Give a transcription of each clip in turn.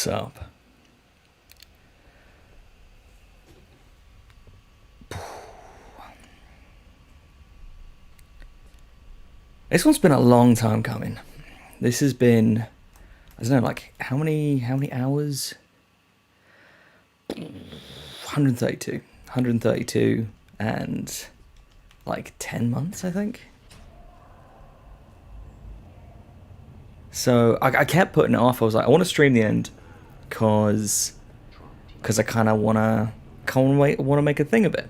What's up? This one's been a long time coming. This has been, I don't know, like how many hours? 132 and like 10 months, I think. So I kept putting it off. I was like, I want to stream the end because I kind of want to make a thing of it.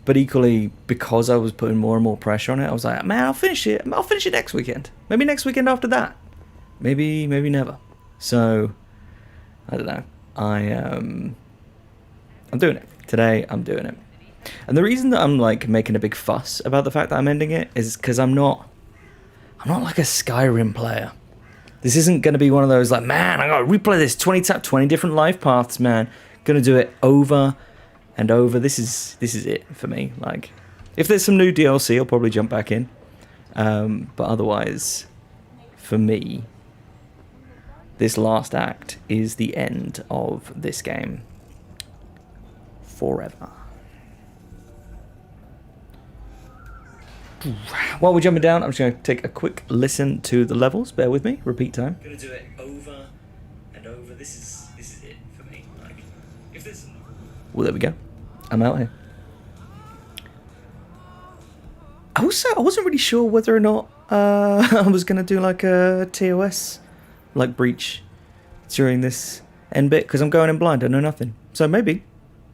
But equally, because I was putting more and more pressure on it, I was like, man, I'll finish it next weekend. Maybe next weekend after that. Maybe never. So, I don't know. I'm doing it. Today, I'm doing it. And the reason that I'm like making a big fuss about the fact that I'm ending it is because I'm not like a Skyrim player. This isn't going to be one of those like, man, I got to replay this 20 different life paths, man. Gonna do it over and over. This is it for me. Like, if there's some new DLC, I'll probably jump back in. But otherwise, for me, this last act is the end of this game. Forever. While we're jumping down, I'm just going to take a quick listen to the levels. Bear with me. Repeat time. Gonna do it over and over. This is it for me. Like, if there's... Well, there we go. I'm out here. I wasn't really sure whether or not I was going to do like a TOS like breach during this end bit, because I'm going in blind. I know nothing. So maybe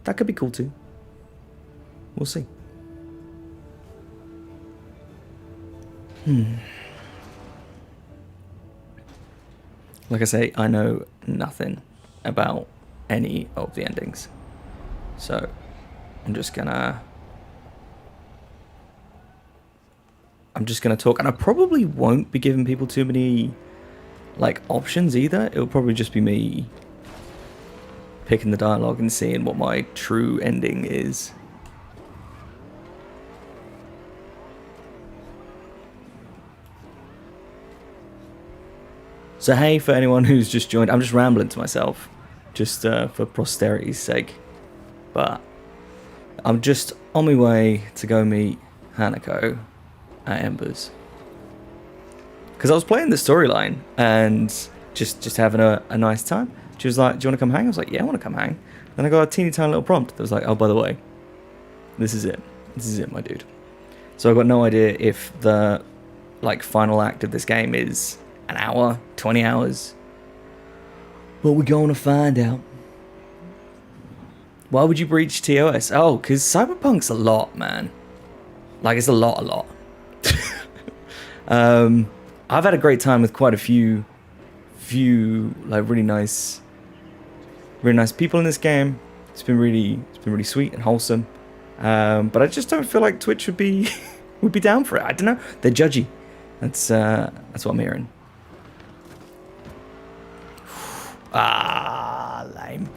that could be cool too. We'll see. Like I say, I know nothing about any of the endings. So I'm just gonna talk, and I probably won't be giving people too many like options either. It'll probably just be me picking the dialogue and seeing what my true ending is. So hey, for anyone who's just joined, I'm just rambling to myself, just for posterity's sake. But I'm just on my way to go meet Hanako at Embers. Because I was playing the storyline and just having a nice time. She was like, do you want to come hang? I was like, yeah, I want to come hang. Then I got a teeny tiny little prompt that was like, oh, by the way, this is it. This is it, my dude. So I've got no idea if the like final act of this game is an hour, 20 hours. But we're going to find out. Why would you breach TOS? Oh, because Cyberpunk's a lot, man. Like, it's a lot. I've had a great time with quite a few like really nice people in this game. It's been really sweet and wholesome. But I just don't feel like Twitch would be down for it. I don't know. They're judgy. That's what I'm hearing. Lame.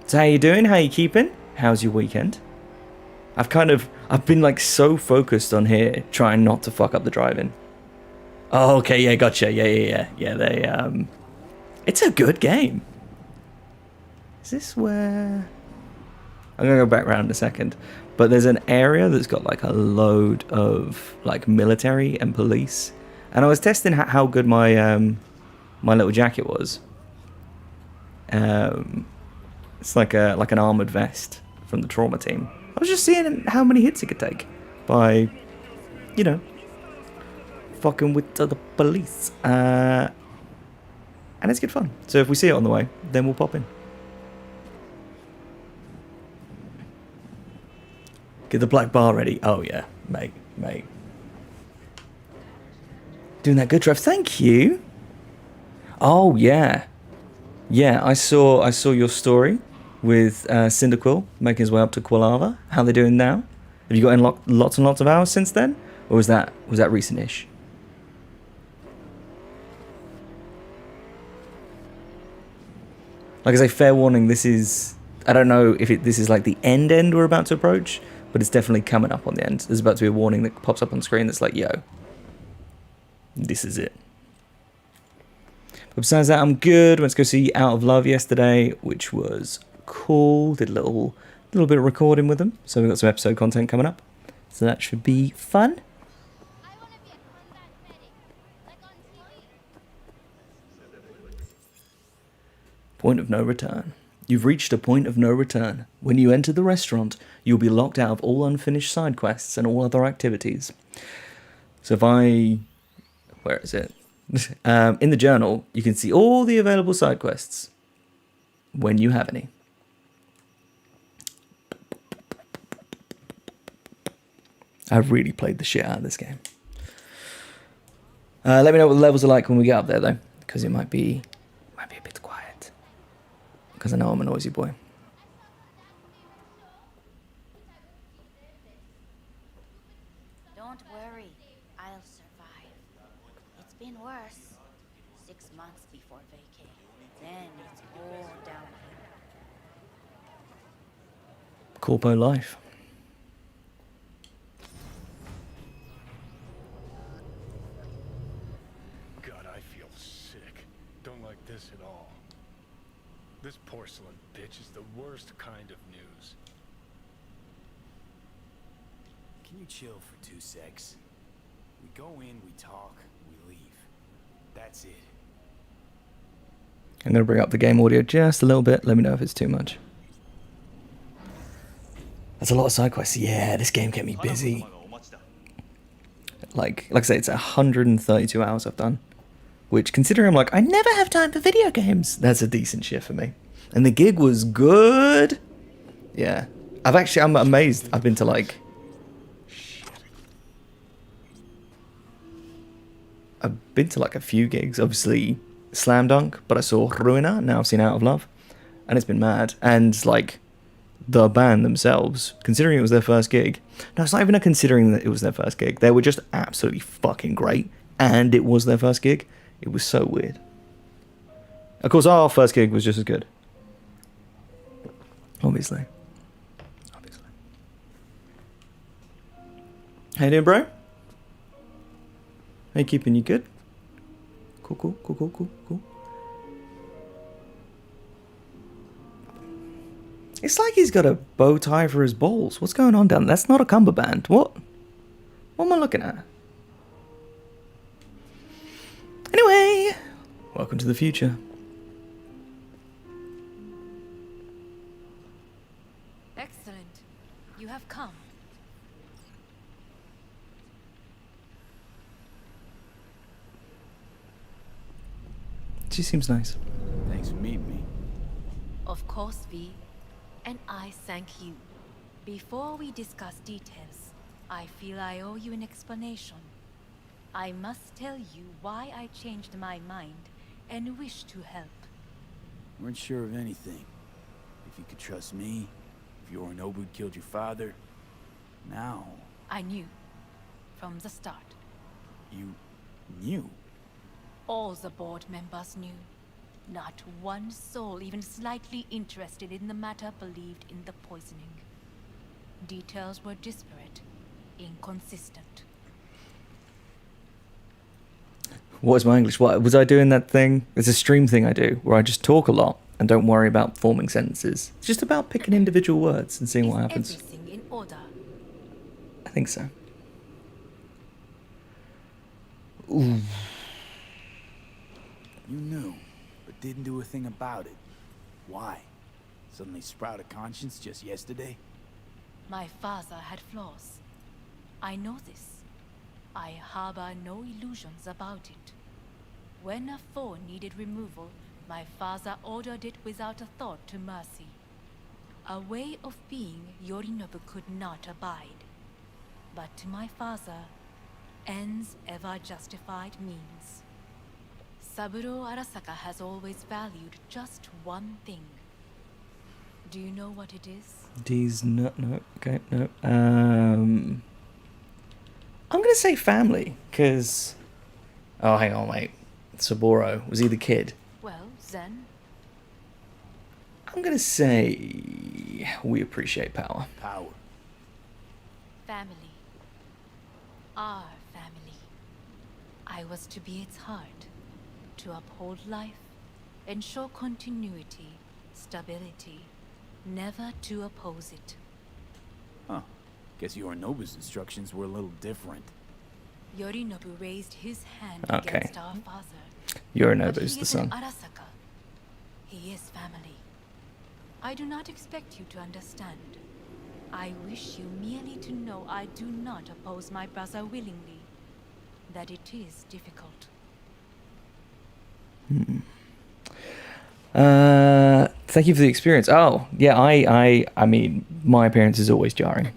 So how you doing? How you keeping? How's your weekend? I've been like so focused on here, trying not to fuck up the driving. Oh, okay, yeah, gotcha. Yeah. They it's a good game. Is this where? I'm gonna go back round in a second, but there's an area that's got like a load of like military and police, and I was testing how good my my little jacket was. It's like an armored vest from the trauma team. I was just seeing how many hits it could take by, fucking with the police. And it's good fun. So if we see it on the way, then we'll pop in. Get the black bar ready. Oh yeah, mate. Doing that good, Trev. Thank you. Oh yeah. Yeah, I saw your story with Cyndaquil making his way up to Quilava. How they doing now? Have you got in lots and lots of hours since then, or was that recent-ish? Like I say, fair warning. This is, I don't know if this is like the end we're about to approach, but it's definitely coming up on the end. There's about to be a warning that pops up on screen that's like, yo, this is it. But besides that, I'm good. Went to go see Out of Love yesterday, which was cool. Did a little bit of recording with them, so we've got some episode content coming up. So that should be fun. Point of no return. You've reached a point of no return. When you enter the restaurant, you'll be locked out of all unfinished side quests and all other activities. So if I... Where is it? In the journal, you can see all the available side quests. When you have any. I've really played the shit out of this game. Let me know what the levels are like when we get up there, though. Because it might be a bit quiet. Because I know I'm a noisy boy. Don't worry, I'll survive. It's been worse. 6 months before vacay. Then it's all downhill. Corpo life. God, I feel sick. Don't like this at all. This porcelain bitch is the worst kind of news. Can you chill for 2 secs? We go in, we talk, we leave. That's it. I'm going to bring up the game audio just a little bit. Let me know if it's too much. That's a lot of side quests. Yeah, this game kept me busy. Like I say, it's 132 hours I've done. Which, considering I'm like, I never have time for video games, that's a decent shift for me. And the gig was good. Yeah. I'm amazed. I've been to like... I've been to like a few gigs. Obviously, Slam Dunk, but I saw Ruina. Now I've seen Out of Love. And it's been mad. And like, the band themselves, considering it was their first gig... No, it's not even a considering that it was their first gig. They were just absolutely fucking great. And it was their first gig. It was so weird. Of course, our first gig was just as good. Obviously. How you doing, bro? How you keeping? You good? Cool. It's like he's got a bow tie for his balls. What's going on down there? That's not a cummerbund. What am I looking at? Anyway, welcome to the future. Excellent. You have come. She seems nice. Thanks for meeting me. Of course, V. And I thank you. Before we discuss details, I feel I owe you an explanation. I must tell you why I changed my mind and wish to help. Weren't sure of anything. If you could trust me, if Yorinobu killed your father. Now, I knew. From the start. you knew. All the board members knew. Not one soul even slightly interested in the matter believed in the poisoning. Details were disparate, inconsistent. What is my English? What was I doing that thing? It's a stream thing I do where I just talk a lot and don't worry about forming sentences. It's just about picking individual words and seeing what happens. Everything in order. I think so. Ooh. You knew, but didn't do a thing about it. Why? Suddenly sprout a conscience just yesterday? My father had flaws. I know this. I harbor no illusions about it. When a foe needed removal, my father ordered it without a thought to mercy. A way of being Yorinobu could not abide. But to my father, ends ever justified means. Saburo Arasaka has always valued just one thing. Do you know what it is? Okay, no. I'm gonna say family, because... Oh, hang on, wait. Saburo, was he the kid? Well, then... I'm gonna say... we appreciate power. Power. family. Our family. I was to be its heart, to uphold life, ensure continuity, stability, never to oppose it. Huh. Guess Yorinobu's instructions were a little different. Yorinobu raised his hand Okay. against our father. But Yorinobu's he the is son. an Arasaka. He is family. I do not expect you to understand. I wish you merely to know I do not oppose my brother willingly. That it is difficult. Thank you for the experience. Oh, yeah, I mean, my appearance is always jarring.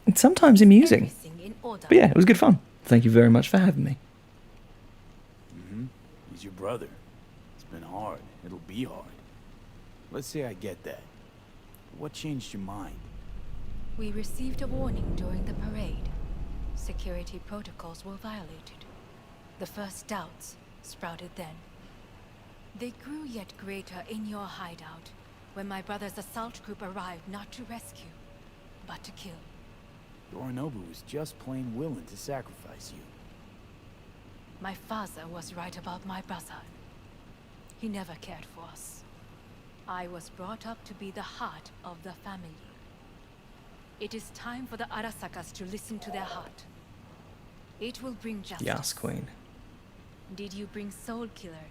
It's sometimes amusing. Everything in order. But yeah, it was good fun. Thank you very much for having me. Mm-hmm. He's your brother. It's been hard. It'll be hard. Let's say I get that. What changed your mind? We received a warning during the parade. Security protocols were violated. The first doubts sprouted then. They grew yet greater in your hideout, when my brother's assault group arrived not to rescue, but to kill. Yorinobu was just plain willing to sacrifice you. My father was right about my brother. He never cared for us. I was brought up to be the heart of the family. It is time for the Arasakas to listen to their heart. It will bring justice. Yes, Queen. Did you bring Soul Killer,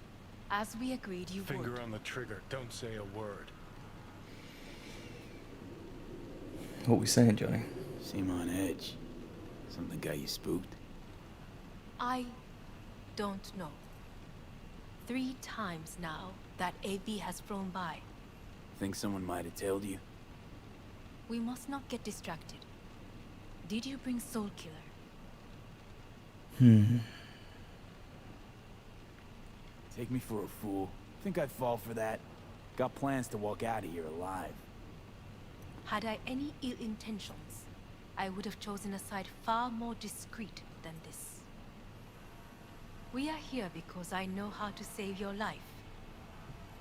as we agreed you Finger would? on the trigger. Don't say a word. What we saying, Johnny? Seem on edge. Something got you spooked? I don't know. 3 times now that AB has flown by. Think someone might have told you? We must not get distracted. Did you bring Soul Killer? Take me for a fool. Think I'd fall for that? Got plans to walk out of here alive. Had I any ill intentions, I would have chosen a side far more discreet than this. We are here because I know how to save your life.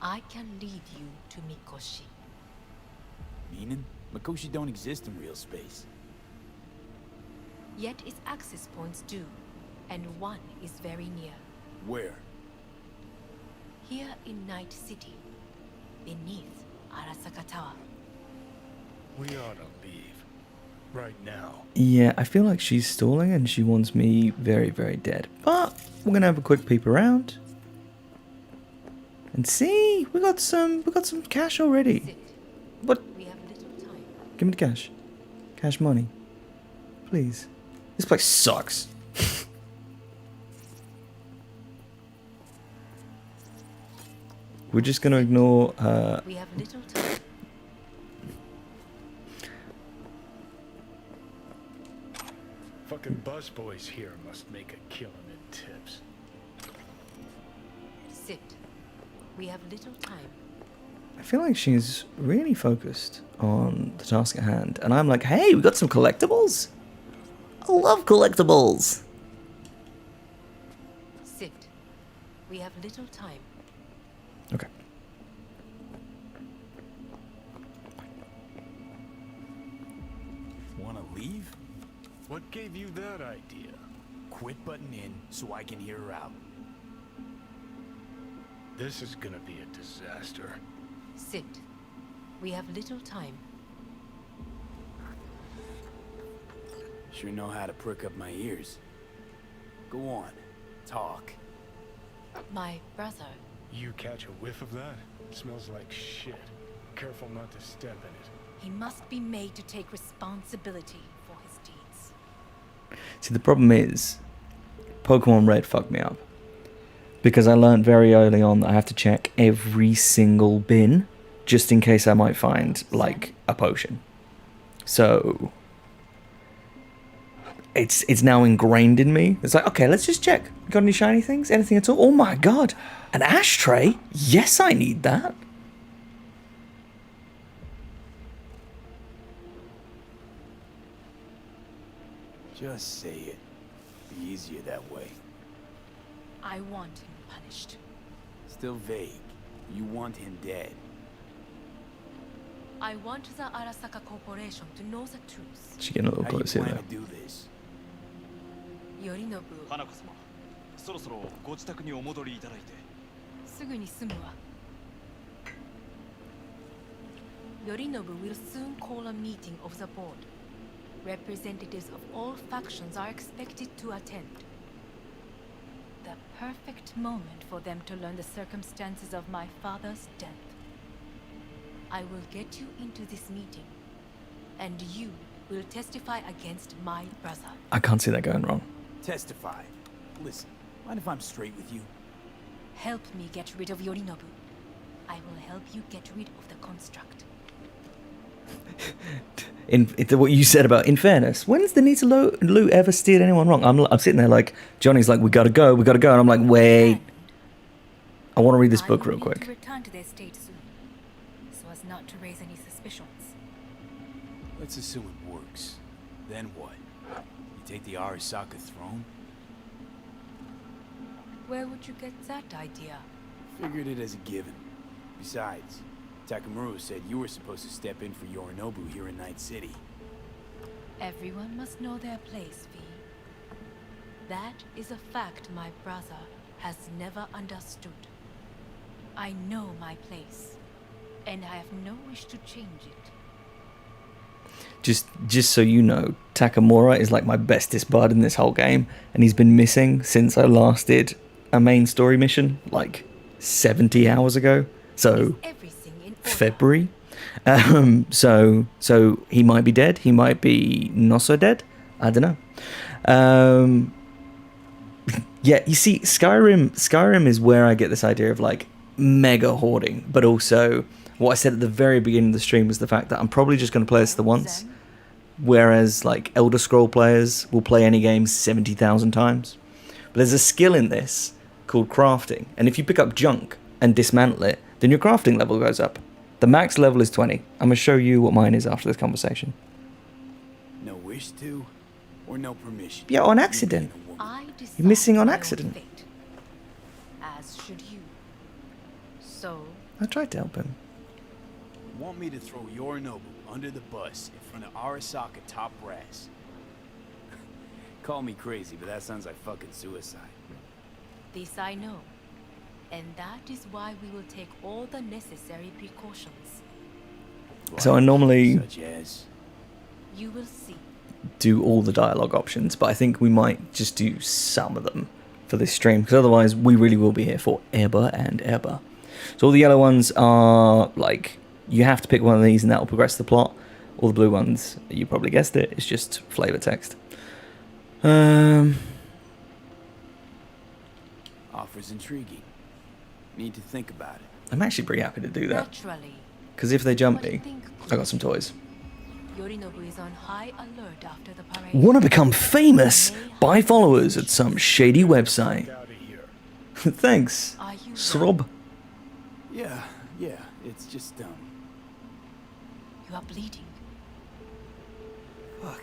I can lead you to Mikoshi. Meaning? Mikoshi don't exist in real space. Yet its access points do, and one is very near. Where? Here in Night City, beneath Arasaka Tower. We ought to leave. Right now. Yeah, I feel like she's stalling and she wants me very, very dead. But we're gonna have a quick peep around. And see, we got some cash already. Sit. What? We have little time. Give me the cash. Cash money. Please. This place sucks. We're just gonna ignore We have little time. Fucking busboys here must make a killing in tips. Sit. We have little time. I feel like she's really focused on the task at hand. And I'm like, hey, we got some collectibles? I love collectibles. Sit. We have little time. Okay. Wanna leave? What gave you that idea? Quit butting in so I can hear her out. This is gonna be a disaster. Sit. We have little time. Sure know how to prick up my ears. Go on, talk. My brother. You catch a whiff of that? It smells like shit. Careful not to step in it. He must be made to take responsibility for his deeds. See, the problem is, Pokemon Red fucked me up. Because I learned very early on that I have to check every single bin, just in case I might find, like, a potion. So, it's now ingrained in me. It's like, okay, let's just check. Got any shiny things? Anything at all? Oh my god, an ashtray? Yes, I need that. Just say it. Be easier that way. I want him punished. Still vague. You want him dead. I want the Arasaka Corporation to know the truth. She's getting a little How do you close here plan though. to do this? Yorinobu, 花子様そろそろご自宅にお戻りいただいてすぐに済むわ。Yorinobu will soon call a meeting of the board. Representatives of all factions are expected to attend. The perfect moment for them to learn the circumstances of my father's death. I will get you into this meeting, and you will testify against my brother. I can't see that going wrong. Testify. Listen, mind if I'm straight with you? Help me get rid of Yorinobu. I will help you get rid of the construct. What you said about, in fairness, when's the need to loot ever steered anyone wrong? I'm sitting there like, Johnny's like, we gotta go, and I'm like, wait. And I want to read this I book will real need quick. to return to their state soon, so as not to raise any suspicions. Let's assume it works. Then what? You take the Arasaka throne? Where would you get that idea? Figured it as a given. Besides, Takamura said you were supposed to step in for Yorinobu here in Night City. Everyone must know their place, V. That is a fact my brother has never understood. I know my place, and I have no wish to change it. Just so you know, Takamura is like my bestest bud in this whole game, and he's been missing since I last did a main story mission, like 70 hours ago. So Is everything in order? February. So he might be dead. He might be not so dead. I don't know. Yeah, you see, Skyrim is where I get this idea of like mega hoarding, but also what I said at the very beginning of the stream was the fact that I'm probably just going to play this the once, whereas like Elder Scroll players will play any game 70,000 times. But there's a skill in this called crafting, and if you pick up junk and dismantle it, then your crafting level goes up. The max level is 20. I'm going to show you what mine is after this conversation. No wish to, or no permission? Yeah, on accident. I decide You're missing on my own accident. fate, as should you. So, I tried to help him. Want me to throw Yorinobu under the bus in front of Arasaka top brass? Call me crazy, but that sounds like fucking suicide. this I know. And that is why we will take all the necessary precautions. So I normally Such as? You will see. do all the dialogue options, but I think we might just do some of them for this stream, because otherwise we really will be here for ever and ever. So all the yellow ones are like, you have to pick one of these and that will progress the plot. All the blue ones, you probably guessed it, it's just flavor text. Offers intriguing. Need to think about it. I'm actually pretty happy to do that, Naturally. because if they jump But me, think I got some toys. Yorinobu is on high alert after the parade. Want to become famous? Buy followers at some shady website. Out of here. Thanks, Are you Srob. Yeah, it's just, You are bleeding. fuck.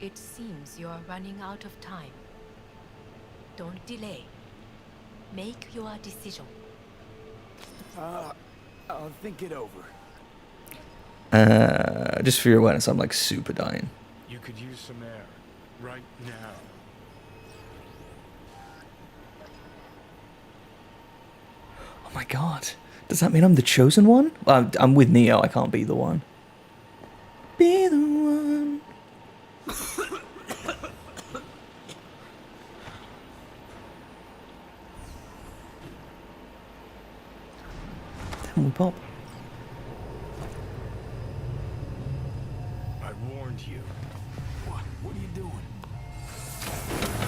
It seems you are running out of time. Don't delay. Make your decision. I'll think it over. Just for your awareness, I'm like super dying. You could use some air. Right now. Oh my god. Does that mean I'm the chosen one? Well, I'm with Neo, I can't be the one. Be the one. Then we pop. I warned you. What are you doing?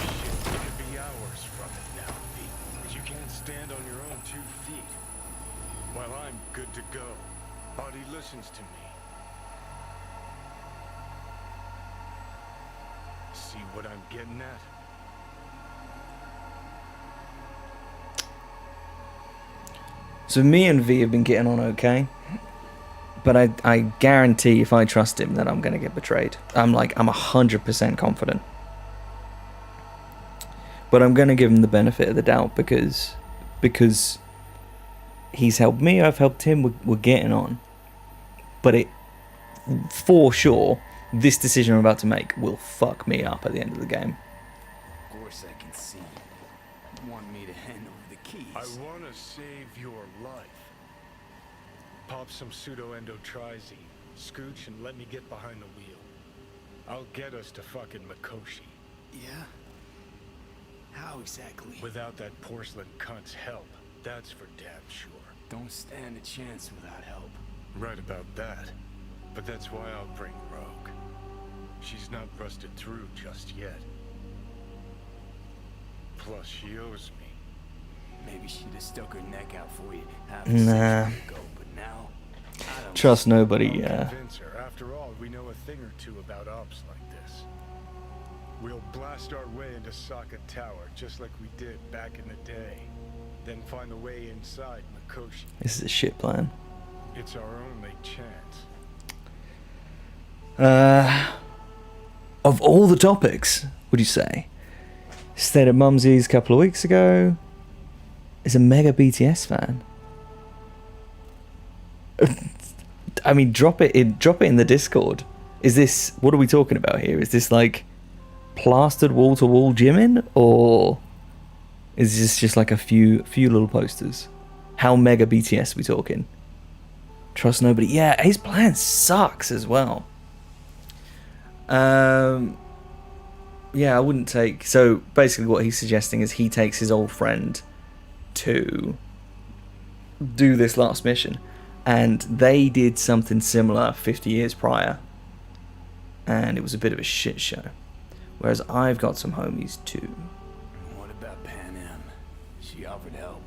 Shit, you could be hours from it now, Pete. 'Cause you can't stand on your own 2 feet. While I'm good to go. Body listens to me. See what I'm getting at? So me and V have been getting on okay. But I guarantee if I trust him that I'm going to get betrayed. I'm 100% confident. But I'm going to give him the benefit of the doubt because he's helped me, I've helped him, we're getting on. But it, for sure, this decision I'm about to make will fuck me up at the end of the game. Of course I can see. You want me to hand over the keys. I want to save your life. Pop some pseudo-endotrizine, scooch, and let me get behind the wheel. I'll get us to fucking Mikoshi. Yeah? How exactly? Without that porcelain cunt's help, that's for damn sure. Don't stand a chance without help. Right about that. But that's why I'll bring Rogue. She's not busted through just yet. Plus, she owes me. Maybe she'd have stuck her neck out for you half a Nah. century ago, but now I don't Trust nobody, Convince her. After all, we know a thing or two about ops like this. We'll blast our way into Sokka Tower, just like we did back in the day. Then find a way inside Mikoshi. This is a shit plan. It's our only chance. Of all the topics, would you say? Stayed at Mumsy's a couple of weeks ago. Is a mega BTS fan. I mean, drop it in the Discord. Is this, what are we talking about here? Is this like plastered wall-to-wall gymming, or is this just like a few little posters? How mega BTS we talking? Trust nobody. Yeah, his plan sucks as well. Yeah, I wouldn't take. So basically, what he's suggesting is he takes his old friend to do this last mission, and they did something similar 50 years prior, and it was a bit of a shit show. Whereas I've got some homies too. What about Pan Am? She offered help.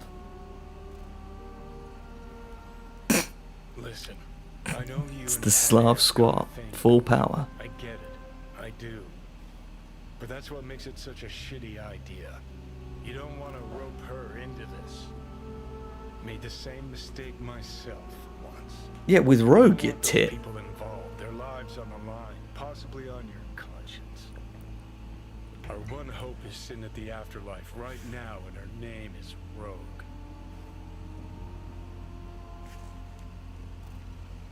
Listen, I know you. It's and the Pan Slav have squad, got a thing. full power. I get it. I do. But that's what makes it such a shitty idea. You don't want to rope her into this. Made the same mistake myself once. Yeah, with Rogue, You you want those tit. people involved, their lives on the line, possibly on your conscience. Our one hope is sitting at the afterlife right now, and her name is Rogue.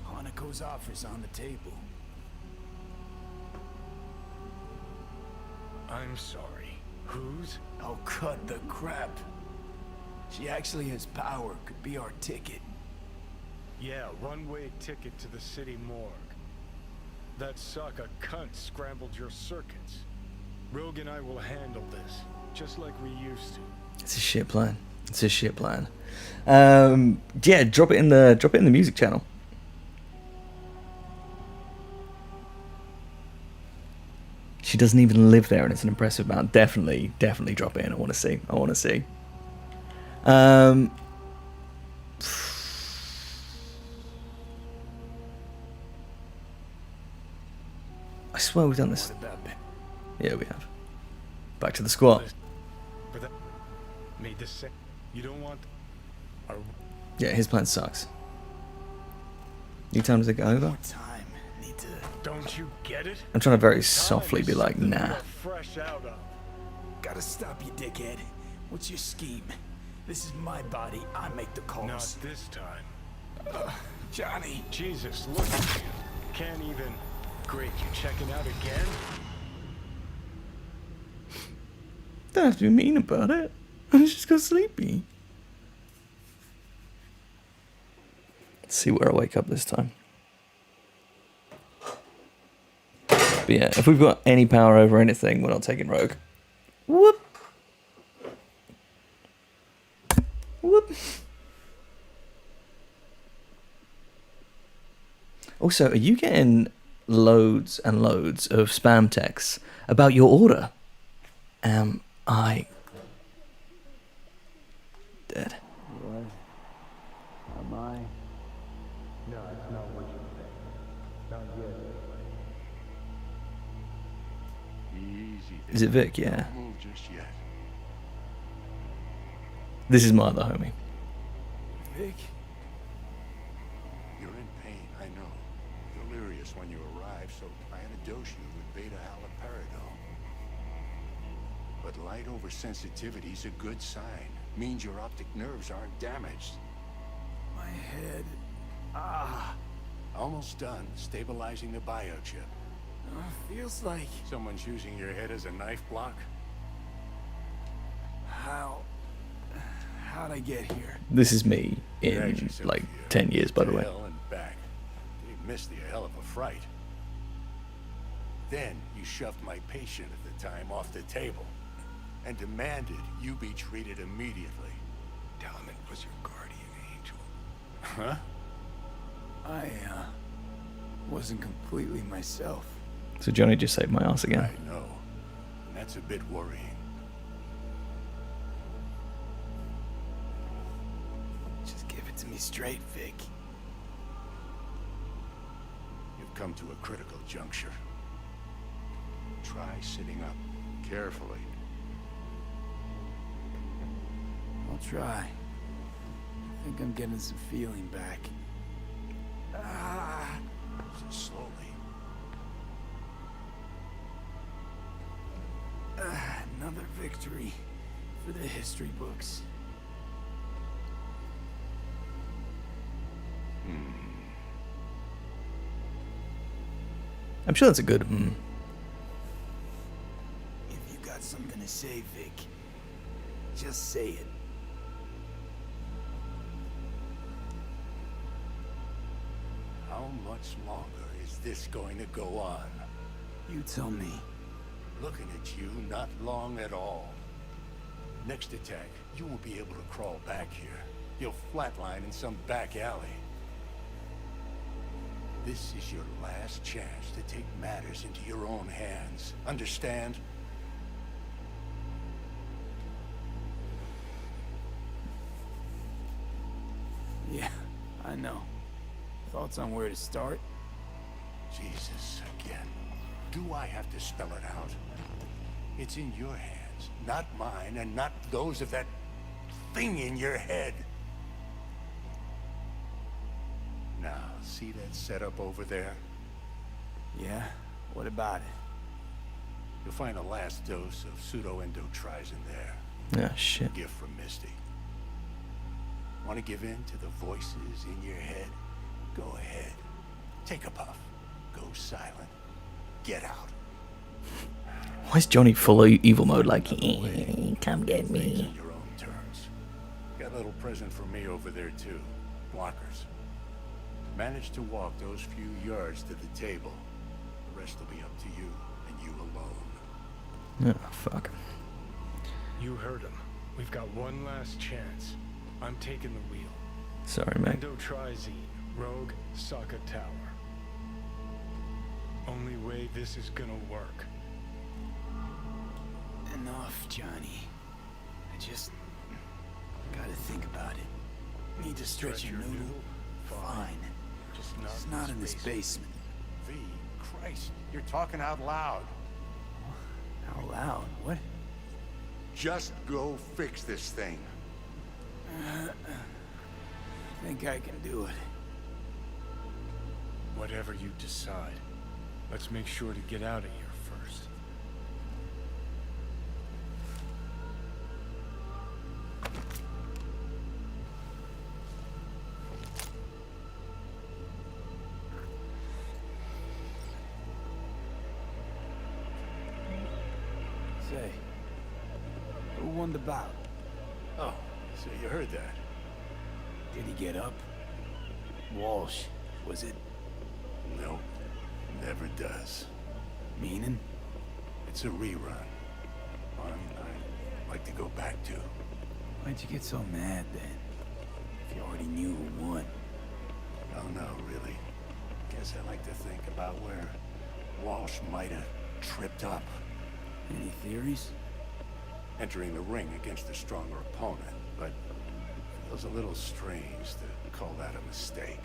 Hanako's offer's on the table. I'm sorry. Whose? Oh, cut the crap. She actually has power, could be our ticket. Yeah, one-way ticket to the city morgue. That Sokka cunt scrambled your circuits. Rogue and I will handle this, just like we used to. It's a shit plan. It's a shit plan. Yeah, drop it in the music channel. She doesn't even live there, and it's an impressive amount. Definitely drop it in. I want to see. I swear we've done this. What about Pan? Yeah, we have. Back to the squat. But that made the same. You don't want. Our Yeah, his plan sucks. Need time to think it over? More time. Need to... don't you get it? I'm trying to very Time softly is be like, something nah. we're fresh out of. Gotta stop you, dickhead. What's your scheme? This is my body. I make the calls. Not this time. Johnny. Jesus, look at you. Can't even. Great, you checking out again? Don't have to be mean about it. I just got sleepy. Let's see where I wake up this time. But yeah, if we've got any power over anything, we're not taking Rogue. Whoop. Whoop. Also, are you getting loads and loads of spam texts about your order? Am I dead? What? Am I? No, it's not what you think. Not yet. Easy. Is it Vic? Yeah. Don't move just yet. This is my other homie. Vic? You're in pain, I know. Delirious when you arrive, so I had to dose you with beta-haloperidol. But light oversensitivity's a good sign. Means your optic nerves aren't damaged. My head. Ah. Almost done stabilizing the biochip. Feels like... Someone's using your head as a knife block? How'd I get here? This is me Drag in yourself like here. 10 years, by the To way. hell and back. You missed the hell of a fright. Then you shoved my patient at the time off the table and demanded you be treated immediately. Tell him it was your guardian angel. Huh? I, wasn't completely myself. So Johnny just saved my ass again. I know. And that's a bit worrying. Just give it to me straight, Vic. You've come to a critical juncture. Try sitting up carefully. I'll try. I think I'm getting some feeling back. Slowly. Another victory for the history books. I'm sure that's a good. If you got something to say, Vic, just say it. How much longer is this going to go on? You tell me. Looking at you, not long at all. Next attack, you won't be able to crawl back here. You'll flatline in some back alley. This is your last chance to take matters into your own hands. Understand? Yeah, I know. Thoughts on where to start? Jesus, again. Do I have to spell it out? It's in your hands, not mine, and not those of that thing in your head. Now, see that setup over there? Yeah? What about it? You'll find a last dose of pseudo-endotrizin there. Ah, shit. Gift from Misty. Want to give in to the voices in your head? Go ahead. Take a puff. Go silent. Get out. Why is Johnny full of evil mode? Like, come get Things me. on your own terms. Got a little present for me over there too. Blockers. Manage to walk those few yards to the table. The rest will be up to you and you alone. Oh, fuck. You heard him. We've got one last chance. I'm taking the wheel. Sorry, mate. Endotrizine, Rogue, Sokka Tower. Only way this is gonna work. Enough, Johnny. I just gotta think about it. Need to stretch your noodle? Fine. Just not in this basement. V, Christ, you're talking out loud. Out loud? What? Just go fix this thing. Think I can do it. Whatever you decide, let's make sure to get out of here first. Say, who won the bout? Oh, so you heard that. Did he get up? Walsh, was it? Nope, never does. Meaning? It's a rerun. One I'd like to go back to. Why'd you get so mad then? If you already knew who won. Oh no, really. Guess I like to think about where Walsh might have tripped up. Any theories? Entering the ring against a stronger opponent, but feels a little strange to call that a mistake.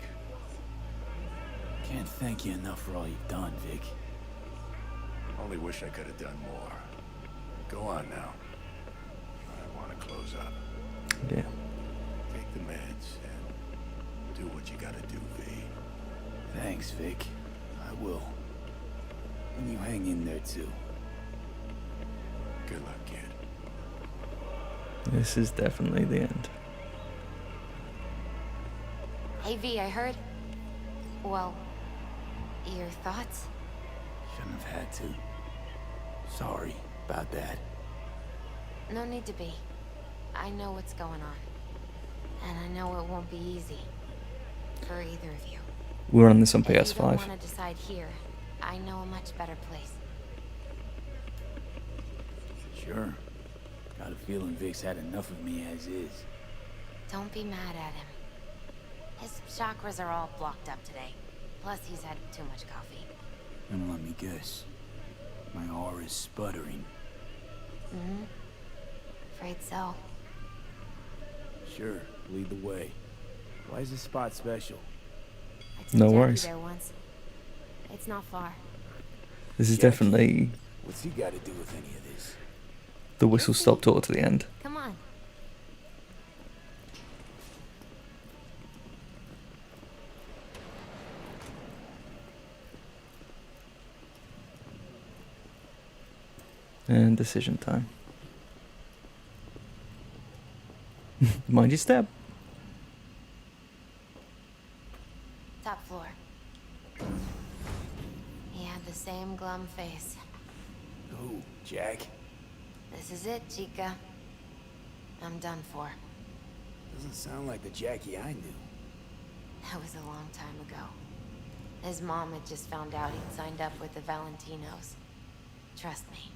Can't thank you enough for all you've done, Vic. Only wish I could have done more. Go on now. I want to close up. Yeah. Take the meds and do what you gotta do, V. Thanks, Vic. I will. And you hang in there too. Good luck, kid. This is definitely the end. Hey V, I heard. Well, your thoughts? Shouldn't have had to. Sorry about that. No need to be. I know what's going on. And I know it won't be easy. For either of you. We're on this on If you don't PS5. want to decide here, I know a much better place. Sure. Got a feeling Vic's had enough of me as is. Don't be mad at him. His chakras are all blocked up today. Plus, he's had too much coffee. And let me guess. My aura's sputtering. Mm-hmm. Afraid so. Sure, lead the way. Why is this spot special? I took No Jackie worries. there once. It's not far. This is Jackie. definitely What's he got to do with any of this? the whistle stop tour to the end. Come on. And decision time. Mind your step. Top floor. He had the same glum face. Who? Jack? This is it, Chica. I'm done for. Doesn't sound like the Jackie I knew. That was a long time ago. His mom had just found out he'd signed up with the Valentinos. Trust me.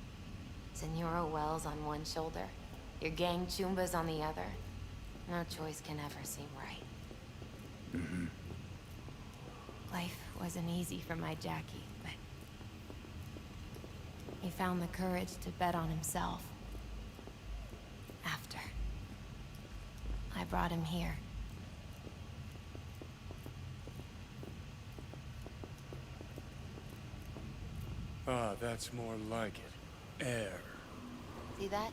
Senora Wells on one shoulder, your gang Chumbas on the other. No choice can ever seem right. Mm-hmm. Life wasn't easy for my Jackie, but he found the courage to bet on himself. After I brought him here. Ah, that's more like it. Air. See that?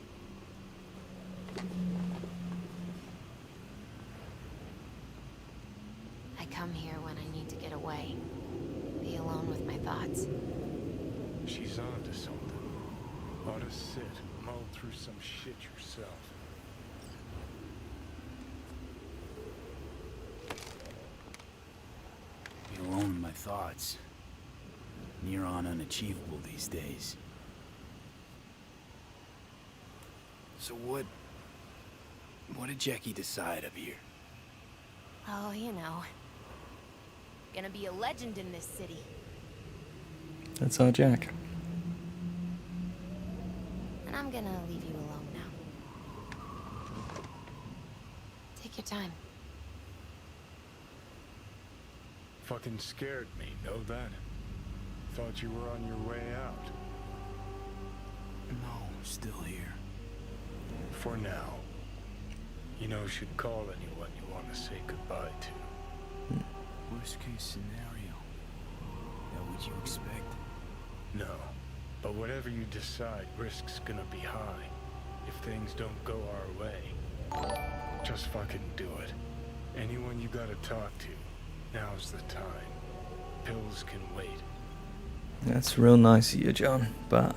I come here when I need to get away. Be alone with my thoughts. She's onto something. Ought to sit, mull through some shit yourself. Be alone in my thoughts. Near on unachievable these days. So what did Jackie decide up here? Oh, you know. Gonna be a legend in this city. That's our Jack. And I'm gonna leave you alone now. Take your time. Fucking scared me, know that? Thought you were on your way out. No, still here. For now. You know, should call anyone you want to say goodbye to. Worst case scenario. That what you expect? No. But whatever you decide, risk's gonna be high. If things don't go our way. Just fucking do it. Anyone you gotta talk to, now's the time. Pills can wait. That's real nice of you, John, but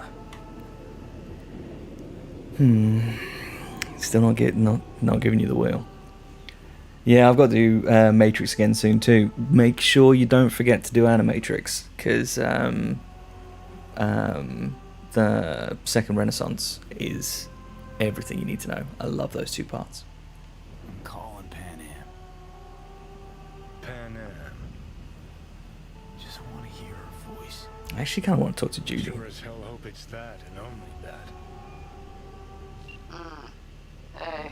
still not giving you the wheel. Yeah, I've got to do Matrix again soon too. Make sure you don't forget to do Animatrix, because the Second Renaissance is everything you need to know. I love those two parts. I'm calling Pan Am. Pan Am. Just want to hear her voice. I actually kind of want to talk to Judy. Sure as hell hope it's that and only that. Hey,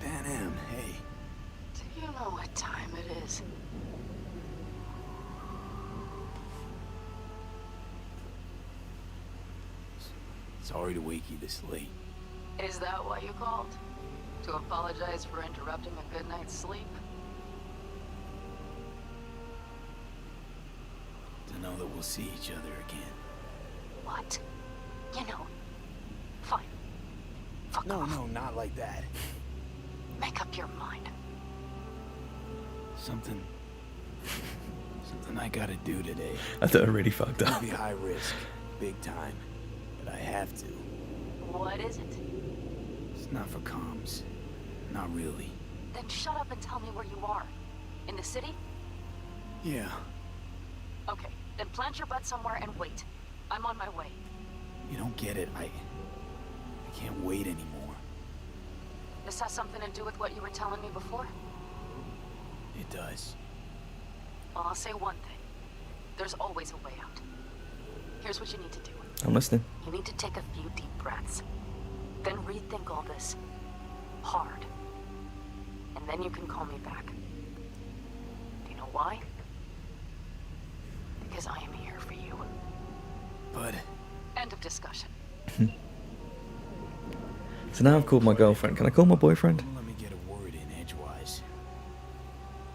Pan Am, hey. do you know what time it is? Sorry to wake you this late. Is that why you called? To apologize for interrupting a good night's sleep? To know that we'll see each other again. What? You know. Fine. Fuck No, off. no, not like that. Make up your mind. Something I gotta do today. I thought I really fucked It'll up. be high risk, big time, but I have to. What is it? It's not for comms. Not really. Then shut up and tell me where you are. In the city? Yeah. Okay, then plant your butt somewhere and wait. I'm on my way. You don't get it. I can't wait anymore. This has something to do with what you were telling me before? It does. Well, I'll say one thing. There's always a way out. Here's what you need to do. I'm listening. You need to take a few deep breaths. Then rethink all this. Hard. And then you can call me back. Do you know why? Because I am here for you. But... End of discussion. So now I've called my girlfriend. Can I call my boyfriend? Let me get a word in edgewise.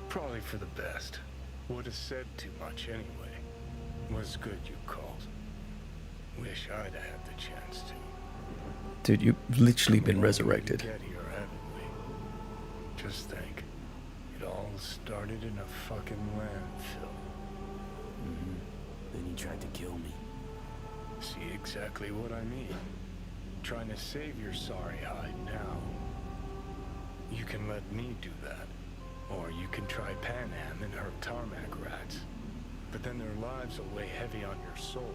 Probably for the best. Would have said too much anyway. Was good you called. Wish I'd had the chance to. Dude, you've literally been resurrected. Get here, haven't we? Just think. It all started in a fucking landfill. Mm-hmm. Then he tried to kill me. See exactly what I mean. Trying to save your sorry hide now. You can let me do that. Or you can try Panam and her tarmac rats. But then their lives will weigh heavy on your soul.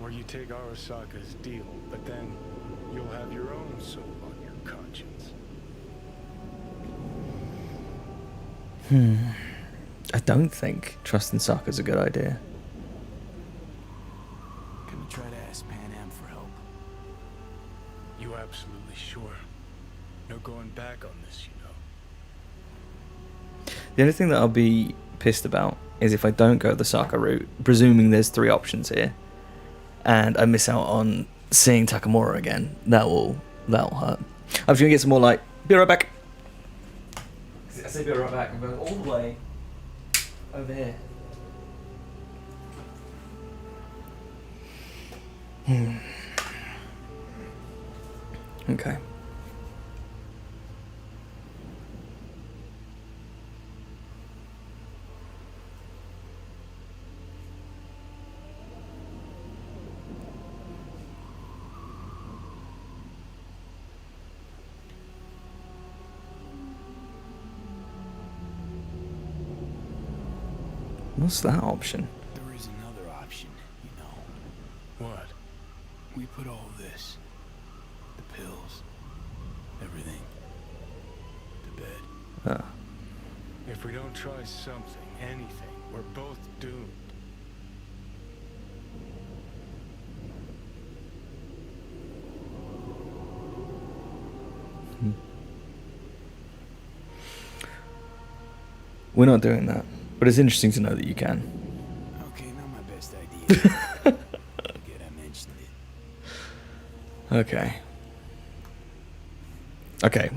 Or you take Arasaka's deal, but then you'll have your own soul on your conscience. I don't think trusting Sokka's a good idea. Can we try to ask Pan Am for help? You absolutely sure? No going back on this, you know. The only thing that I'll be pissed about is if I don't go the Sokka route, presuming there's 3 options here, and I miss out on seeing Takamura again. That'll hurt. I'm just gonna get some more light. Be right back. I say be right back. I'm going all the way over here. Okay. What's that option? There is another option, you know. What? We put all this, the pills, everything, to bed. If we don't try something, anything, we're both doomed. We're not doing that, but it's interesting to know that you can. Okay, not my best idea. Forget I mentioned it. Okay. Okay,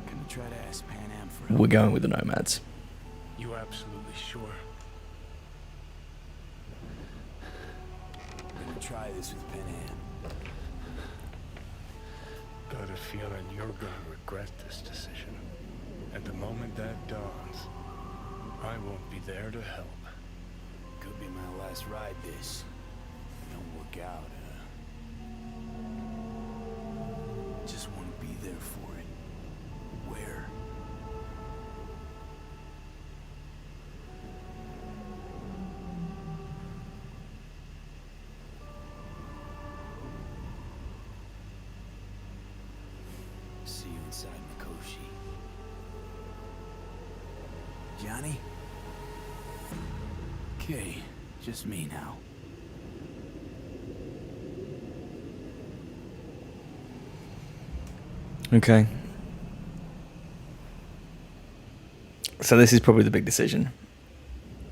Can we try to ask Pan Am for help? we're going with the nomads. You absolutely sure? We're gonna try this with Pan Am. Got a feeling you're gonna regret this decision. At the moment that dawns, I won't be there to help. Could be my last ride this. Don't work out, Just want to be there for it. Where? See you inside Mikoshi. Johnny? Okay, just me now. Okay. So this is probably the big decision.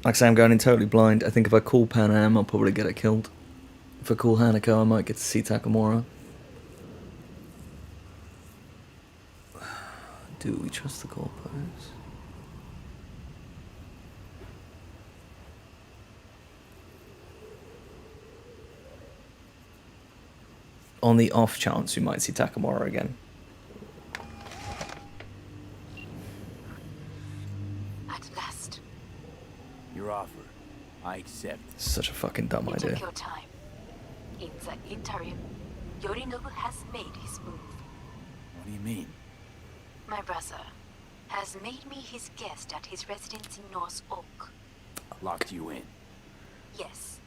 Like I say, I'm going in totally blind. I think if I call Pan Am, I'll probably get it killed. If I call Hanako, I might get to see Takamura. Do we trust the corpos? On the off chance we might see Takamura again. At last. Your offer. I accept. Such a fucking dumb You idea. took your time. In the interim, Yorinobu has made his move. What do you mean? My brother, has made me his guest at his residence in North Oak. Locked you in. Yes.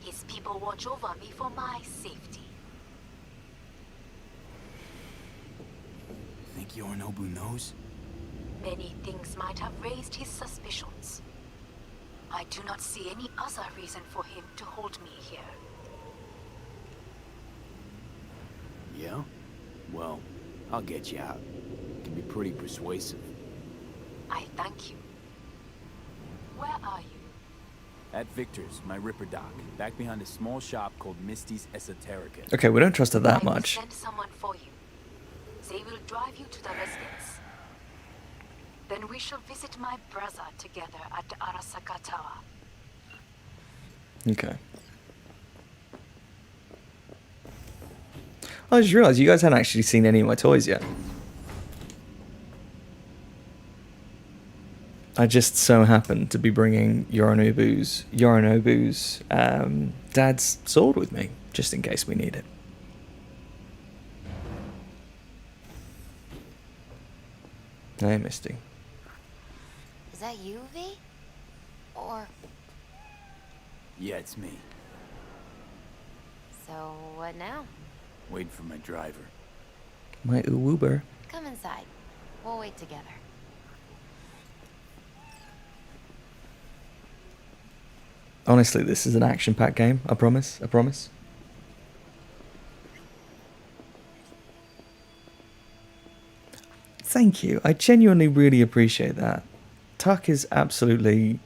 His people watch over me for my safety. Think Yorinobu knows? Many things might have raised his suspicions. I do not see any other reason for him to hold me here. Yeah? Well, I'll get you out. Can be pretty persuasive. I thank you. Where are you? At Victor's, my Ripper dock, back behind a small shop called Misty's Esoterica. Okay, we don't trust her that I will much. send someone for you. They will drive you to the residence. Then we shall visit my brother together at the Arasaka Tower. Okay. I just realized you guys hadn't actually seen any of my toys yet. I just so happened to be bringing Yorinobu's dad's sword with me, just in case we need it. Hey, Misty. Is that you, V? Or... Yeah, it's me. So, what now? Waiting for my driver. My Uber. Come inside. We'll wait together. Honestly, this is an action-packed game. I promise. I promise. Thank you. I genuinely really appreciate that. Tuck is absolutely...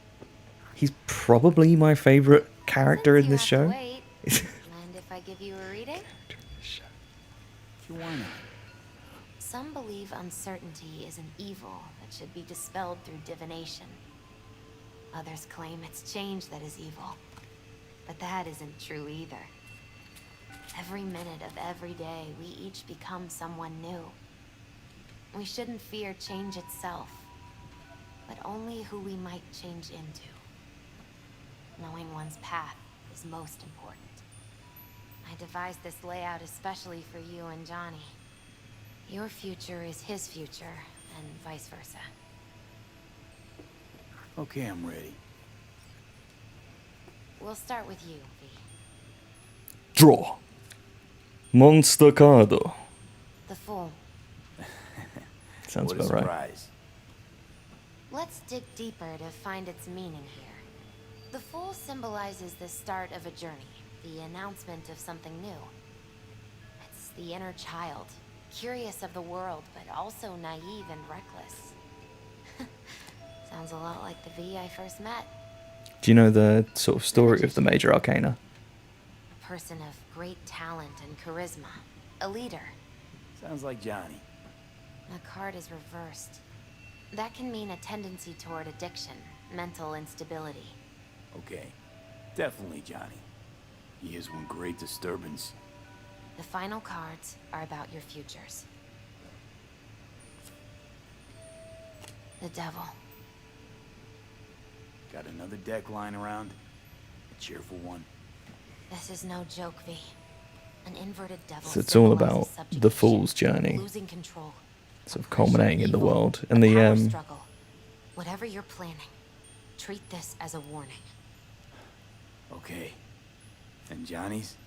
He's probably my favorite character in this show. Mind if I give you a reading? Why not? Some believe uncertainty is an evil that should be dispelled through divination. Others claim it's change that is evil. But that isn't true either. Every minute of every day, we each become someone new. We shouldn't fear change itself, but only who we might change into. Knowing one's path is most important. I devised this layout especially for you and Johnny. Your future is his future, and vice versa. Okay, I'm ready. We'll start with you, V. Draw. Monster Cardo. The Fool. Sounds What a about right. surprise. Let's dig deeper to find its meaning here. The Fool symbolizes the start of a journey, the announcement of something new. It's the inner child, curious of the world, but also naive and reckless. Sounds a lot like the V I first met. Do you know the sort of story of the Major Arcana? A person of great talent and charisma. A leader. Sounds like Johnny. The card is reversed. That can mean a tendency toward addiction, mental instability. Okay. Definitely Johnny. He is one great disturbance. The final cards are about your futures. The Devil. Got another deck lying around? A cheerful one. This is no joke, V. An inverted devil. So it's all symbolizes about the subjugation, fool's journey, losing control, sort of oppression, culminating in the evil, world. a And the power struggle. Whatever you're planning, treat this as a warning. Okay. And Johnny's?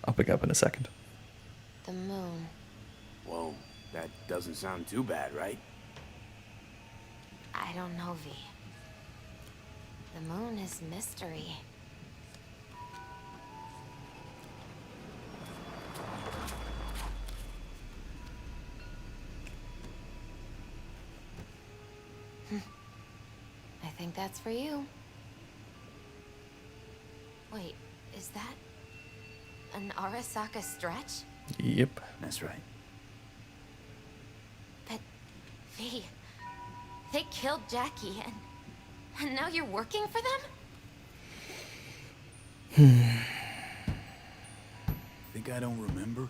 I'll pick up in a second. The moon. Whoa, that doesn't sound too bad, right? I don't know, V. The moon is mystery. I think that's for you. Wait, is that an Arasaka stretch? Yep. That's right. But, V, they killed Jackie and now you're working for them? Think I don't remember?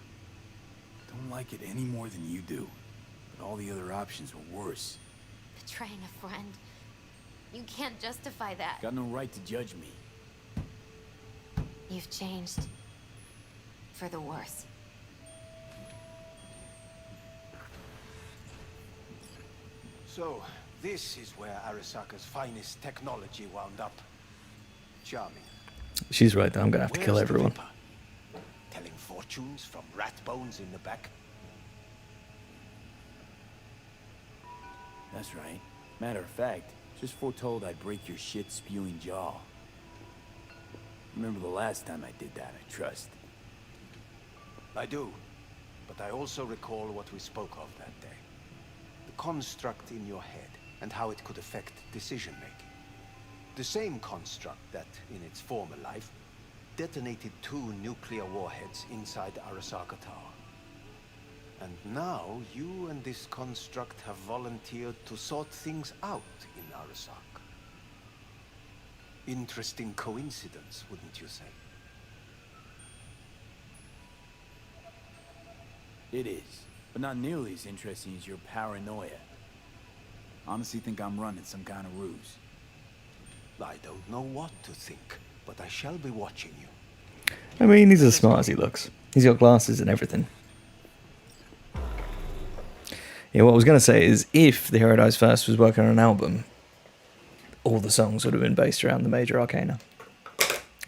Don't like it any more than you do. But all the other options were worse. Betraying a friend. You can't justify that. Got no right to judge me. You've changed. For the worse. So, this is where Arasaka's finest technology wound up. Charming. She's right, though. I'm gonna have to kill Where's the everyone. Viper? Telling fortunes from rat bones in the back? That's right. Matter of fact, just foretold I'd break your shit-spewing jaw. Remember the last time I did that, I trust. I do. But I also recall what we spoke of that day. The construct in your head, and how it could affect decision-making. The same construct that, in its former life, detonated 2 nuclear warheads inside Arasaka Tower. And now, you and this construct have volunteered to sort things out in Arasaka. Interesting coincidence, wouldn't you say? It is, but not nearly as interesting as your paranoia. Honestly think I'm running some kind of ruse. I don't know what to think, but I shall be watching you. I mean, he's as smart as he looks. He's got glasses and everything. Yeah, what I was going to say is, if The Hero Dies First was working on an album, all the songs would have been based around the major arcana.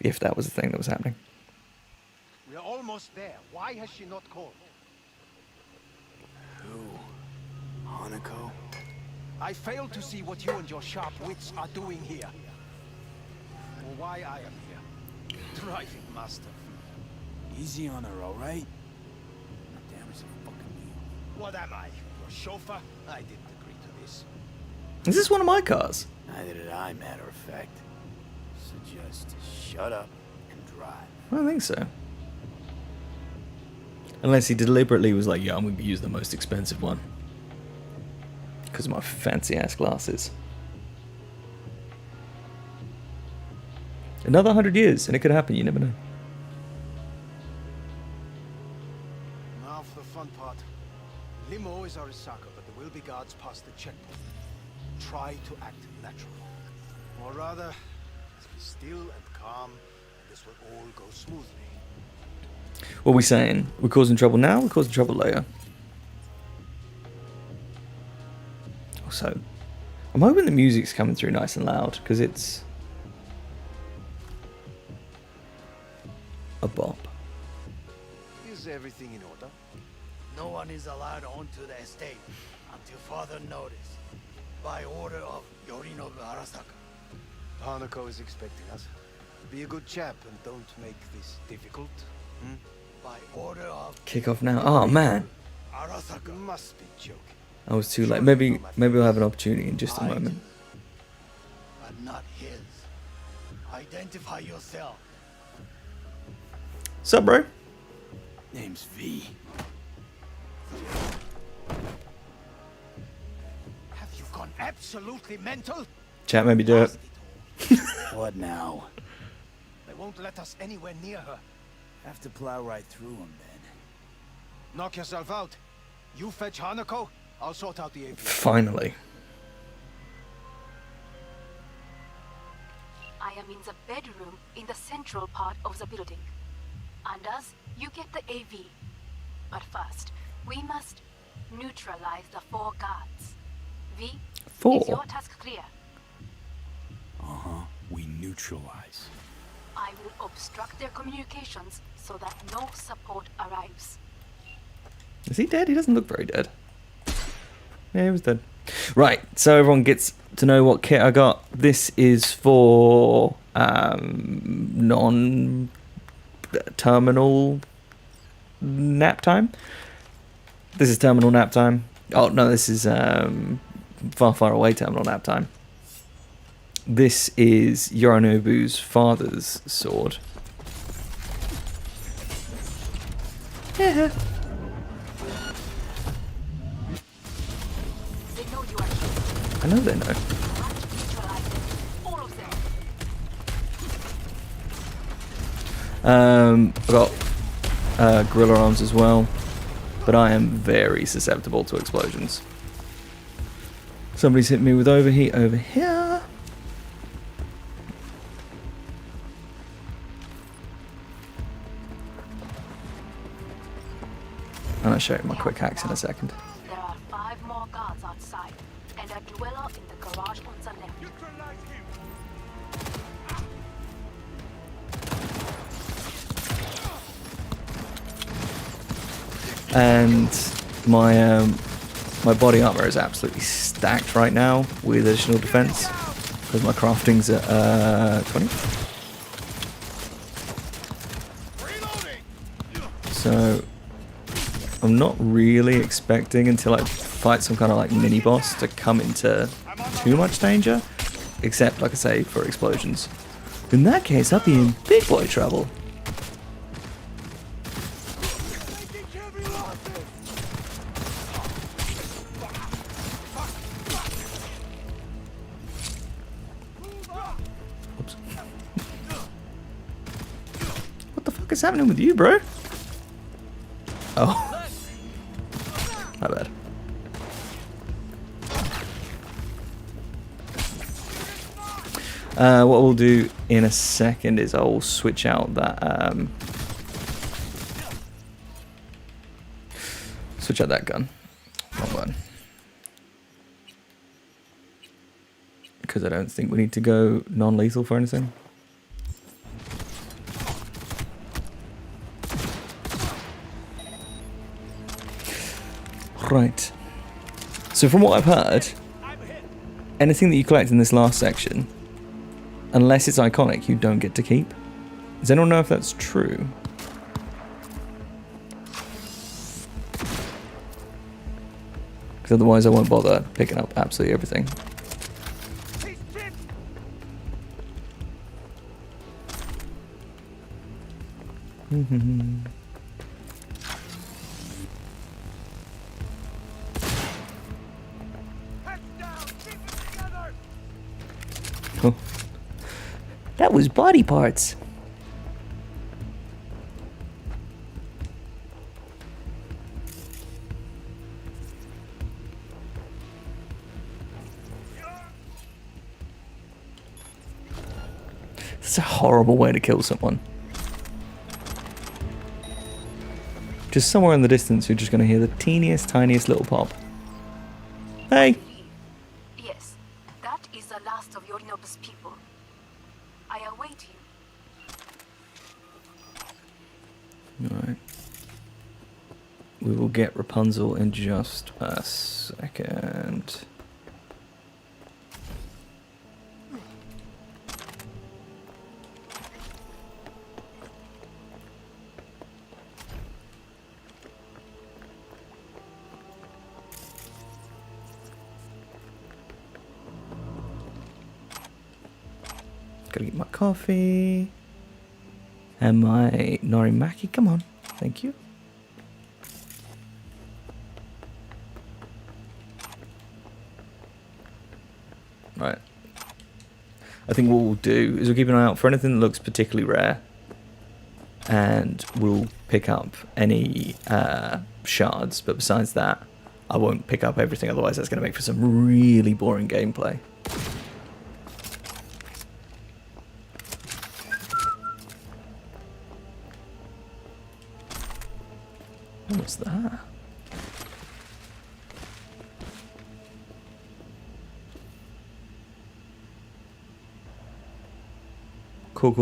If that was the thing that was happening. We're almost there. Why has she not called? Who? Hanako? I fail to see what you and your sharp wits are doing here. Or why I am here. Driving master. Easy on her, alright? Damn, it's a fucking meal. What am I? Your chauffeur? I didn't agree to this. Is this one of my cars? Neither did I, matter of fact. So just shut up and drive. I don't think so. Unless he deliberately was like, yeah, I'm going to use the most expensive one. Because of my fancy-ass glasses. Another 100 years, and it could happen, you never know. Now for the fun part. Limo is Arasaka, but there will be guards past the checkpoint. Try to act natural. Or rather, let's be still and calm, and this will all go smoothly. What are we saying? We're causing trouble now, we're causing trouble later. Also, I'm hoping the music's coming through nice and loud, because it's a bop. Is everything in order? No one is allowed onto the estate until further notice. By order of Yorinobu Arasaka. Hanako is expecting us. Be a good chap and don't make this difficult. By order of Kick off now. Oh man, Arasaka. You must be joking. I was too late. Maybe we'll have an opportunity in just a moment. But not his. Identify yourself. Sup, bro? Name's V. Have you gone absolutely mental? Chat, maybe do it. What now? They won't let us anywhere near her. Have to plow right through them then. Knock yourself out. You fetch Hanako, I'll sort out the AV. Finally. I am in the bedroom in the central part of the building. Anders, you get the AV. But first, we must neutralize the 4 guards. V, is your task clear? Uh-huh. We neutralize. I will obstruct their communications so that no support arrives. Is he dead? He doesn't look very dead. Yeah, he was dead. Right, so everyone gets to know what kit I got. This is for non-terminal nap time. This is terminal nap time. Oh, no, this is far, far away terminal nap time. This is Yorinobu's father's sword. Yeah. They know you are here. I know they know. Must neutralize them. All of them. I've got gorilla arms as well, but I am very susceptible to explosions. Somebody's hit me with overheat over here. I'll show you my quick hacks in a second. There are 5 more guards outside. and a dweller in the garage on the left. And my my body armor is absolutely stacked right now with additional defense because my crafting's at 20. So I'm not really expecting until I fight some kind of like mini boss to come into too much danger, except like I say for explosions. In that case, I'll be in big boy trouble. What the fuck is happening with you, bro? Oh. My bad. What we'll do in a second is I'll switch out that gun. Wrong one. Because I don't think we need to go non-lethal for anything. Right. So from what I've heard, anything that you collect in this last section, unless it's iconic, you don't get to keep. Does anyone know if that's true? Because otherwise I won't bother picking up absolutely everything. Oh. That was body parts. That's a horrible way to kill someone. Just somewhere in the distance, you're just going to hear the teeniest, tiniest little pop. Hey! Yes, that is the last of Yorinobu's people. I await you. Alright. We will get Rapunzel in just a second. Gotta get my coffee and my norimaki. Come on, thank you. Right. I think what we'll do is we'll keep an eye out for anything that looks particularly rare, and we'll pick up any shards. But besides that, I won't pick up everything. Otherwise, that's going to make for some really boring gameplay. What's that? Cool.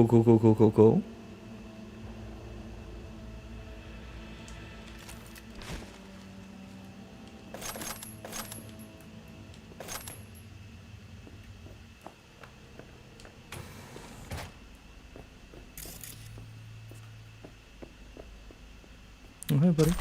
Oh, hey, buddy.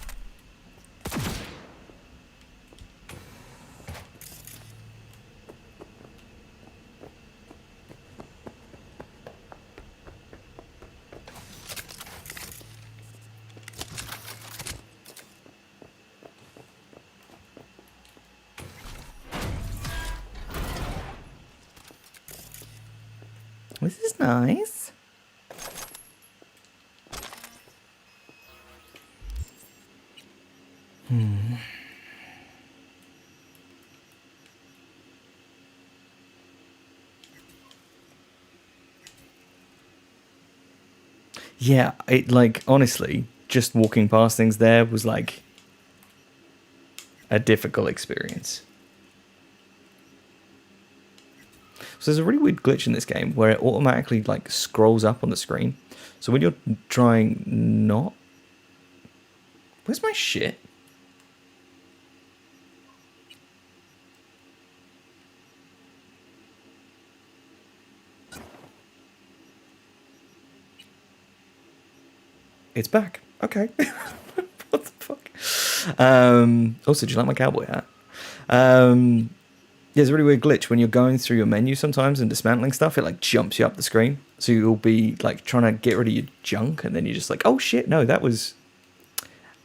This is nice. Yeah, it like honestly, just walking past things there was like a difficult experience. So there's a really weird glitch in this game where it automatically like scrolls up on the screen. So when you're trying not... Where's my shit? It's back. Okay. What the fuck? Also, do you like my cowboy hat? There's a really weird glitch when you're going through your menu sometimes and dismantling stuff. It like jumps you up the screen, so you'll be like trying to get rid of your junk, and then you're just like, oh shit, no, that was.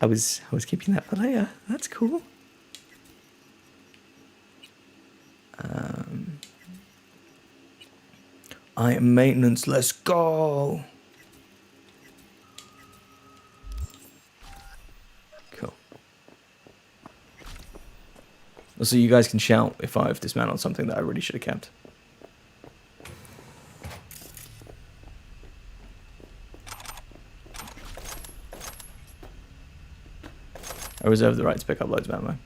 I was keeping that for later. That's cool. I am maintenance. Let's go. Cool. Also, you guys can shout if I've dismantled something that I really should have kept. I reserve the right to pick up loads of ammo.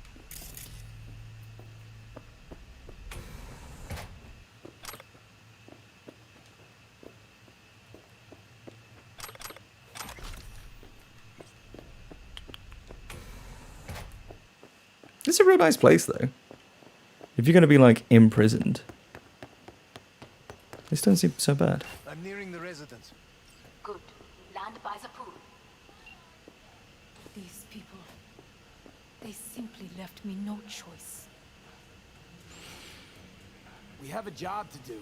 It's a real nice place, though. If you're going to be, like, imprisoned. This doesn't seem so bad. I'm nearing the residence. Good. Land by the pool. These people, they simply left me no choice. We have a job to do.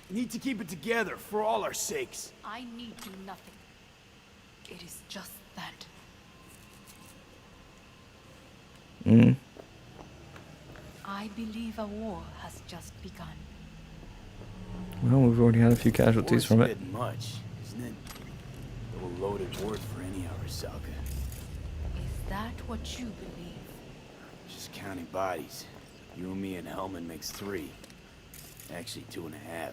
We need to keep it together for all our sakes. I need do nothing. It is just that. I believe a war has just begun. Well, we've already had a few casualties from it. War's a bit much, isn't it? A little loaded word for any Arasaka. Is that what you believe? Just counting bodies. You and me and Hellman makes 3. Actually 2.5.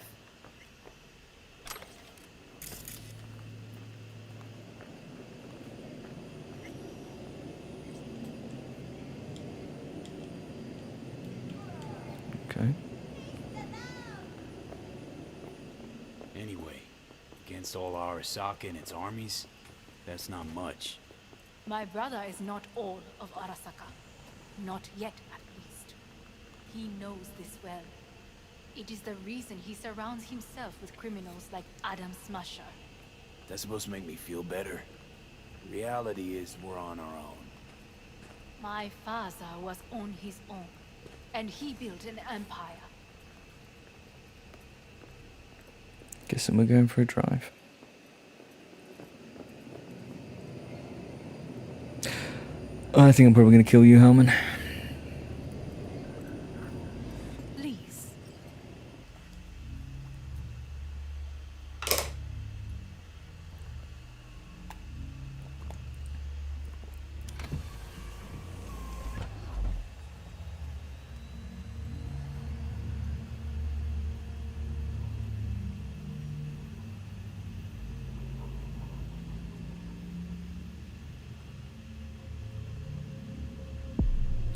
Okay. Anyway, against all Arasaka and its armies, that's not much. My brother is not all of Arasaka. Not yet, at least. He knows this well. It is the reason he surrounds himself with criminals like Adam Smasher. That's supposed to make me feel better. Reality is we're on our own. My father was on his own, and he built an empire. Guessing we're going for a drive. I think I'm probably going to kill you, Hellman. Please.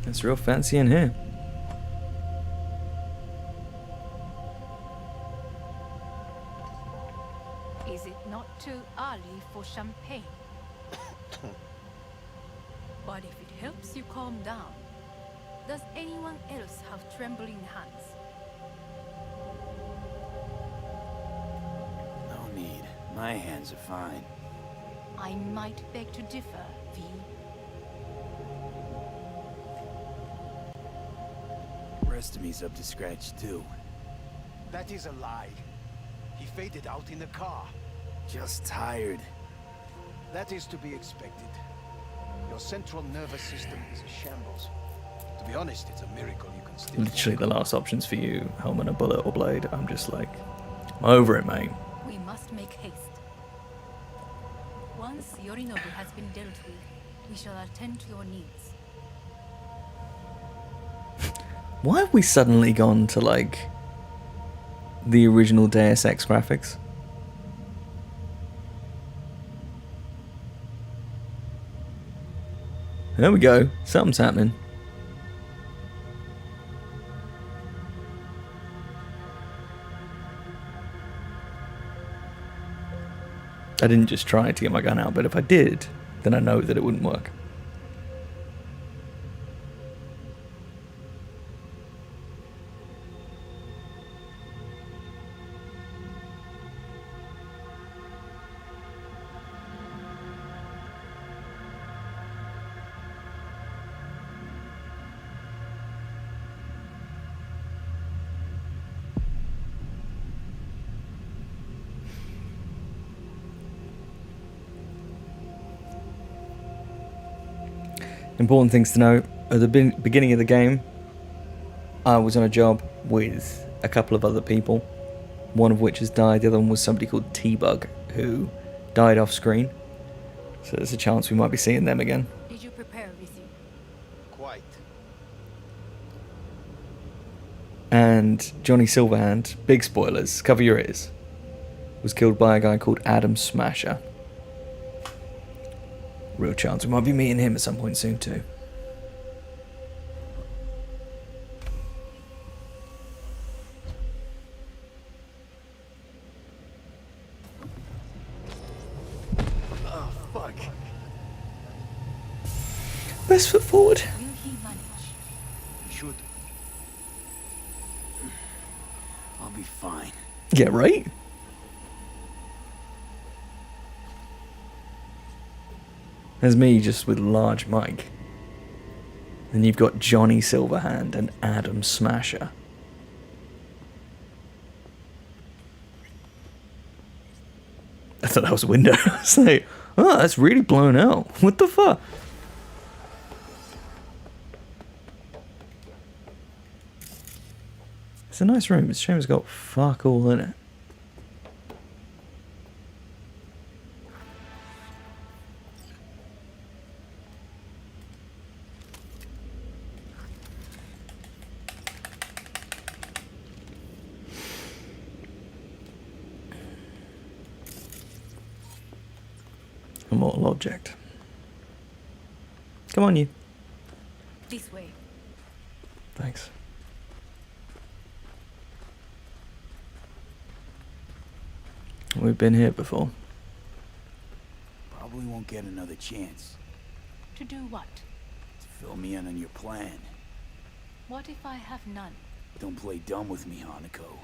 It's real fancy in here. Is it not too early for champagne? But if it helps you calm down, does anyone else have trembling hands? No need. My hands are fine. I might beg to differ, V. Rest of me's up to scratch too. That is a lie. He faded out in the car. Just tired. That is to be expected. Your central nervous system is a shambles. To be honest, it's a miracle you can still... Literally the last options for you, Hellman, a bullet or blade. I'm just like, I'm over it, mate. We must make haste. Once Yorinobu has been dealt with, we shall attend to your needs. Why have we suddenly gone to, like, the original Deus Ex graphics? There we go. Something's happening. I didn't just try to get my gun out, but if I did, then I know that it wouldn't work. Important things to know. At the beginning of the game, I was on a job with a couple of other people, one of which has died. The other one was somebody called T-Bug, who died off screen. So there's a chance we might be seeing them again. Did you prepare everything? Quite. And Johnny Silverhand, big spoilers, cover your ears, was killed by a guy called Adam Smasher. Real chance we might be meeting him at some point soon too. Oh, fuck. Best foot forward. Will he manage? Should. I'll be fine. Yeah, right? There's me just with large Mike. Then you've got Johnny Silverhand and Adam Smasher. I thought that was a window. I was like, oh, that's really blown out. What the fuck? It's a nice room. It's a shame it's got fuck all in it. A mortal object. Come on, you. This way. Thanks. We've been here before. Probably won't get another chance. To do what? To fill me in on your plan. What if I have none? Don't play dumb with me, Hanako.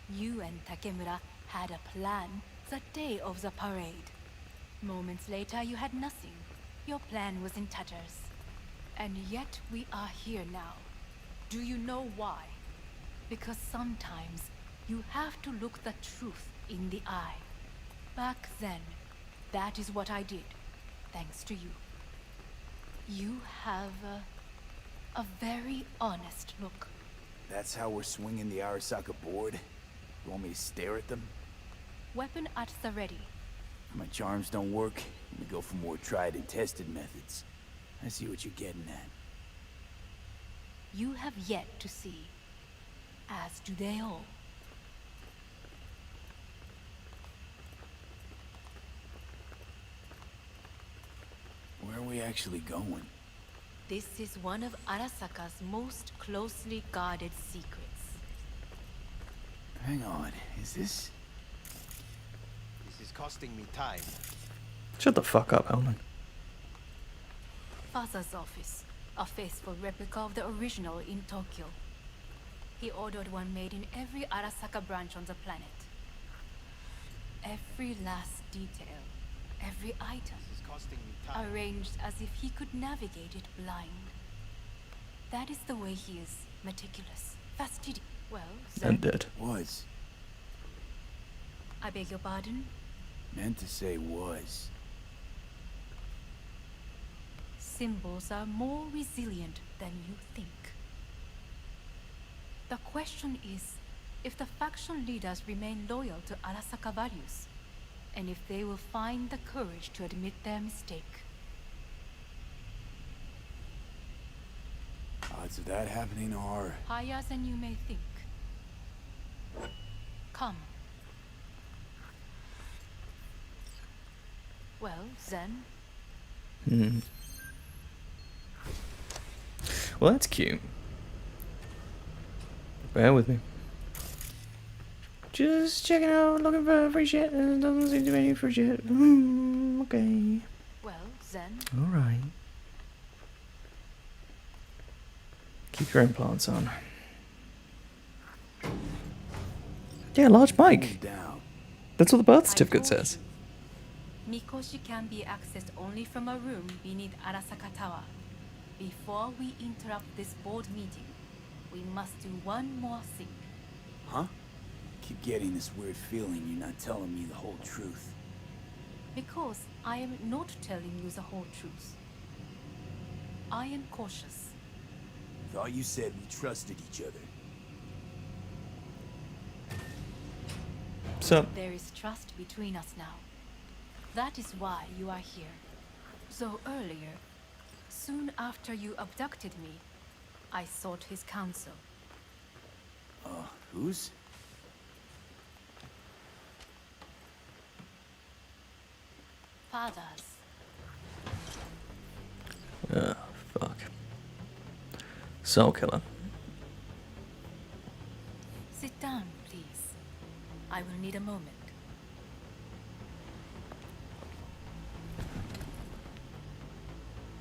You and Takemura had a plan the day of the parade. Moments later, you had nothing. Your plan was in tatters. And yet we are here now. Do you know why? Because sometimes you have to look the truth in the eye. Back then, that is what I did, thanks to you. You have a very honest look. That's how we're swinging the Arasaka board? You want me to stare at them? Weapon at the ready. My charms don't work. We go for more tried and tested methods. I see what you're getting at. You have yet to see, as do they all. Where are we actually going? This is one of Arasaka's most closely guarded secrets. Hang on, is this... This is costing me time. Shut the fuck up, Hellman. Father's office, a faithful replica of the original in Tokyo. He ordered one made in every Arasaka branch on the planet. Every last detail, every item, This is costing me time. arranged as if he could navigate it blind. That is the way he is, meticulous, fastidious. Well, sir, And dead. Was. I beg your pardon? Meant to say was. Symbols are more resilient than you think. The question is if the faction leaders remain loyal to Arasaka values, and if they will find the courage to admit their mistake. Odds of that happening are... Higher than you may think. Come. Well, then, Well, that's cute. Bear with me. Just checking out, looking for free shit, and it doesn't seem to be any free shit. Okay. Well, then, Alright. Keep your implants on. Yeah, large mic. Down. That's what the birth I certificate told says. you, Mikoshi can be accessed only from a room beneath Arasaka Tower. Before we interrupt this board meeting, we must do one more thing. Huh? Keep getting this weird feeling you're not telling me the whole truth. Because I am not telling you the whole truth. I am cautious. Thought you said we trusted each other. So, There is trust between us now. That is why you are here. So earlier, soon after you abducted me, I sought his counsel. Whose? Father's. fuck. Soul killer. Sit down, please. I will need a moment.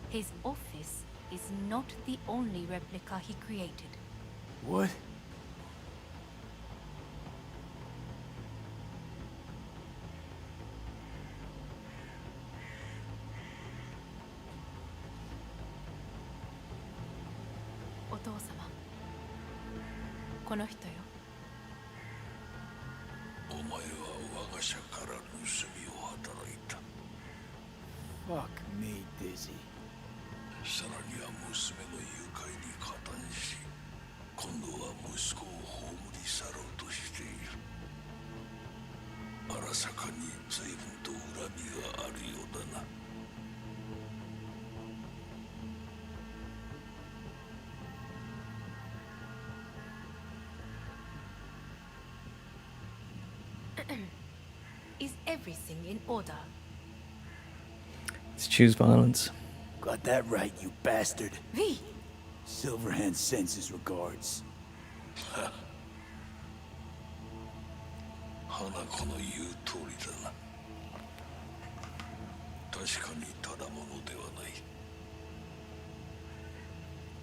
His office is not the only replica he created. What? Otousama. この人よ。 お前は我が社から盗みを働いた。 Fuck me, Dizzy. さらには娘の誘拐に加担し、今度は息子を葬り去ろうとしている。荒坂に随分と恨みがあるようだな。 Is everything in order? Let's choose violence. Got that right, you bastard. V! Silverhand sends his regards. 花子の言う通りだな。確かにただものではない。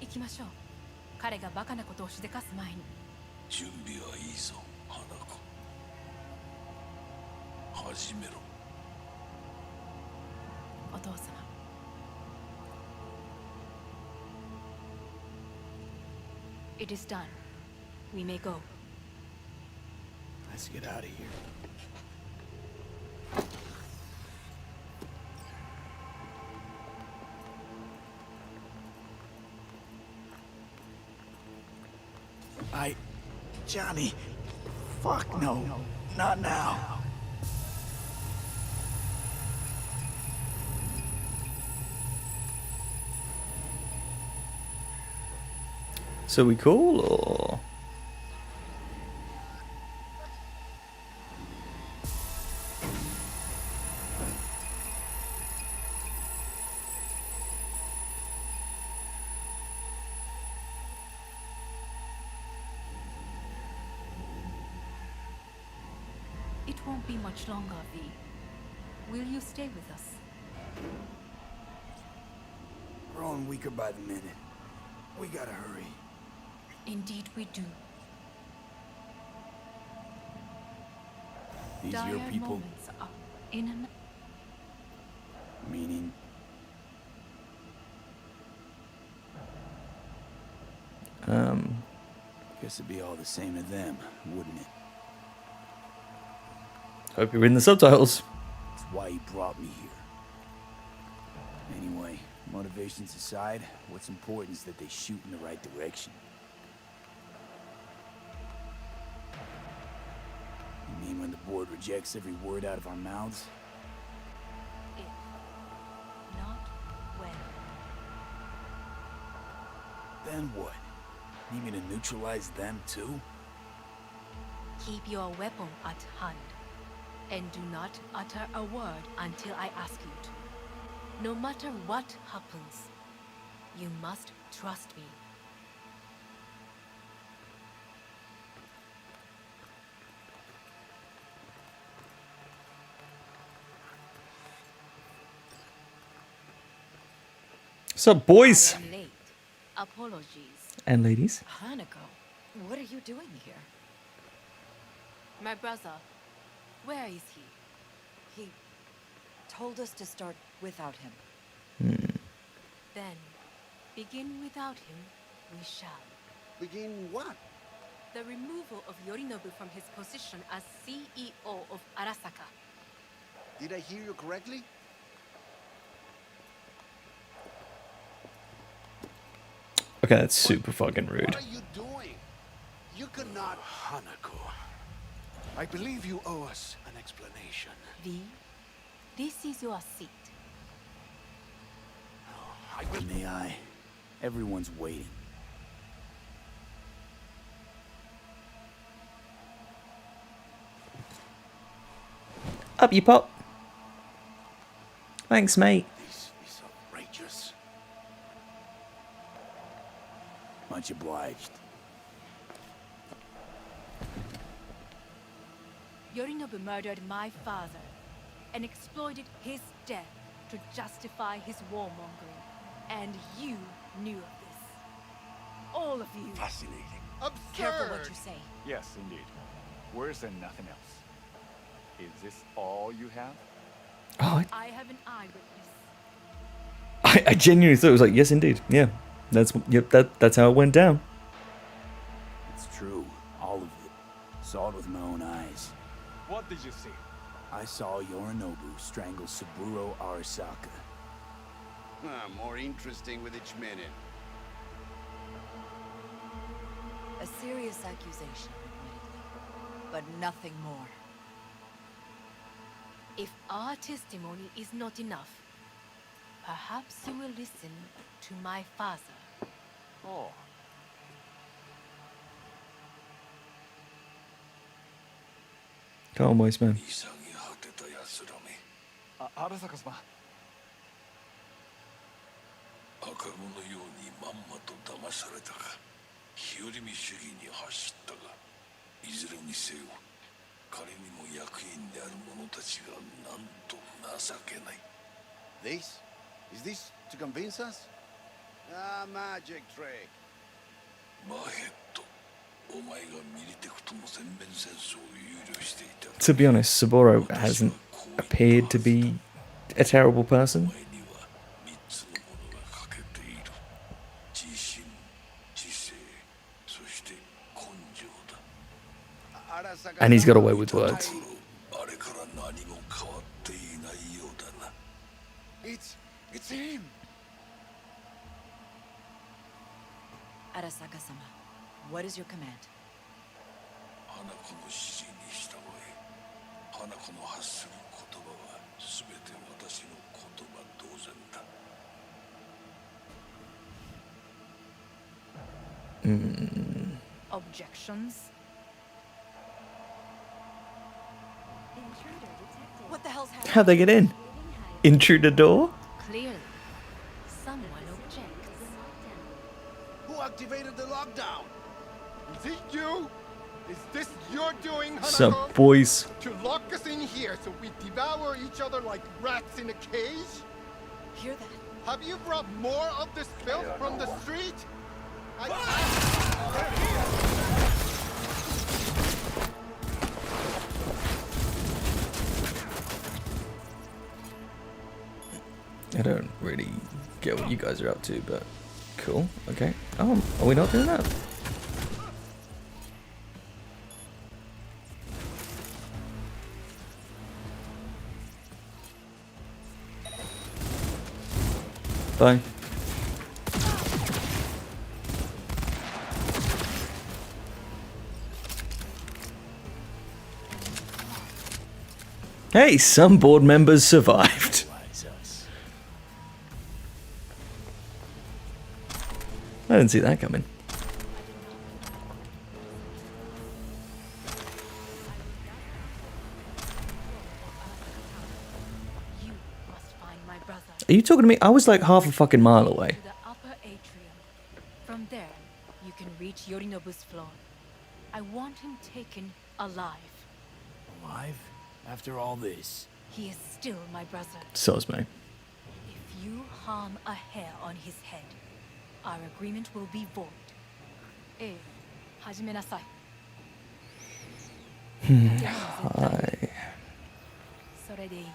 行きましょう。彼がバカなことをしでかす前に。準備はいいぞ、花子。始めろ。お父様。It is done. We may go. Let's get out of here. Johnny. Fuck no. Not now. So we cool or? It won't be much longer, V. Will you stay with us? Growing weaker by the minute. We gotta hurry. Indeed we do. These Dire your people? moments are in an... Meaning? Guess it'd be all the same to them, wouldn't it? Hope you're reading the subtitles. That's why he brought me here. Anyway, motivations aside, what's important is that they shoot in the right direction. You mean when the board rejects every word out of our mouths? If. Not when. Then what? Need me to neutralize them too? Keep your weapon at hand. And do not utter a word until I ask you to. No matter what happens, you must trust me. What's up, boys I am late. Apologies. and ladies? Hanako, what are you doing here? My brother, where is he? He told us to start without him. Then, begin without him, we shall. Begin what? The removal of Yorinobu from his position as CEO of Arasaka. Did I hear you correctly? Okay, that's super fucking rude. What are you doing? You cannot... Hanako, I believe you owe us an explanation. V, this is your seat. I will... May I? Everyone's waiting. Up you pop. Thanks, mate. This is outrageous. Much obliged. Yorinobu murdered my father and exploited his death to justify his warmongering. And you knew of this. All of you. Fascinating. Careful what you say. Yes, indeed. Worse than nothing else. Is this all you have? Oh, I have an eyewitness. I genuinely thought it was like, yes, indeed. Yeah, that's how it went down. It's true. All of it. Saw it with my own eyes. What did you see? I saw Yorinobu strangle Saburo Arasaka. More interesting with each minute. A serious accusation, admittedly, but nothing more. If our testimony is not enough, perhaps you will listen to my father. Oh. Come on, boys, man. Arasaka-sama. 赤子のようにまんまと騙されたか、日和見主義に走ったが、いずれにせよ、彼にも役員である者たちがなんと情けない。This? Is this to convince us? Magic trick. マヘッド、お前がミリテクとの全面戦争を憂慮していた。To be honest, Saburo hasn't appeared to be a terrible person. And he's got away with words. It's him. Arasaka-sama, what is your command? Objections? What the hell's happening? How'd they get in? Intruder door? Clearly, someone objects. Who activated the lockdown? Is it you? Is this your doing, Hanako? Sup, boys? To lock us in here so we devour each other like rats in a cage? Hear that? Have you brought more of this filth from the street? I don't really get what you guys are up to, but cool. Okay. Oh, are we not doing that? Bye. Hey, some board members survived. I didn't see that coming. You must find my brother. Are you talking to me? I was like half a fucking mile away. To the upper atrium. From there, you can reach Yorinobu's floor. I want him taken alive. Alive? After all this? He is still my brother. So's me. If you harm a hair on his head, our agreement will be void. ええ、始めなさい。はい。それでいい。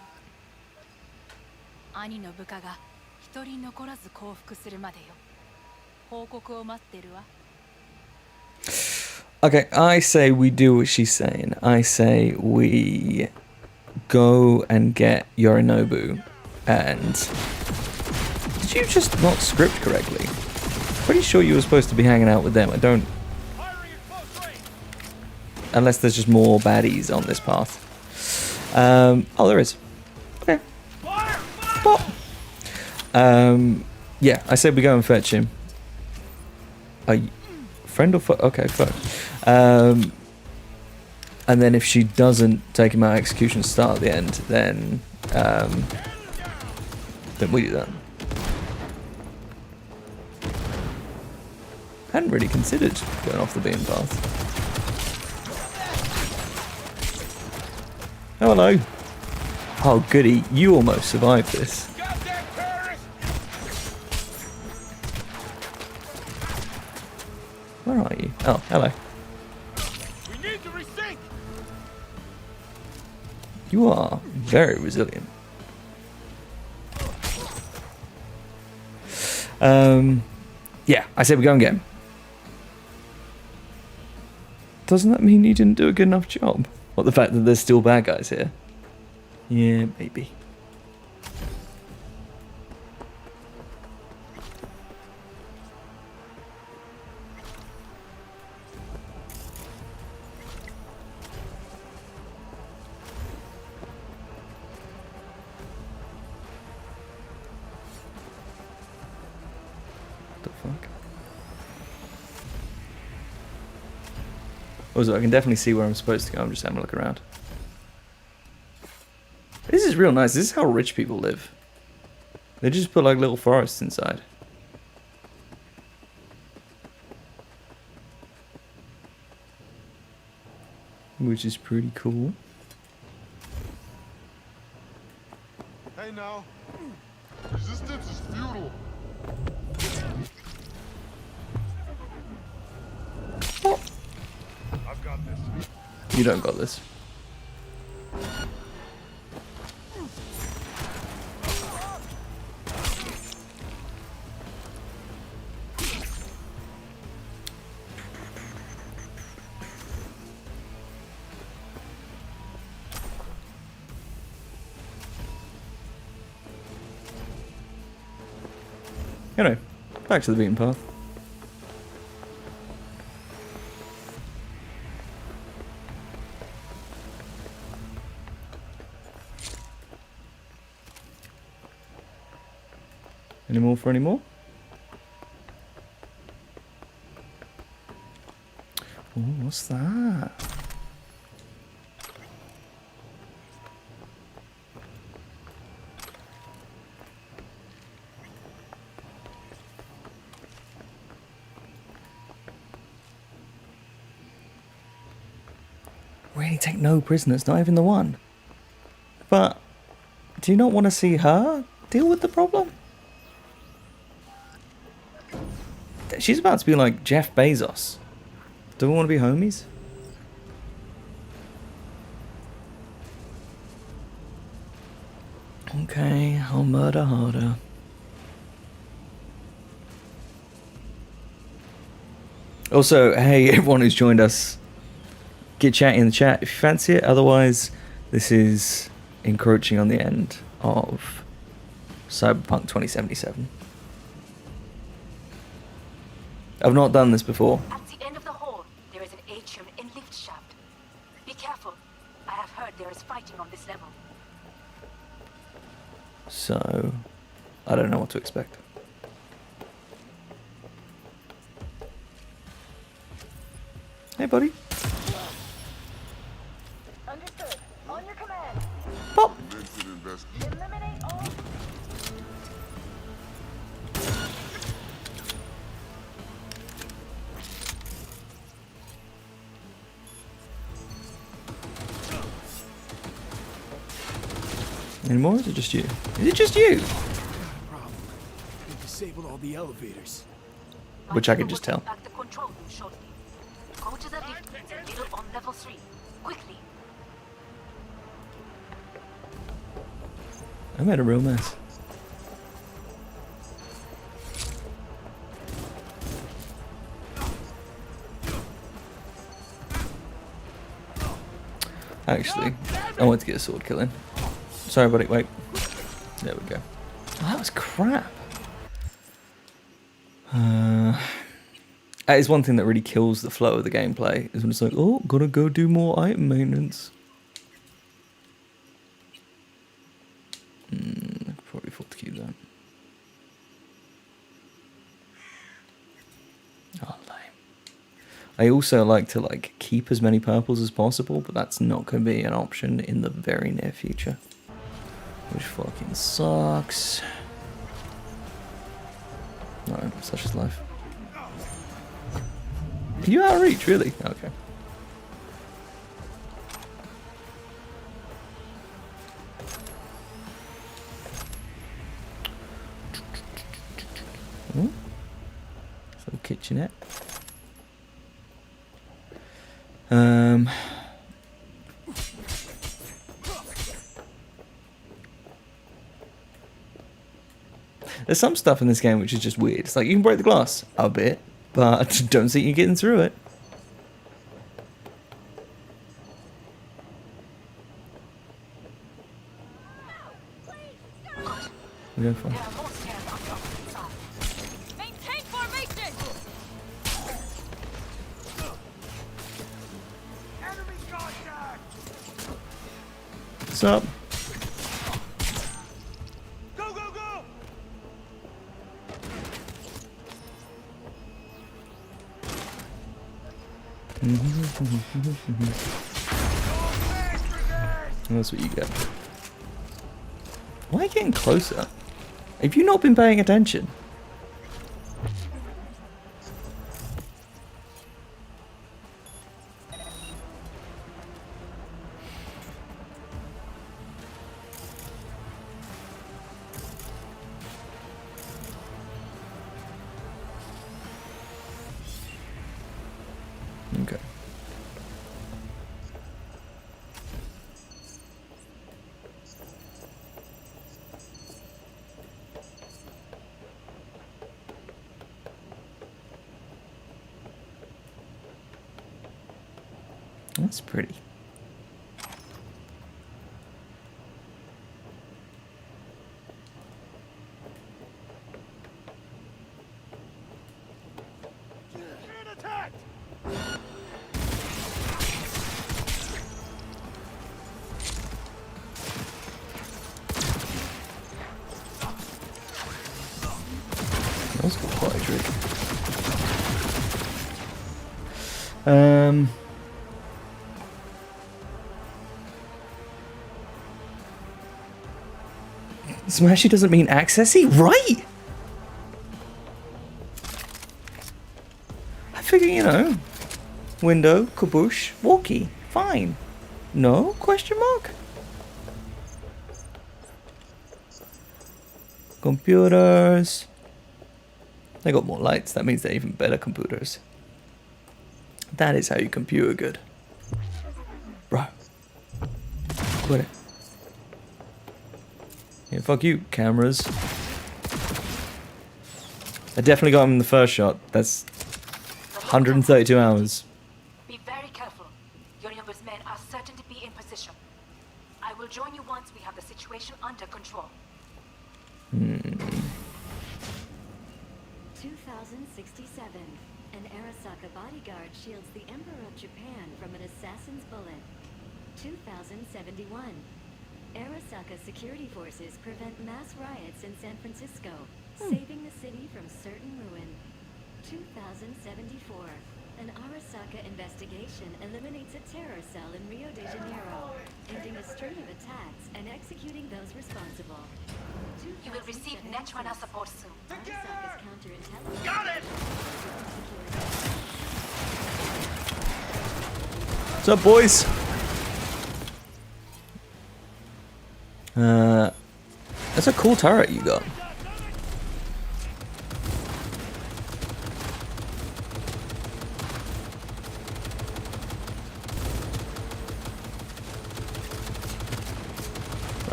兄の部下が一人残らず降伏するまでよ。報告を待ってるわ。Okay, I say we do what she's saying. I say we go and get Yorinobu and... Did you just not script correctly? Pretty sure you were supposed to be hanging out with them. I don't... Unless there's just more baddies on this path. Oh, there is. Okay. Pop. Yeah, I said we go and fetch him. Friend or foe? Okay, foe. And then if she doesn't take him out, execution start at the end, then we do that. Hadn't really considered going off the beaten path. Oh, hello. Oh, goody. You almost survived this. Where are you? Oh, hello. We need to resync. You are very resilient. Yeah, I said we go and get him. Doesn't that mean you didn't do a good enough job? What, the fact that there's still bad guys here? Yeah, maybe. What the fuck? Also, I can definitely see where I'm supposed to go. I'm just having a look around. This is real nice. This is how rich people live. They just put like little forests inside. Which is pretty cool. Hey now. Resistance is futile. I've got this. You don't got this. Anyway, back to the beaten path. Any more for any more? Oh, what's that? Really take no prisoners, not even the one. But do you not want to see her deal with the problem? She's about to be like Jeff Bezos. Do we want to be homies? Okay, I'll murder harder. Also, hey, everyone who's joined us, get chatting in the chat if you fancy it. Otherwise, this is encroaching on the end of Cyberpunk 2077. I've not done this before. At the end of the hall, there is an atrium and lift shaft. Be careful. I have heard there is fighting on this level. So, I don't know what to expect. Hey, buddy. Understood. On your command. Pop. Eliminate all. Any more? Or is it just you? Is it just you? the elevators. Which I could just tell. Back the control room shortly. Go to the lift in the middle on level 3. Quickly. I made a real mess. Actually, I want to get a sword killing. Sorry, buddy. Wait. There we go. Oh, that was crap. That is one thing that really kills the flow of the gameplay. Is when it's like, oh, gotta go do more item maintenance. I could probably afford to keep that. Oh, lame. I also like to keep as many purples as possible, but that's not going to be an option in the very near future. Which fucking sucks. No, such is life. Are you out of reach, really? Okay. Ooh. So kitchenette. There's some stuff in this game which is just weird. It's like you can break the glass a bit, but don't see you getting through it. We're going fine. Maintain formation! What's up? Go, go, go! That's what you get. Why are you getting closer? Have you not been paying attention? Okay. That's pretty. That was quite a trick. Smashy doesn't mean accessy, right? I figure, you know, window, kaboosh, walkie, fine. No? Question mark? Computers. They got more lights, that means they're even better computers. That is how you computer good. Bro. Quit it. Yeah, fuck you, cameras. I definitely got him in the first shot. That's 132 hours. Be very careful. Yorinobu's men are certain to be in position. I will join you once we have the situation under control. 2067. An Arasaka bodyguard shields the Emperor of Japan from an assassin's bullet. 2071. Arasaka security forces prevent mass riots in San Francisco, saving the city from certain ruin. 2074. An Arasaka investigation eliminates a terror cell in Rio de Janeiro, ending a string of attacks and executing those responsible. You will receive Netrunner support soon. Arasaka's counterintelligence. Got it! What's up, boys? That's a cool turret you got.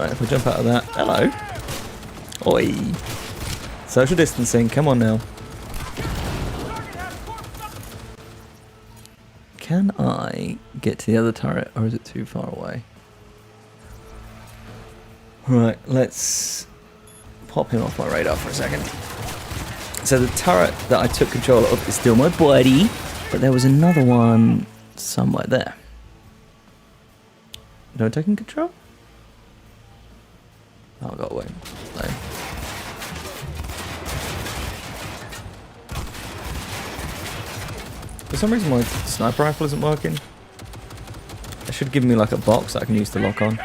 Right, if we jump out of that. Hello. Oi. Social distancing, come on now. Can I get to the other turret, or is it too far away? Right, let's pop him off my radar for a second. So the turret that I took control of is still my buddy, but there was another one somewhere there. No taking control? Oh, I got away. No. For some reason my sniper rifle isn't working. It should give me like a box that I can use to lock on.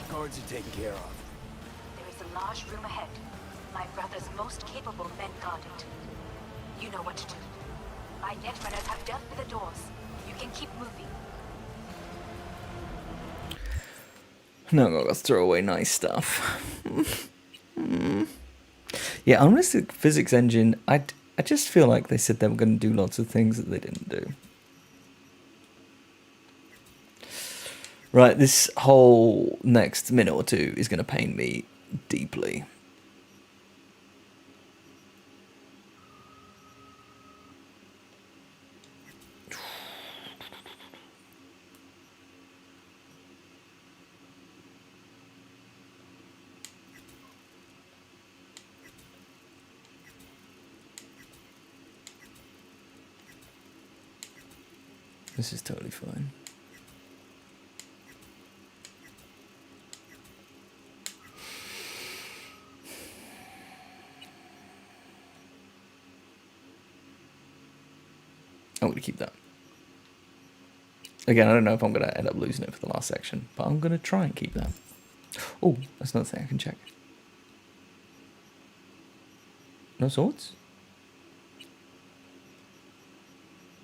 Guards are taken care of. There is a large room ahead. My brother's most capable men guard it. You know what to do. My net runners have dealt with the doors. You can keep moving. No, I got to throw away nice stuff. Yeah, honestly, physics engine, I just feel like they said they were going to do lots of things that they didn't do. Right, this whole next minute or two is going to pain me deeply. This is totally fine. I'm going to keep that. Again, I don't know if I'm going to end up losing it for the last section, but I'm going to try and keep that. Oh, that's another thing I can check. No swords?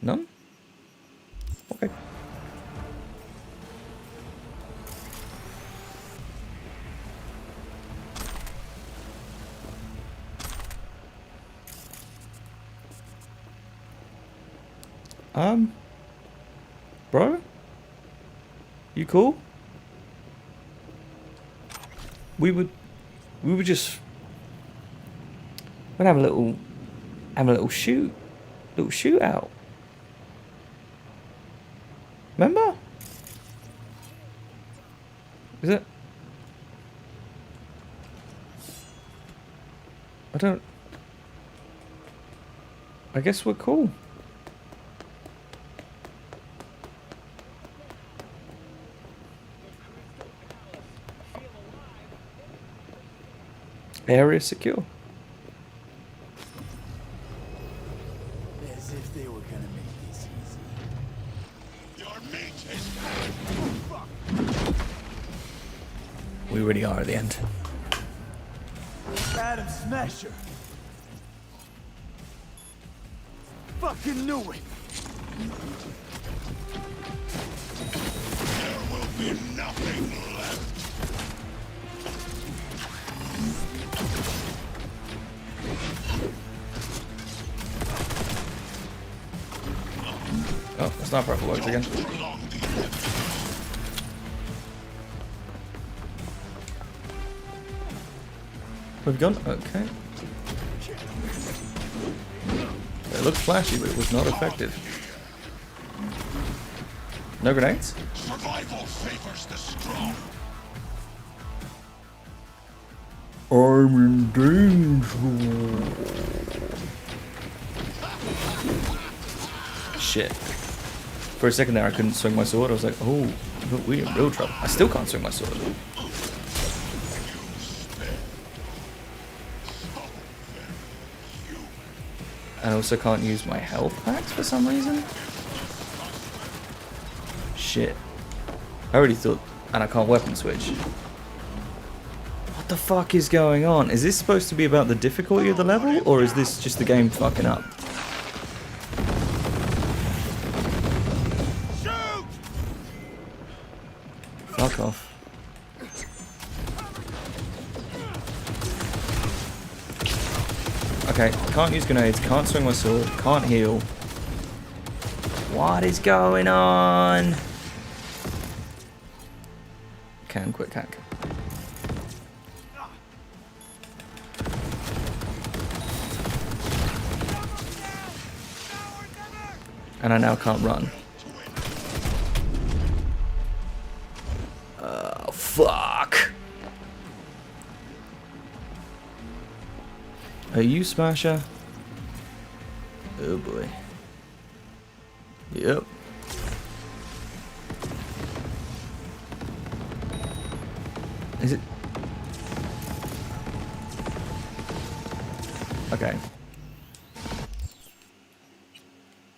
None? Okay. Bro? You cool? We would just we'd have a little shootout. Remember? Is it? I guess we're cool. Area secure. As if they were gonna make this easy. Your meat is We really are at the end. Adam Smasher. Fucking knew it. There will be nothing left. Oh, that's not purple works again. We've gone. Okay. It looked flashy, but it was not effective. No grenades? Survival favors the strong. I'm in danger. Shit. For a second there, I couldn't swing my sword. I was like, oh, we're in real trouble. I still can't swing my sword. And I also can't use my health packs for some reason. Shit. I already thought... And I can't weapon switch. What the fuck is going on? Is this supposed to be about the difficulty of the level? Or is this just the game fucking up? Shoot! Fuck off. Okay, can't use grenades, can't swing my sword, can't heal. What is going on? Can quick hack. And I now can't run. Fuck! Are you Smasher? Oh boy. Yep. Is it? Okay.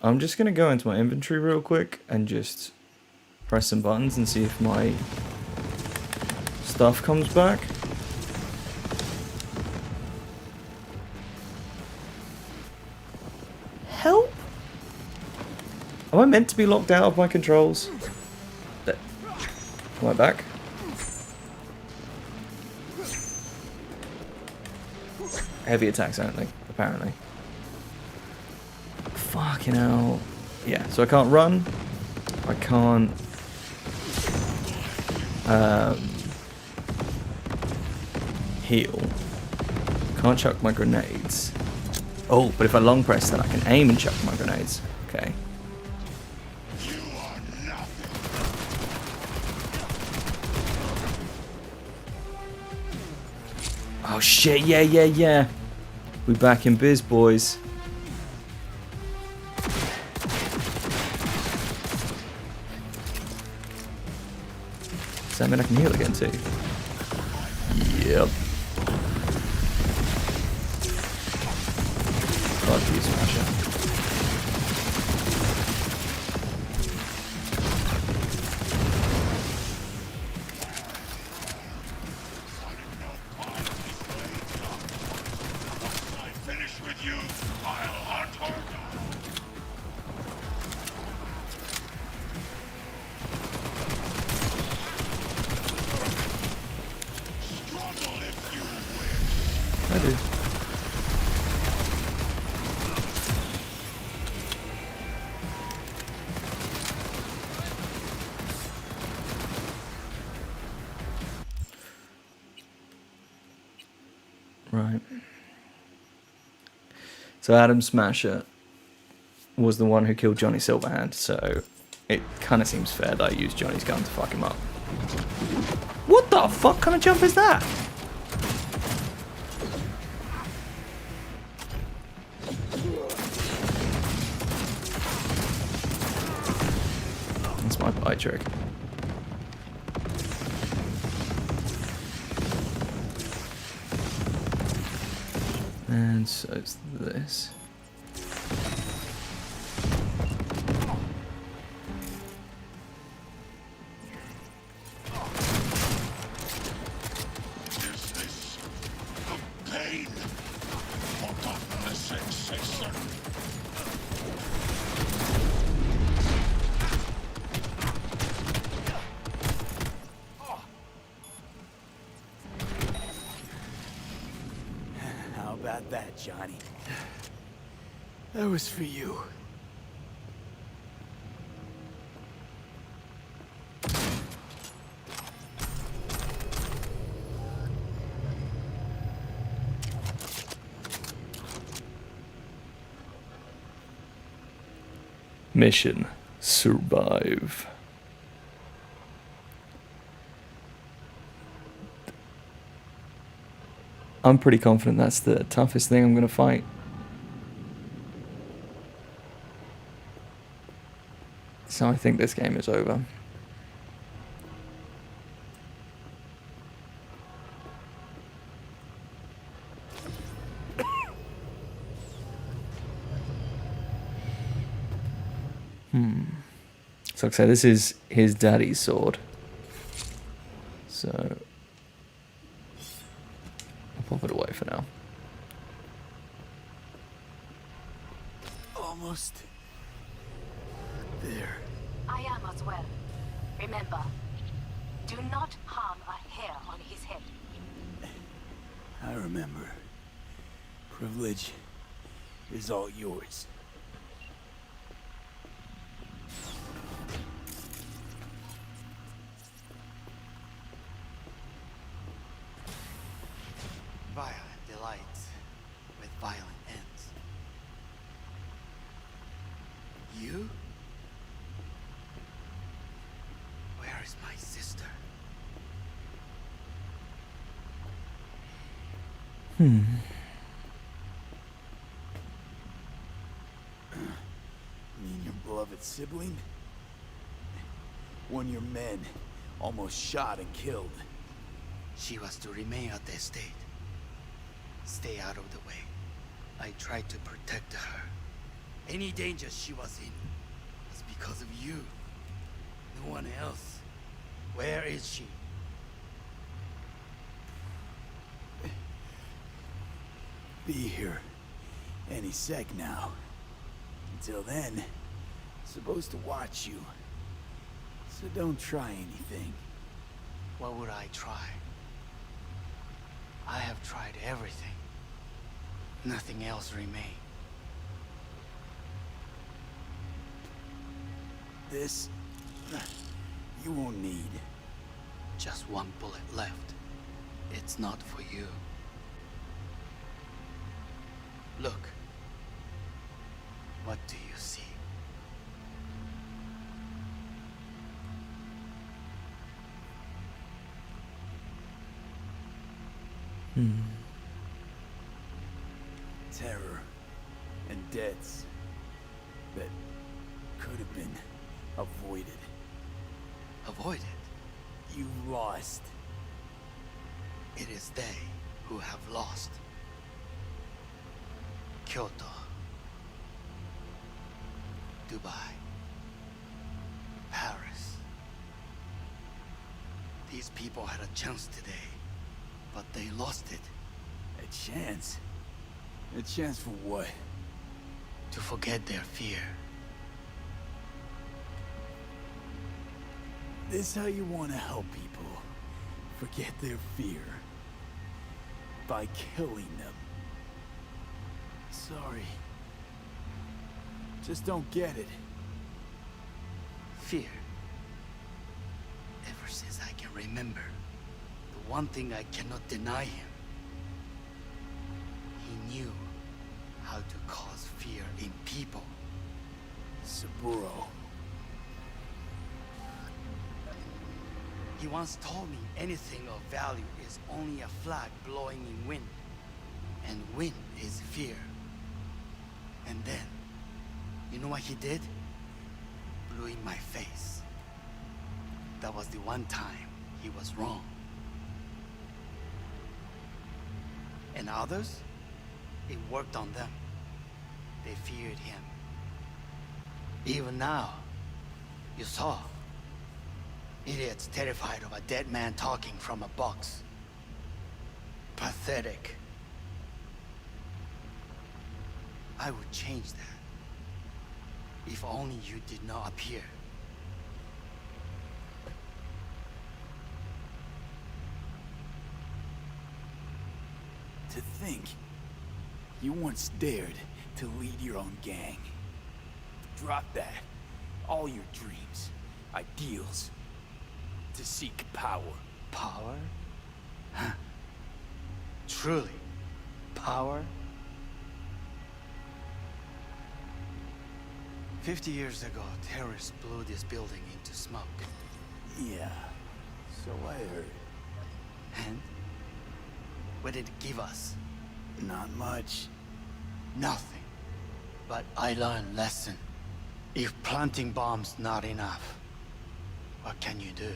I'm just gonna go into my inventory real quick and just press some buttons and see if my stuff comes back. Help? Am I meant to be locked out of my controls? Am I back? Heavy attacks only, apparently. Fucking hell. Yeah, so I can't run. I can't... heal. Can't chuck my grenades. Oh, but if I long press, then I can aim and chuck my grenades. Okay. Oh shit, yeah. We back in biz, boys. Does that mean I can heal again too? Yep. Fuck you, Smasher. I do. Right. So Adam Smasher was the one who killed Johnny Silverhand, so it kind of seems fair that I used Johnny's gun to fuck him up. What the fuck kind of jump is that? That's my pie trick. And so it's this. How about that, Johnny? That was for you. Mission: survive. I'm pretty confident that's the toughest thing I'm going to fight. So I think this game is over. So like I say, this is his daddy's sword. So I'll pop it away for now. Almost there. I am as well. Remember, do not harm a hair on his head. I remember. Privilege is all yours. Violent delights with violent ends. You? Where is my sister? You mean your beloved sibling? One of your men almost shot and killed. She was to remain at the estate. Stay out of the way. I tried to protect her. Any danger she was in was because of you. No one else. Where is she? Be here any sec now. Until then, supposed to watch you. So don't try anything. What would I try? I have tried everything. Nothing else remains. This, you won't need. Just one bullet left. It's not for you. Look. What do you see? Terror and deaths that could have been avoided. Avoided? You lost. It is they who have lost. Kyoto. Dubai. Paris. These people had a chance today, but they lost it. A chance? A chance for what? To forget their fear. This how you want to help people forget their fear? By killing them. Sorry. Just don't get it. Fear. Ever since I can remember, the one thing I cannot deny him. He knew how to cause fear in people. Saburo. He once told me anything of value is only a flag blowing in wind. And wind is fear. And then, you know what he did? Blew in my face. That was the one time he was wrong. And others? It worked on them. They feared him. Even now, you saw. Idiots terrified of a dead man talking from a box. Pathetic. I would change that. If only you did not appear. To think, you once dared to lead your own gang. Drop that. All your dreams, ideals. To seek power. Power? Huh. Truly, power? 50 years ago, terrorists blew this building into smoke. Yeah, so I heard. And? What did it give us? Not much. Nothing. But I learned a lesson. If planting bombs not enough, what can you do?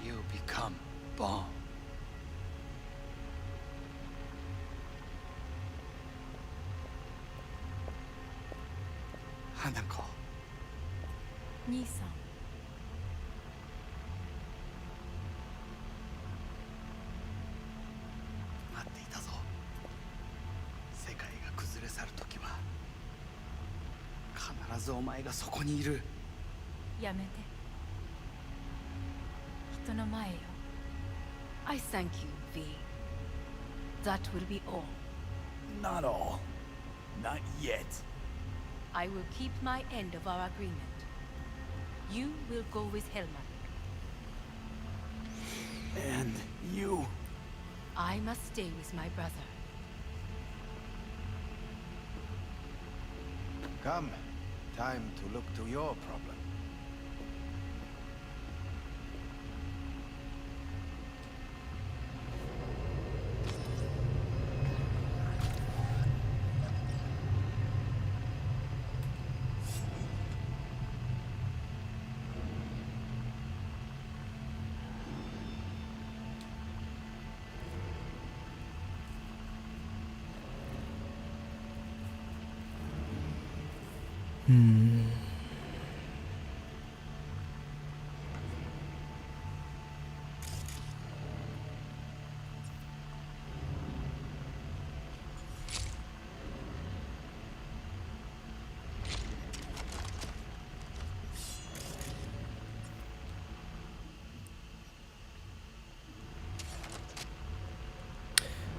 You become bomb. Hanako. 兄さん。待っていたぞ。世界が崩れ去るときは必ずお前がそこにいる。やめて。人の前よ。I thank you, V. That will be all. Not all. Not yet. I will keep my end of our agreement. You will go with Hellman. And you... I must stay with my brother. Come. Time to look to your problem.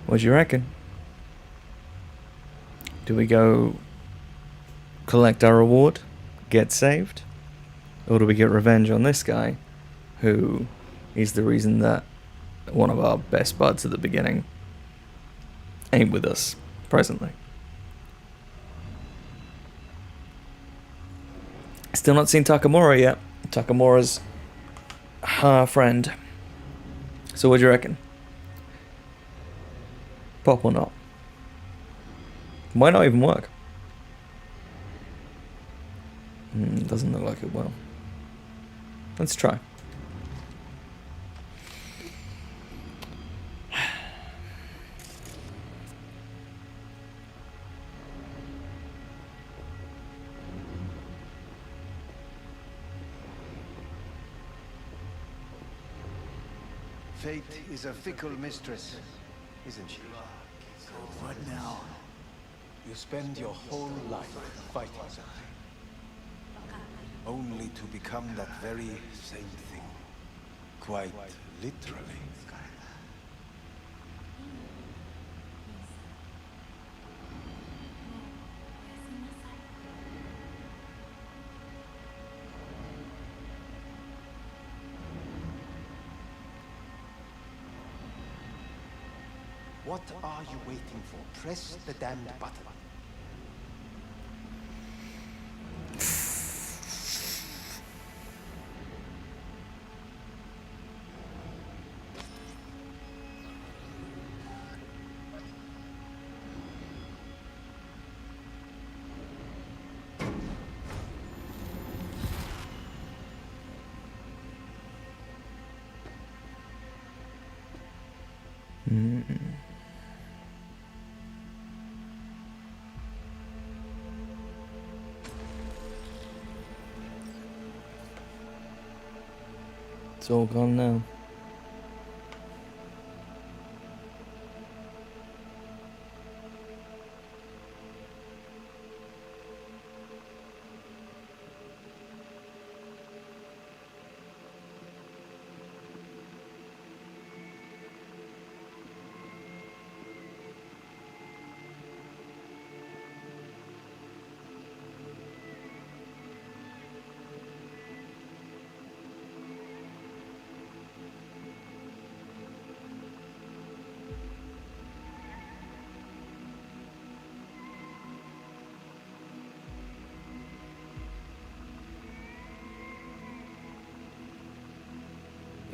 What do you reckon? Do we go collect our reward, get saved? Or do we get revenge on this guy, who is the reason that one of our best buds at the beginning ain't with us presently? Still not seen Takamura yet. Takamura's her friend. So what do you reckon? Pop or not? Might not even work. Doesn't look like it will. Let's try. Fate is a fickle mistress, isn't she? What now? You spend your whole life fighting something, only to become that very same thing. Quite literally. What are you waiting for? Press the damned button. It's all gone now.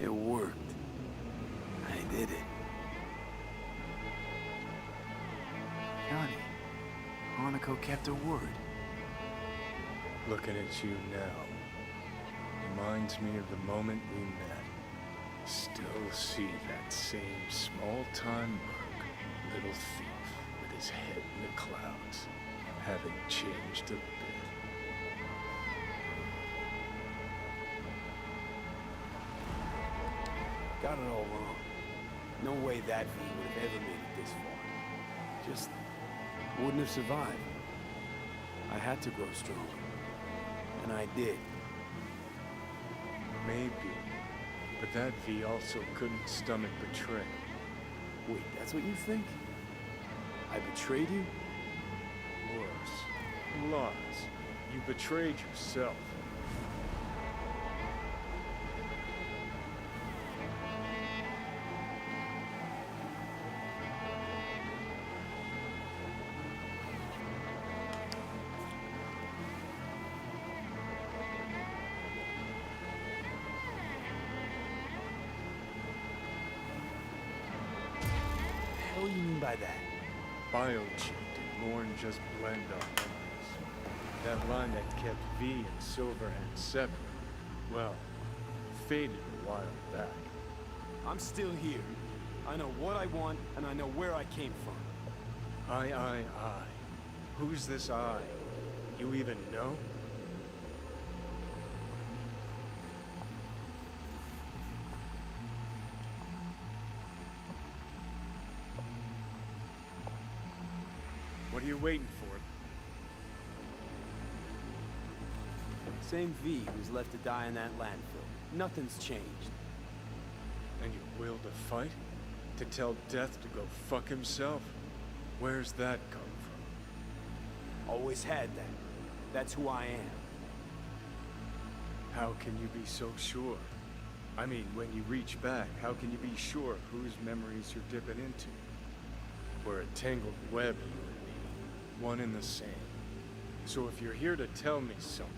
It worked. I did it. Johnny, Hanako kept her word. Looking at you now reminds me of the moment we met. Still see that same small-time merc, little thief with his head in the clouds. Haven't changed a bit. Got it all wrong. No way that V would have ever made it this far. Just wouldn't have survived. I had to grow strong. And I did. Maybe. But that V also couldn't stomach betrayal. Wait, that's what you think? I betrayed you? Worse. Lies. You betrayed yourself. What do you mean by that? Biochip did more than just blend our memories. That line that kept V and Silverhand separate, well, faded a while back. I'm still here. I know what I want, and I know where I came from. I. Who's this I? You even know? What are you waiting for? Same V who's left to die in that landfill. Nothing's changed. And your will to fight? To tell Death to go fuck himself? Where's that come from? Always had that. That's who I am. How can you be so sure? I mean, when you reach back, how can you be sure whose memories you're dipping into? We're a tangled web, you and me. One and the same. So if you're here to tell me something,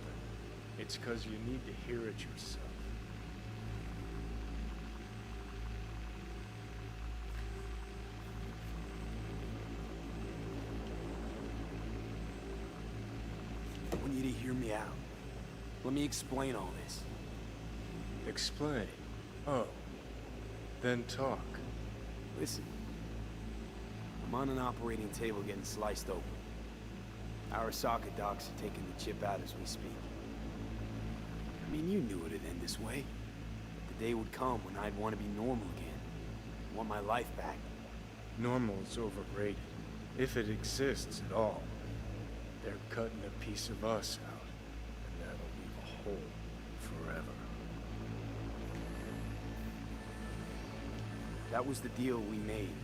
it's 'cause you need to hear it yourself. I want you to hear me out. Let me explain all this. Explain. Oh. Then talk. Listen. I'm on an operating table getting sliced open. Arasaka docs are taking the chip out as we speak. I mean, you knew it'd end this way. The day would come when I'd want to be normal again. Want my life back. Normal is overrated. If it exists at all. They're cutting a piece of us out, and that'll leave a hole forever. That was the deal we made.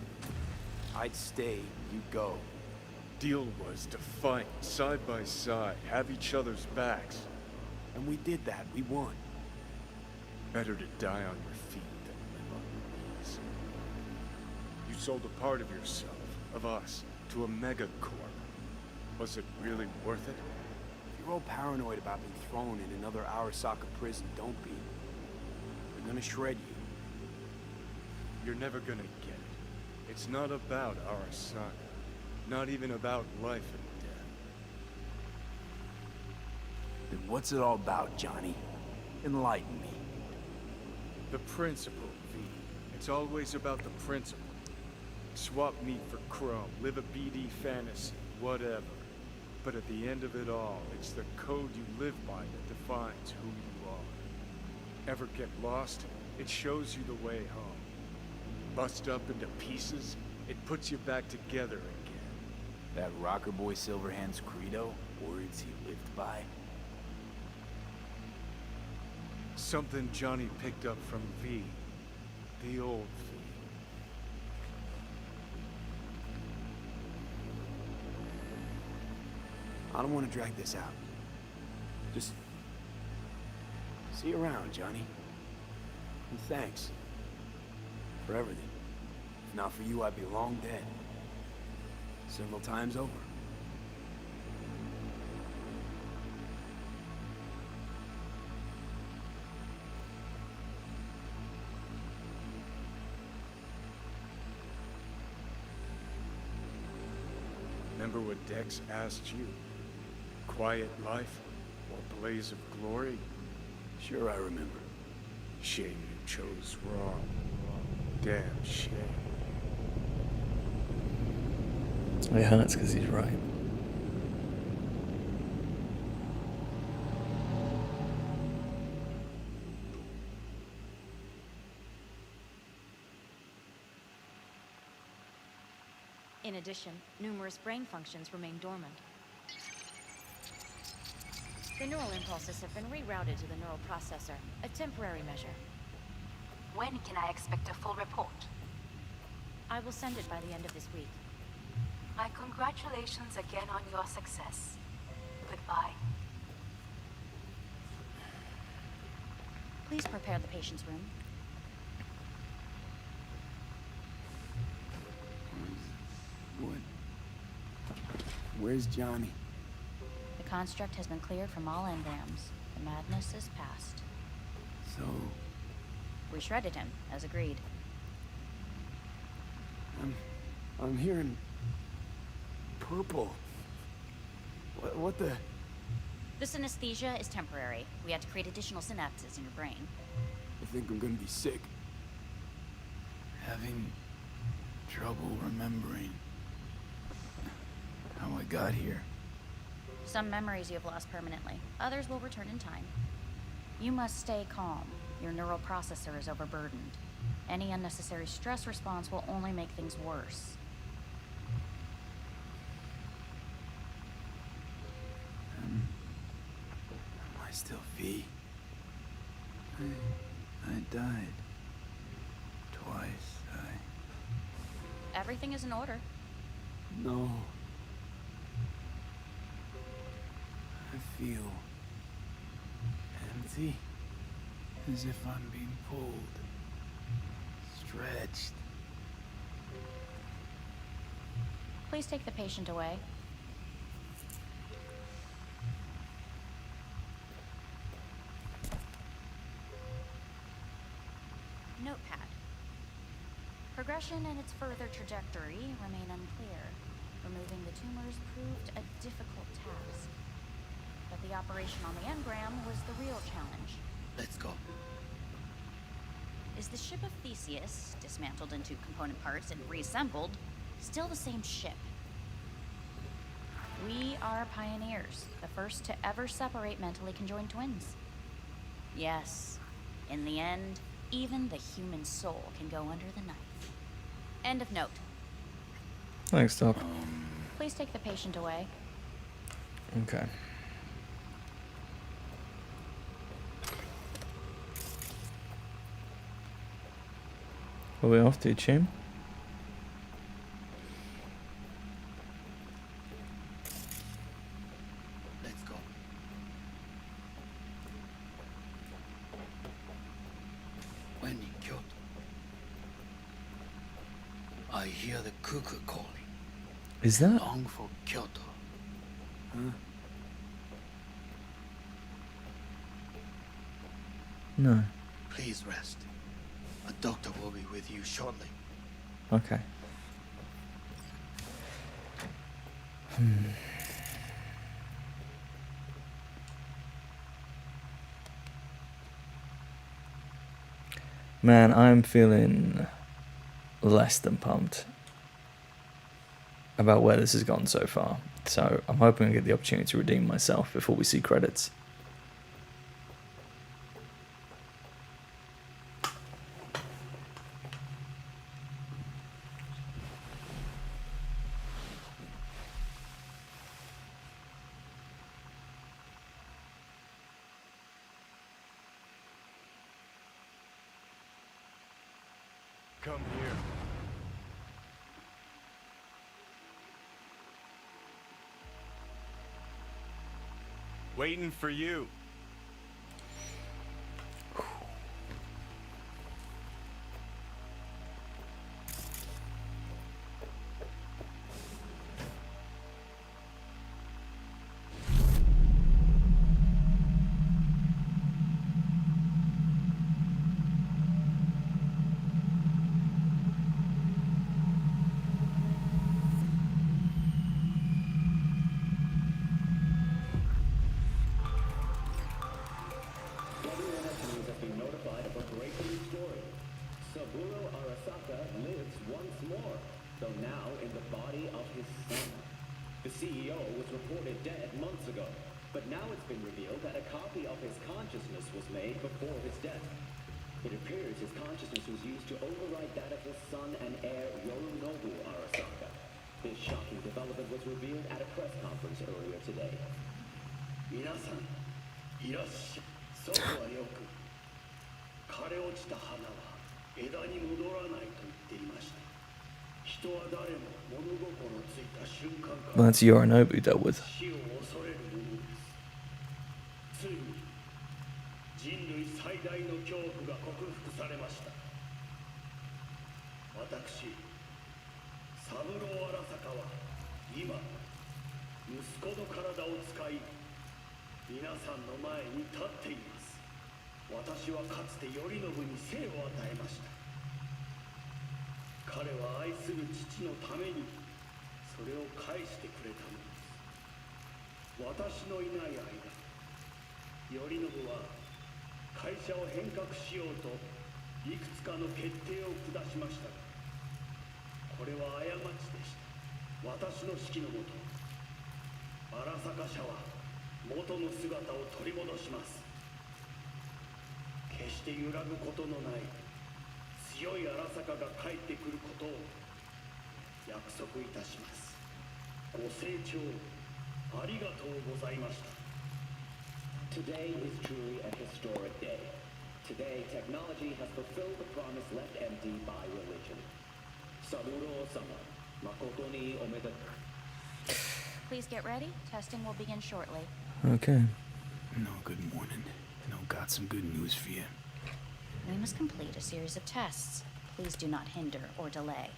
I'd stay, you'd go. Deal was to fight, side by side, have each other's backs. And we did that, we won. Better to die on your feet than live on your knees. You sold a part of yourself, of us, to a megacorp. Was it really worth it? If you're all paranoid about being thrown in another Arasaka prison, don't be. They're gonna shred you. You're never gonna get it. It's not about Arasaka. Not even about life and death. Then what's it all about, Johnny? Enlighten me. The principle, V. It's always about the principle. Swap meat for chrome, live a BD fantasy, whatever. But at the end of it all, it's the code you live by that defines who you are. Ever get lost? It shows you the way home. Bust up into pieces, it puts you back together again. That rocker boy Silverhand's credo? Words he lived by? Something Johnny picked up from V. The old V. I don't want to drag this out. Just... see you around, Johnny. And thanks. For everything. If not for you, I'd be long dead. Several times over. Remember what Dex asked you? Quiet life or blaze of glory? Sure I remember. Shame you chose wrong. Damn shame. It hurts because he's right. In addition, numerous brain functions remain dormant. The neural impulses have been rerouted to the neural processor, a temporary measure. When can I expect a full report? I will send it by the end of this week. My congratulations again on your success. Goodbye. Please prepare the patient's room. What? Where's Johnny? The construct has been cleared from all engrams. The madness is past. So, We shredded him, as agreed. I'm hearing purple. What the? This anesthesia is temporary. We had to create additional synapses in your brain. I think I'm gonna be sick. Having trouble remembering how I got here. Some memories you have lost permanently. Others will return in time. You must stay calm. Your neural processor is overburdened. Any unnecessary stress response will only make things worse. Am I still V? I died. Twice. Everything is in order. No. I feel empty. As if I'm being pulled. Stretched. Please take the patient away. Notepad. Progression and its further trajectory remain unclear. Removing the tumors proved a difficult task. But the operation on the engram was the real challenge. Let's go. Is the ship of Theseus, dismantled into component parts and reassembled, still the same ship? We are pioneers, the first to ever separate mentally conjoined twins. Yes, in the end, even the human soul can go under the knife. End of note. Thanks, Doc. Please take the patient away. Okay. Are we off to Chim? Let's go. When in Kyoto, I hear the cuckoo calling. Is that? Long for Kyoto. Huh? No. Please rest. A doctor will be with you shortly. Okay. Man, I'm feeling less than pumped about where this has gone so far. So I'm hoping I get the opportunity to redeem myself before we see credits. Come here. Waiting for you. The CEO was reported dead months ago, but now it's been revealed that a copy of his consciousness was made before his death. It appears his consciousness was used to override that of his son and heir Yorinobu Arasaka. This shocking development was revealed at a press conference earlier today. 皆さん、いらっしゃい。外はよく、枯れ落ちた花は枝に戻らないと言っていました。Well, that's Yorinobu dealt with. 死を恐れるものです。ついに人類最大の恐怖が克服されました。私三郎荒坂は今息子の体を使い皆さんの前に立っています。私はかつて頼信に生を与えました。彼は愛する父のためにそれを返してくれたのです。私のいない間頼信は会社を変革しようといくつかの決定を下しましたが、これは過ちでした。私の指揮のもと荒坂社は元の姿を取り戻します。決して揺らぐことのない強い荒坂が帰ってくることを約束いたします。ご清聴ありがとうございました。 Today is truly a historic day. Today, technology has fulfilled the promise left empty by religion. Saburo-sama, makoto ni omedetou. Please get ready. Testing will begin shortly. Okay. No, good morning. No, got some good news for you. We must complete a series of tests. Please do not hinder or delay.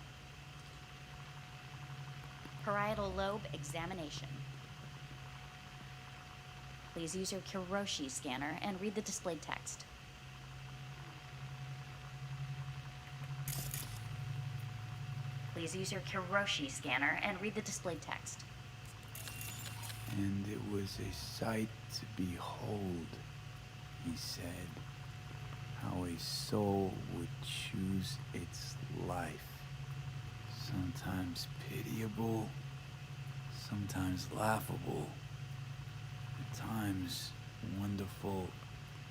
Parietal lobe examination. Please use your Kiroshi scanner and read the displayed text. Please use your Kiroshi scanner and read the displayed text. And it was a sight to behold, he said, how a soul would choose its life. Sometimes pitiable, sometimes laughable, at times wonderful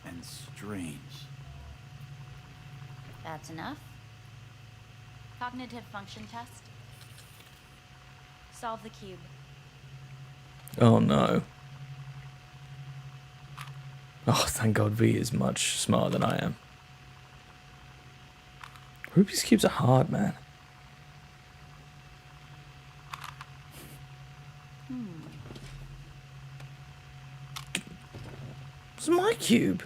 and strange. That's enough. Cognitive function test. Solve the cube. Oh no. Oh, thank God V is much smarter than I am. Rubik's Cubes are hard, man. It's my cube.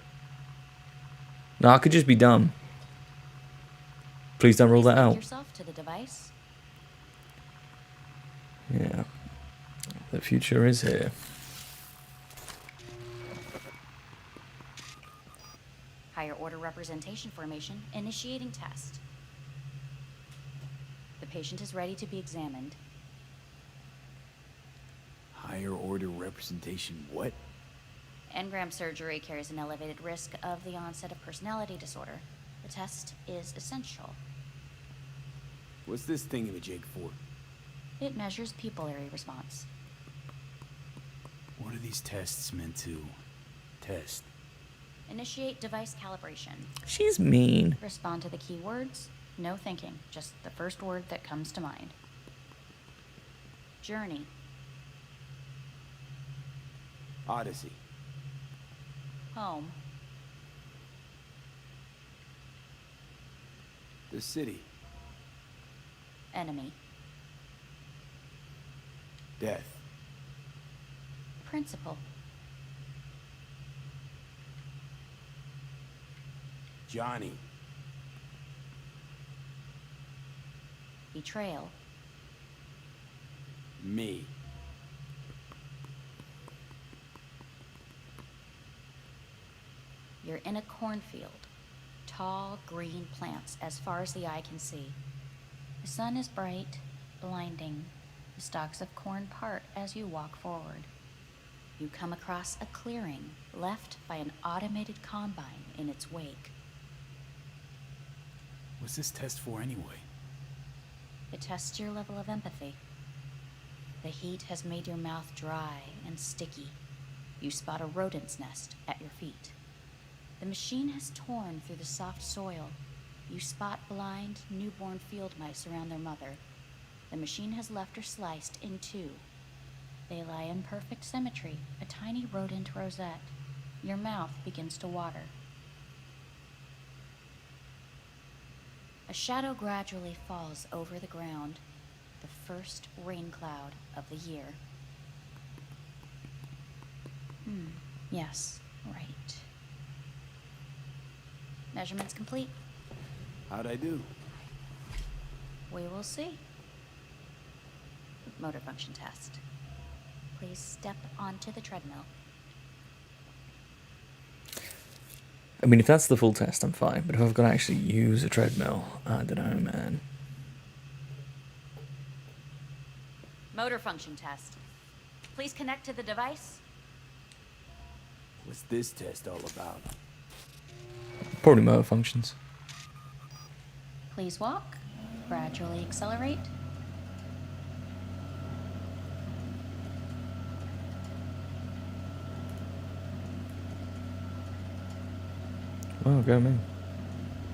No, I could just be dumb. Please don't rule that out. Yourself to the device. Yeah. The future is here. Higher order representation formation. Initiating test. The patient is ready to be examined. Higher order representation what? Engram surgery carries an elevated risk of the onset of personality disorder. The test is essential. What's this thingamajig for? It measures pupillary response. What are these tests meant to test? Initiate device calibration. She's mean. Respond to the keywords. No thinking, just the first word that comes to mind. Journey. Odyssey. Home. The city. Enemy. Death. Principal. Johnny. Betrayal. Me. You're in a cornfield. Tall, green plants as far as the eye can see. The sun is bright, blinding. The stalks of corn part as you walk forward. You come across a clearing left by an automated combine in its wake. What's this test for anyway? It tests your level of empathy. The heat has made your mouth dry and sticky. You spot a rodent's nest at your feet. The machine has torn through the soft soil. You spot blind, newborn field mice around their mother. The machine has left her sliced in two. They lie in perfect symmetry, a tiny rodent rosette. Your mouth begins to water. A shadow gradually falls over the ground, the first rain cloud of the year. Yes, right. Measurements complete. How'd I do? We will see. Motor function test. Please step onto the treadmill. I mean, if that's the full test, I'm fine. But if I've got to actually use a treadmill, I don't know, man. Motor function test. Please connect to the device. What's this test all about? Probably motor functions. Please walk. Gradually accelerate. Well, go me.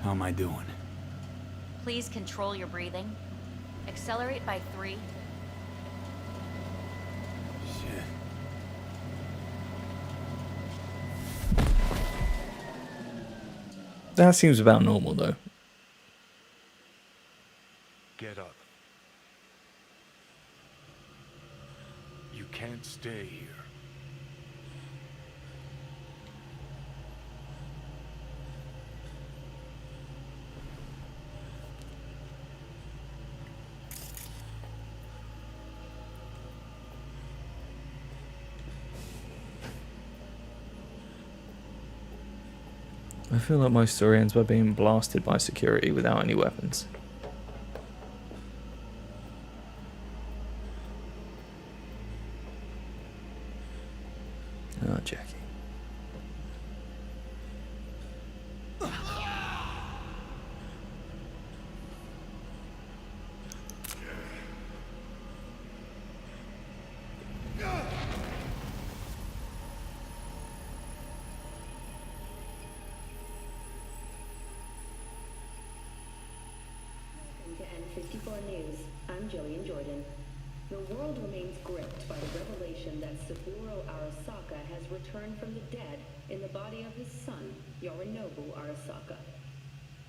How am I doing? Please control your breathing. Accelerate by 3. Shit. That seems about normal, though. Get up. You can't stay here. I feel like my story ends by being blasted by security without any weapons. Oh, Jackie. N54 News. I'm Jillian Jordan. The world remains gripped by the revelation that Saburo Arasaka has returned from the dead in the body of his son, Yorinobu Arasaka.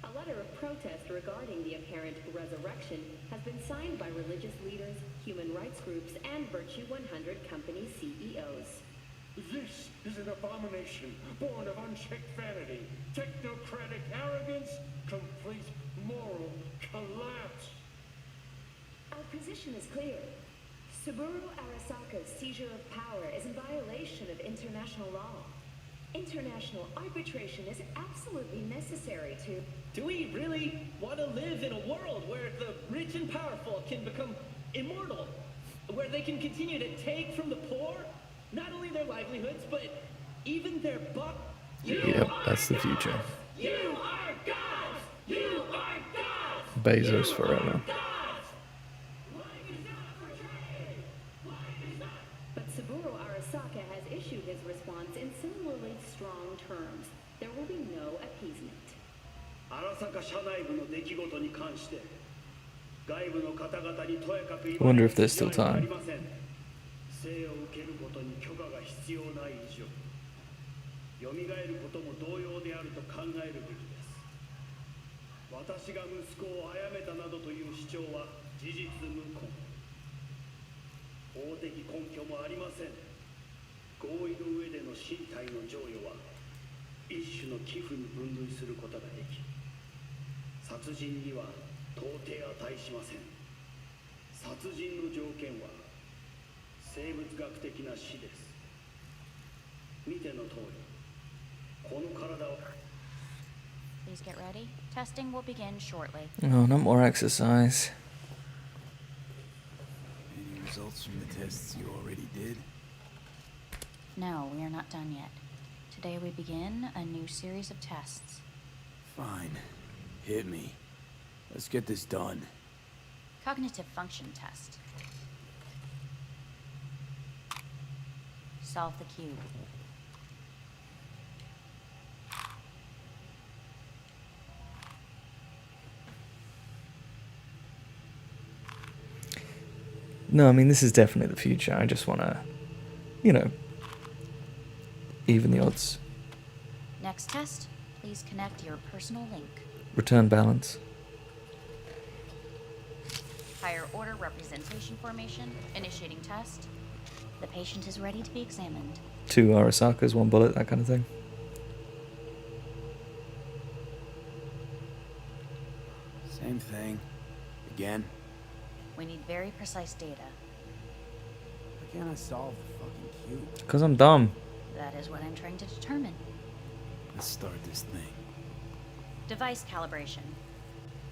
A letter of protest regarding the apparent resurrection has been signed by religious leaders, human rights groups, and Virtue 100 company CEOs. This is an abomination born of unchecked vanity, technocratic arrogance, complete moral collapse. Our position is clear. Saburo Arasaka's seizure of power is in violation of international law. International arbitration is absolutely necessary to... Do we really want to live in a world where the rich and powerful can become immortal? Where they can continue to take from the poor? Not only their livelihoods, but even their buck. Yep, that's the future. You are gods! You are gods! Bezos forever. But Saburo Arasaka has issued his response in similarly strong terms. There will be no appeasement. I wonder if there's still time. 生を受けることに許可が必要ない以上、蘇ることも同様であると考えるべきです。私が息子を殺めたなどという主張は事実無根。法的根拠もありません。合意の上での身体の贈与は一種の寄付に分類することができ、殺人には到底値しません。殺人の条件は生物学的な死です。見ての通り、この体を。 Please get ready. Testing will begin shortly. Oh, not more exercise. Any results from the tests you already did? No, we are not done yet. Today we begin a new series of tests. Fine. Hit me. Let's get this done. Cognitive function test. Solve the cube. No, I mean, this is definitely the future. I just want to, even the odds. Next test, please connect your personal link. Return balance. Higher order representation formation. Initiating test. The patient is ready to be examined. 2 Arasakas, 1 bullet, that kind of thing. Same thing. Again. We need very precise data. Why can't I solve the fucking cube? Because I'm dumb. That is what I'm trying to determine. Let's start this thing. Device calibration.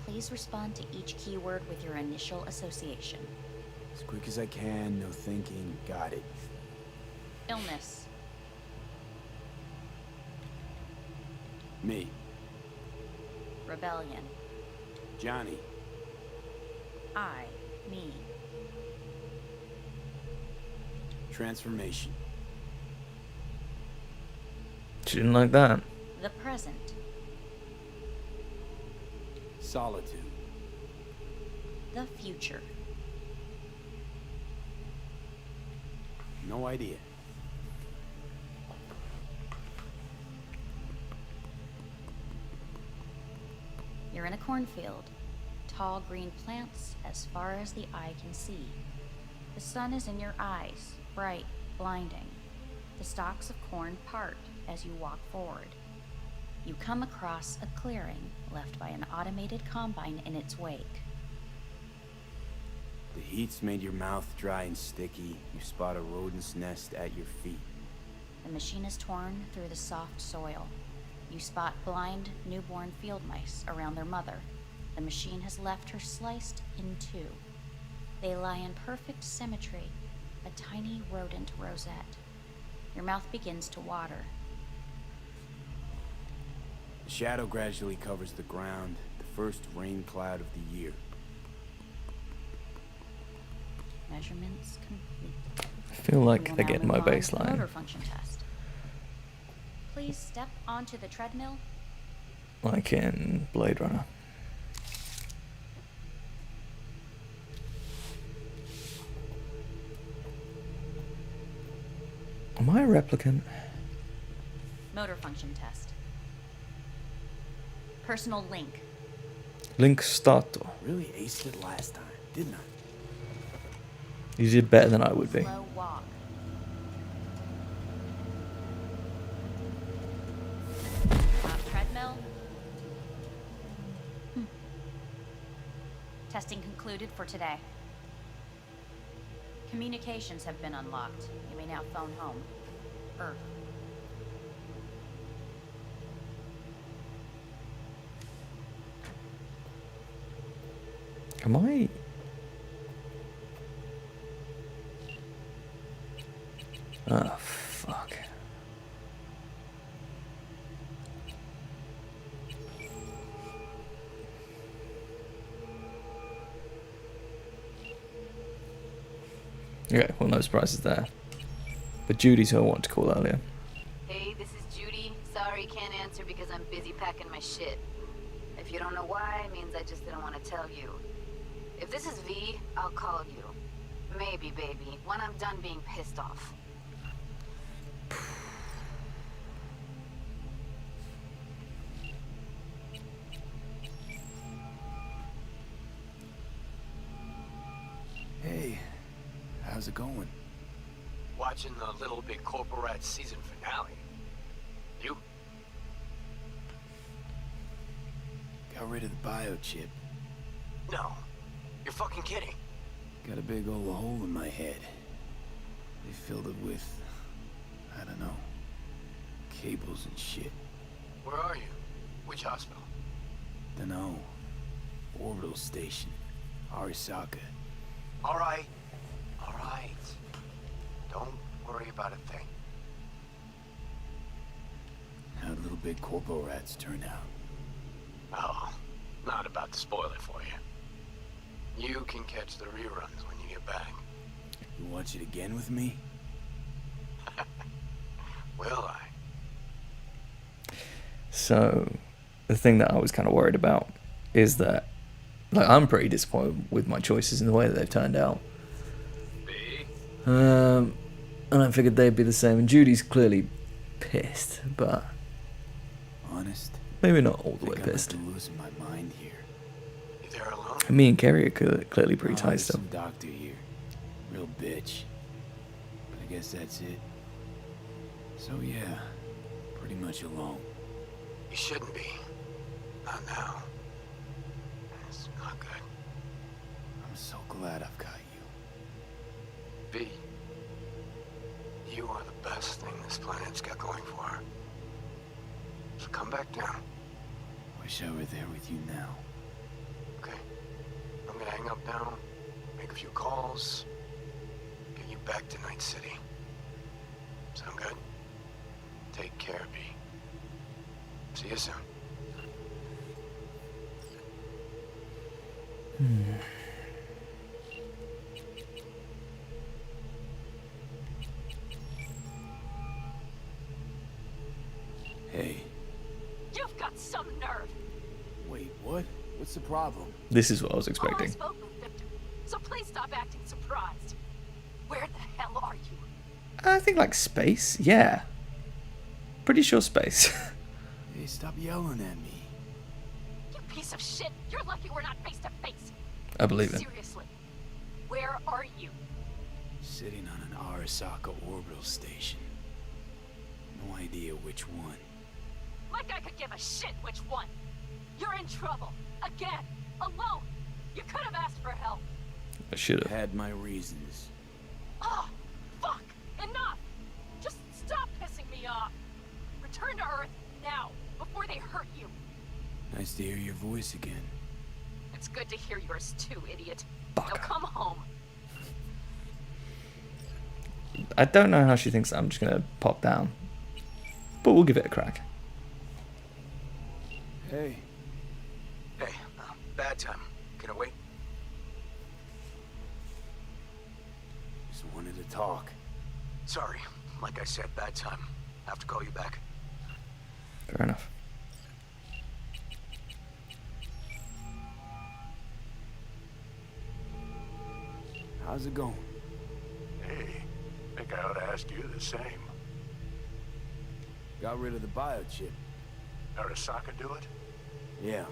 Please respond to each keyword with your initial association. As quick as I can, no thinking. Got it. Illness. Me. Rebellion. Johnny. I. Me. Transformation. She didn't like that. The present. Solitude. The future. No idea. You're in a cornfield. Tall green plants as far as the eye can see. The sun is in your eyes, bright, blinding. The stalks of corn part as you walk forward. You come across a clearing left by an automated combine in its wake. The heat's made your mouth dry and sticky. You spot a rodent's nest at your feet. The machine is torn through the soft soil. You spot blind, newborn field mice around their mother. The machine has left her sliced in 2. They lie in perfect symmetry, a tiny rodent rosette. Your mouth begins to water. The shadow gradually covers the ground, the first rain cloud of the year. Measurements complete. I feel like We will they're now getting move my on to the baseline. motor function test. Please step onto the treadmill. Like in Blade Runner. Am I a replicant? Motor function test. Personal link. Link stato. Really aced it last time, didn't I? You did better than I would be. Slow walk. Treadmill. Testing concluded for today. Communications have been unlocked. You may now phone home. Earth. Am I? Oh, fuck. Okay, well, no surprises there. But Judy's who I wanted to call earlier. Hey, this is Judy. Sorry, can't answer because I'm busy packing my shit. If you don't know why, it means I just didn't want to tell you. If this is V, I'll call you. Maybe, baby, when I'm done being pissed off. Hey, how's it going? Watching the Little Big Corporate season finale. You? Got rid of the biochip. No. You're fucking kidding. Got a big old hole in my head. They filled it with, I don't know, cables and shit. Where are you? Which hospital? Dunno. Orbital station. Arasaka. All right. All right. Don't worry about a thing. How'd Little Big Corpo Rats turn out? Oh, not about to spoil it for you. You can catch the reruns when you get back. You watch it again with me? Will I? So, the thing that I was kind of worried about is that, like, I'm pretty disappointed with my choices in the way that they've turned out. And I figured they'd be the same. And Judy's clearly pissed, but honest, maybe not all the way I pissed. I'm losing my mind here. You there alone? Me and Kerry are clearly pretty tight There's still. some doctor here. Real bitch. But I guess that's it. So yeah, pretty much alone. You shouldn't be. Not now. It's not good. I'm so glad I've got you. V. You are the best thing this planet's got going for her. So come back down. Wish I were there with you now. Okay. I'm gonna hang up now, make a few calls, get you back to Night City. Sound good? Take care, B. See you soon. Hey. You've got some nerve. Wait, what? What's the problem? This is what I was Oh, I expecting. spoke with Victor, so please stop acting surprised. Where the hell are you? I think like space. Yeah. Pretty sure space. Hey, stop yelling at me. You piece of shit. You're lucky we're not face to face. I believe it. Seriously. Where are you? Sitting on an Arasaka orbital station. No idea which one. Like I could give a shit which one. You're in trouble. Again. Alone. You could have asked for help. I should have. Had my reasons. Oh, fuck. Enough. Just stop pissing me off. Return to Earth now, before they hurt you. Nice to hear your voice again. It's good to hear yours too, idiot. Now come home. I don't know how she thinks I'm just gonna pop down, but we'll give it a crack. Hey. Hey, bad time. Can I wait? Just wanted to talk. Sorry. Like I said, bad time. Have to call you back. Fair enough. How's it going? Hey, think I ought to ask you the same. Got rid of the biochip. Arasaka do it? Yeah.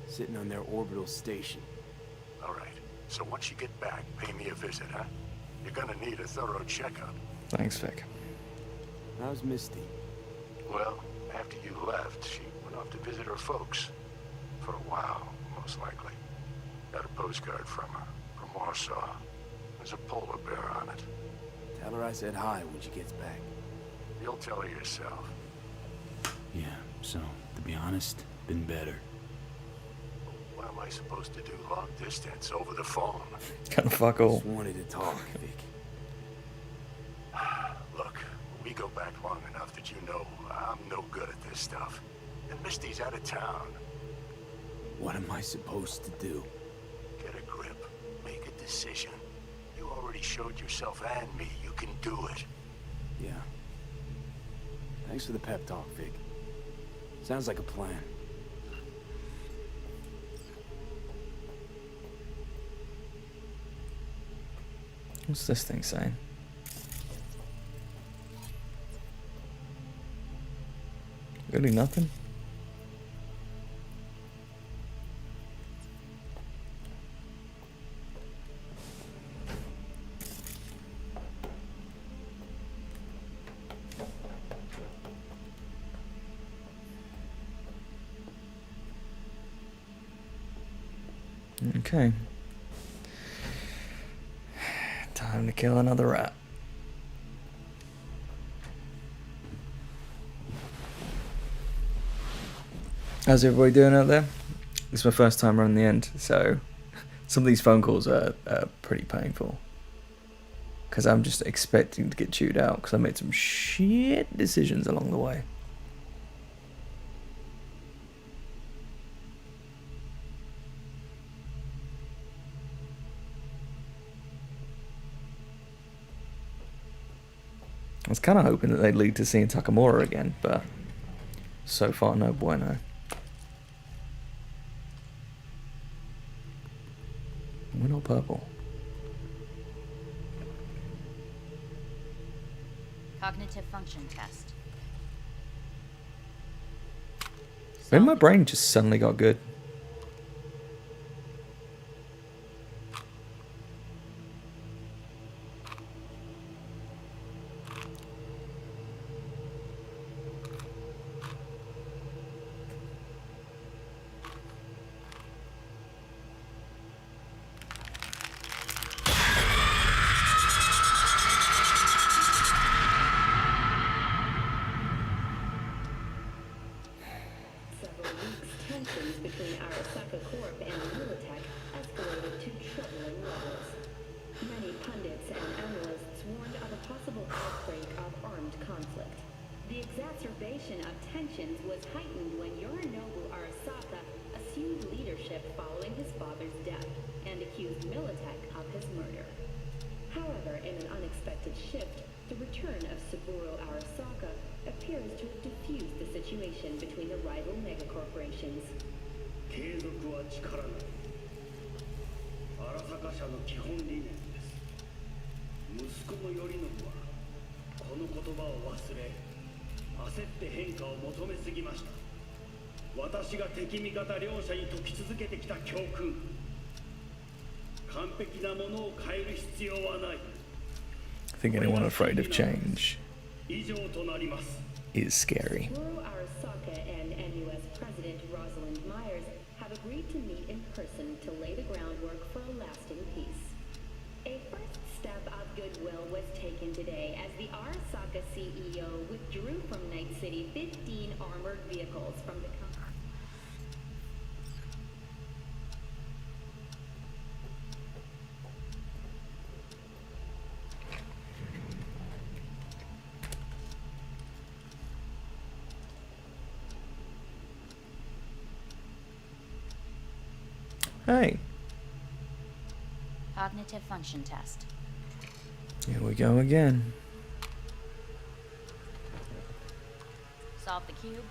Sitting on their orbital station. All right. So once you get back, pay me a visit, huh? You're gonna need a thorough checkup. Thanks, Vic. How's Misty? Well, after you left, she went off to visit her folks. For a while, most likely. Got a postcard from her, from Warsaw. There's a polar bear on it. Tell her I said hi when she gets back. You'll tell her yourself. Yeah, so, to be honest, been better. What am I supposed to do long distance over the phone? Kind of fuck all. Just wanted to talk, Vic. Look, we go back long enough that you know I'm no good at this stuff. And Misty's out of town. What am I supposed to do? Get a grip. Make a decision. You already showed yourself and me you can do it. Yeah. Thanks for the pep talk, Vic. Sounds like a plan. What's this thing saying? Really nothing? Okay. Time to kill another rat. How's everybody doing out there? It's my first time running the end, so some of these phone calls are pretty painful. Because I'm just expecting to get chewed out because I made some shit decisions along the way. I was kind of hoping that they'd lead to seeing Takamura again, but so far no bueno. We're not purple. Cognitive function test. When my brain just suddenly got good. tensions between Arasaka Corp and Militech escalated to troubling levels. Many pundits and analysts warned of a possible outbreak of armed conflict. The exacerbation of tensions was heightened when Yorinobu Arasaka assumed leadership following his father's death and accused Militech of his murder. However, in an unexpected shift, the return of Saburo Arasaka appears to have diffused the situation between the rival megacorporations. 継続は力なり。荒坂社の基本理念です。息子の頼信はこの言葉を忘れ、焦って変化を求めすぎました。私が敵味方両者に説き続けてきた教訓。完璧なものを変える必要はない。I think anyone afraid of change 以上となります。 is scary. Saburo Arasaka and NUS President Rosalind Myers have agreed to meet in person to lay the groundwork for a lasting peace. A first step of goodwill was taken today as the Arasaka CEO withdrew from Night City 15 armored vehicles from the company. Hey, Cognitive function test. here we go again. Solve the cube.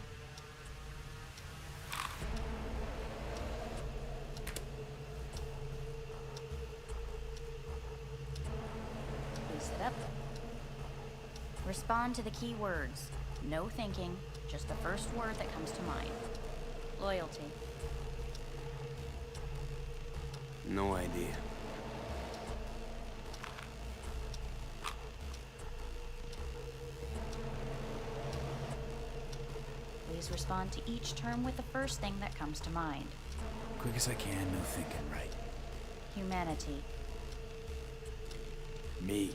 Boost it up. Respond to the key words. No thinking, just the first word that comes to mind. Loyalty. No idea. Please respond to each term with the first thing that comes to mind. Quick as I can, no thinking, right? Humanity. Me.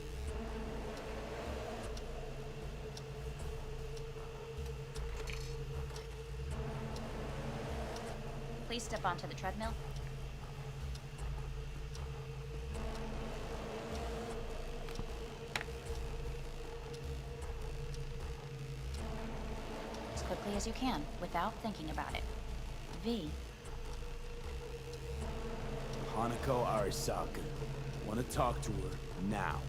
Please step onto the treadmill. As quickly as you can, without thinking about it. V. Hanako Arasaka. Want to talk to her now.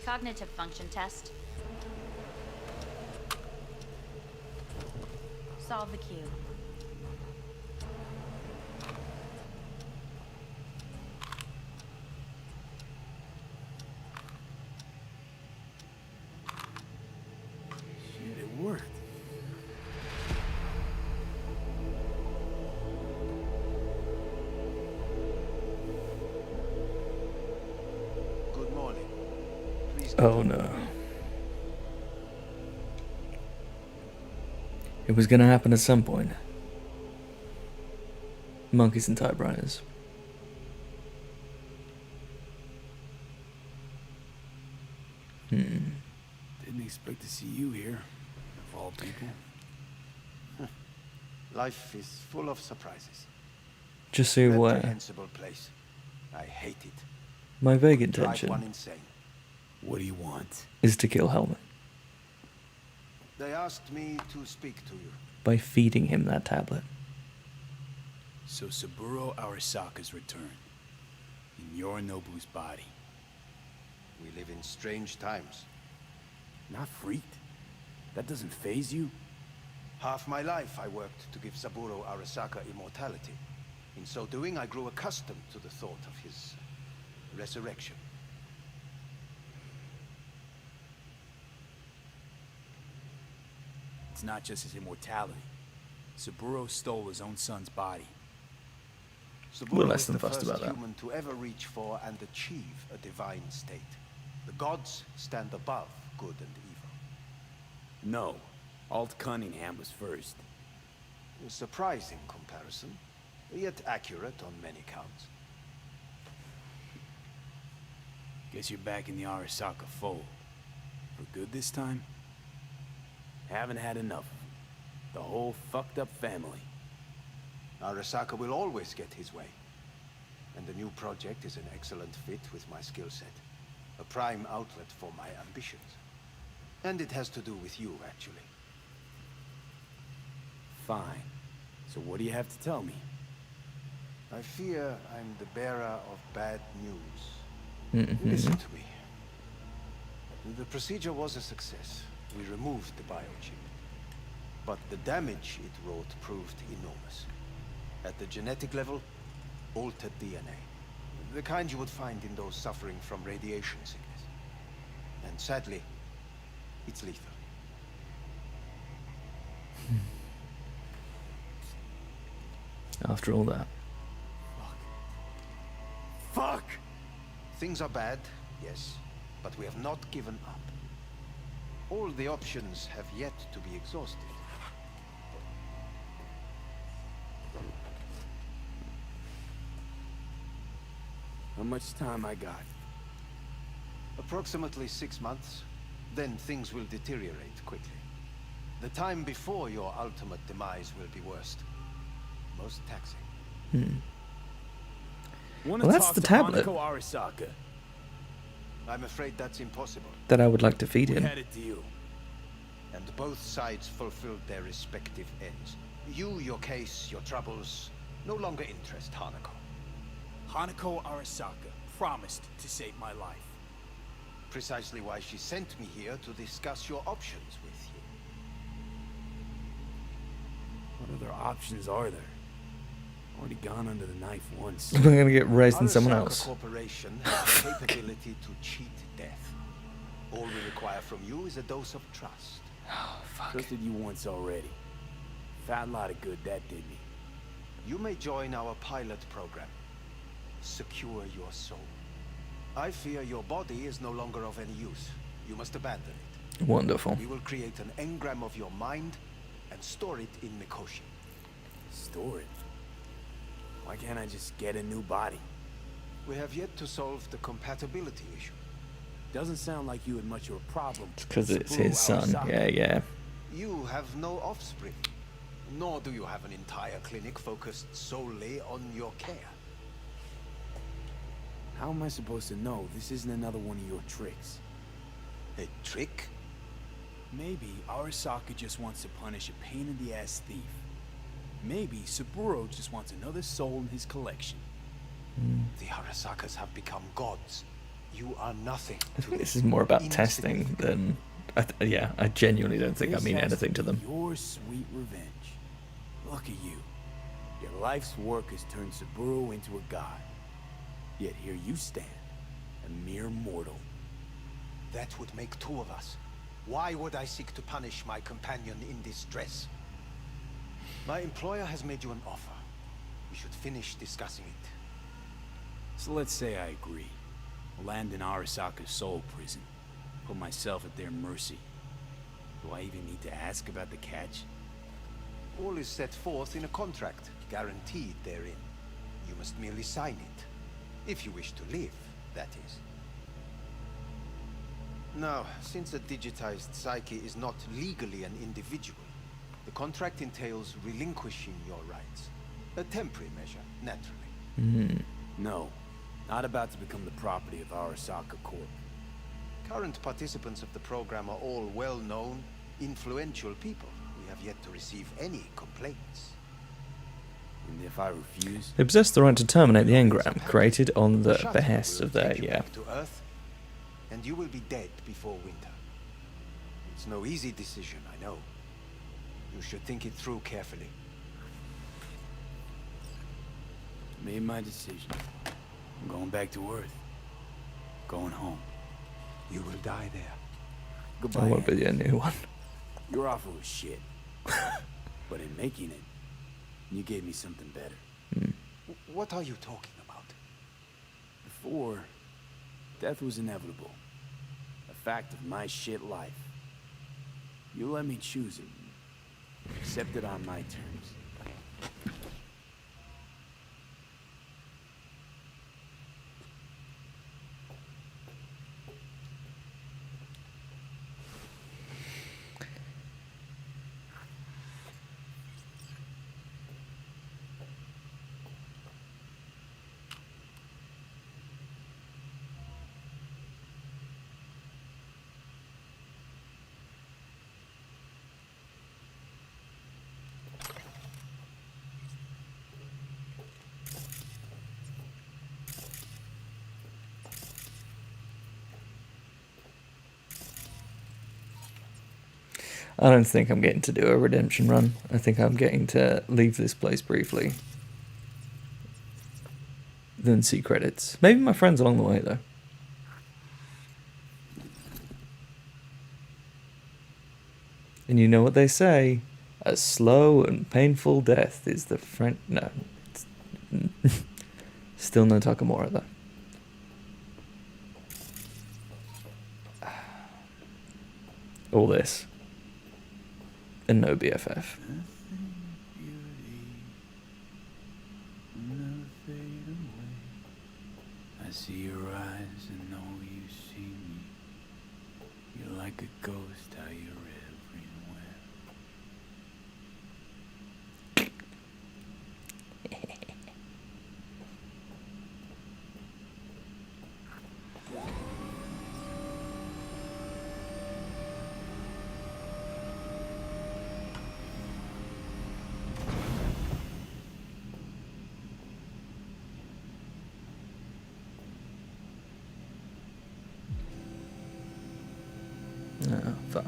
Cognitive function test. Solve the cube. Shit, it worked. Good morning. Please Oh no. It was gonna happen at some point. Monkeys and typewriters. Didn't expect to see you here, of all people. Life is full of surprises. Just so you're aware, Reprehensible place. I hate it. my vague Drive one intention insane. What do you want? is to kill Hellman They asked me to speak to you. by feeding him that tablet. So Saburo Arasaka's returned. In Yorinobu's body. We live in strange times. Not freaked? That doesn't faze you? Half my life I worked to give Saburo Arasaka immortality. In so doing, I grew accustomed to the thought of his resurrection. It's not just his immortality. Saburo stole his own son's body. Saburo less is than the fussed first about that. human to ever reach for and achieve a divine state. The gods stand above good and evil. No. Alt Cunningham was first. A surprising comparison, yet accurate on many counts. Guess you're back in the Arasaka fold. For good this time? Haven't had enough. The whole fucked up family. Arasaka will always get his way. And the new project is an excellent fit with my skill set. A prime outlet for my ambitions. And it has to do with you, actually. Fine. So what do you have to tell me? I fear I'm the bearer of bad news. Listen to me. The procedure was a success. We removed the biochip. But the damage it wrought proved enormous. At the genetic level, altered DNA. The kind you would find in those suffering from radiation sickness. And sadly, it's lethal. After all that. Fuck! Things are bad, yes, but we have not given up. All the options have yet to be exhausted. How much time I got? Approximately 6 months. Then things will deteriorate quickly. The time before your ultimate demise will be worst. Most taxing. Well, that's the tablet Arasaka. I'm afraid that's impossible. that I would like to feed him. Had a deal. And both sides fulfilled their respective ends. You, your case, your troubles, no longer interest Hanako. Hanako Arasaka promised to save my life. Precisely why she sent me here to discuss your options with you. What other options are there? Already gone under the knife once. We're gonna get raised than someone Arasaka else. Corporation has the capability to cheat death. All we require from you is a dose of trust. Trusted you once already. Fat lot of good that did me. You may join our pilot program. Secure your soul. I fear your body is no longer of any use. You must abandon it. Wonderful. We will create an engram of your mind and store it in Mikoshi. Store it? Why can't I just get a new body? We have yet to solve the compatibility issue. Doesn't sound like you had much of a problem. Because it's his son. Yeah. You have no offspring. Nor do you have an entire clinic focused solely on your care. How am I supposed to know this isn't another one of your tricks? A trick? Maybe Arasaka just wants to punish a pain-in-the-ass thief. Maybe Saburo just wants another soul in his collection. The Arasakas have become gods. You are nothing I to think this them. is more about testing than... I genuinely don't think I mean anything to them. Your sweet revenge. Look at you. Your life's work has turned Saburo into a god. Yet here you stand, a mere mortal. That would make two of us. Why would I seek to punish my companion in distress? My employer has made you an offer. We should finish discussing it. So let's say I agree. Land in Arasaka's soul prison. Put myself at their mercy. Do I even need to ask about the catch? All is set forth in a contract, guaranteed therein. You must merely sign it. If you wish to live, that is. Now, since a digitized psyche is not legally an individual, the contract entails relinquishing your rights. A temporary measure, naturally. No, not about to become the property of Arasaka Corp. Current participants of the program are all well-known, influential people. We have yet to receive any complaints. And if I refuse? They possess the right to terminate the engram, created on the behest of their... To Earth, and you will be dead before winter. It's no easy decision, I know. You should think it through carefully. Made my decision. I'm going back to Earth. Going home. You will die there. Goodbye. I want to be a new one. Your offer was shit. But in making it, you gave me something better. What are you talking about? Before, death was inevitable. A fact of my shit life. You let me choose it. Accept it on my terms. I don't think I'm getting to do a redemption run. I think I'm getting to leave this place briefly. Then see credits. Maybe my friends along the way, though. And you know what they say? A slow and painful death is the friend... No. Still no Takamura, though. All this. And no BFF. I see your eyes and know you see me. You're like a ghost, how you're everywhere. Oh, fuck.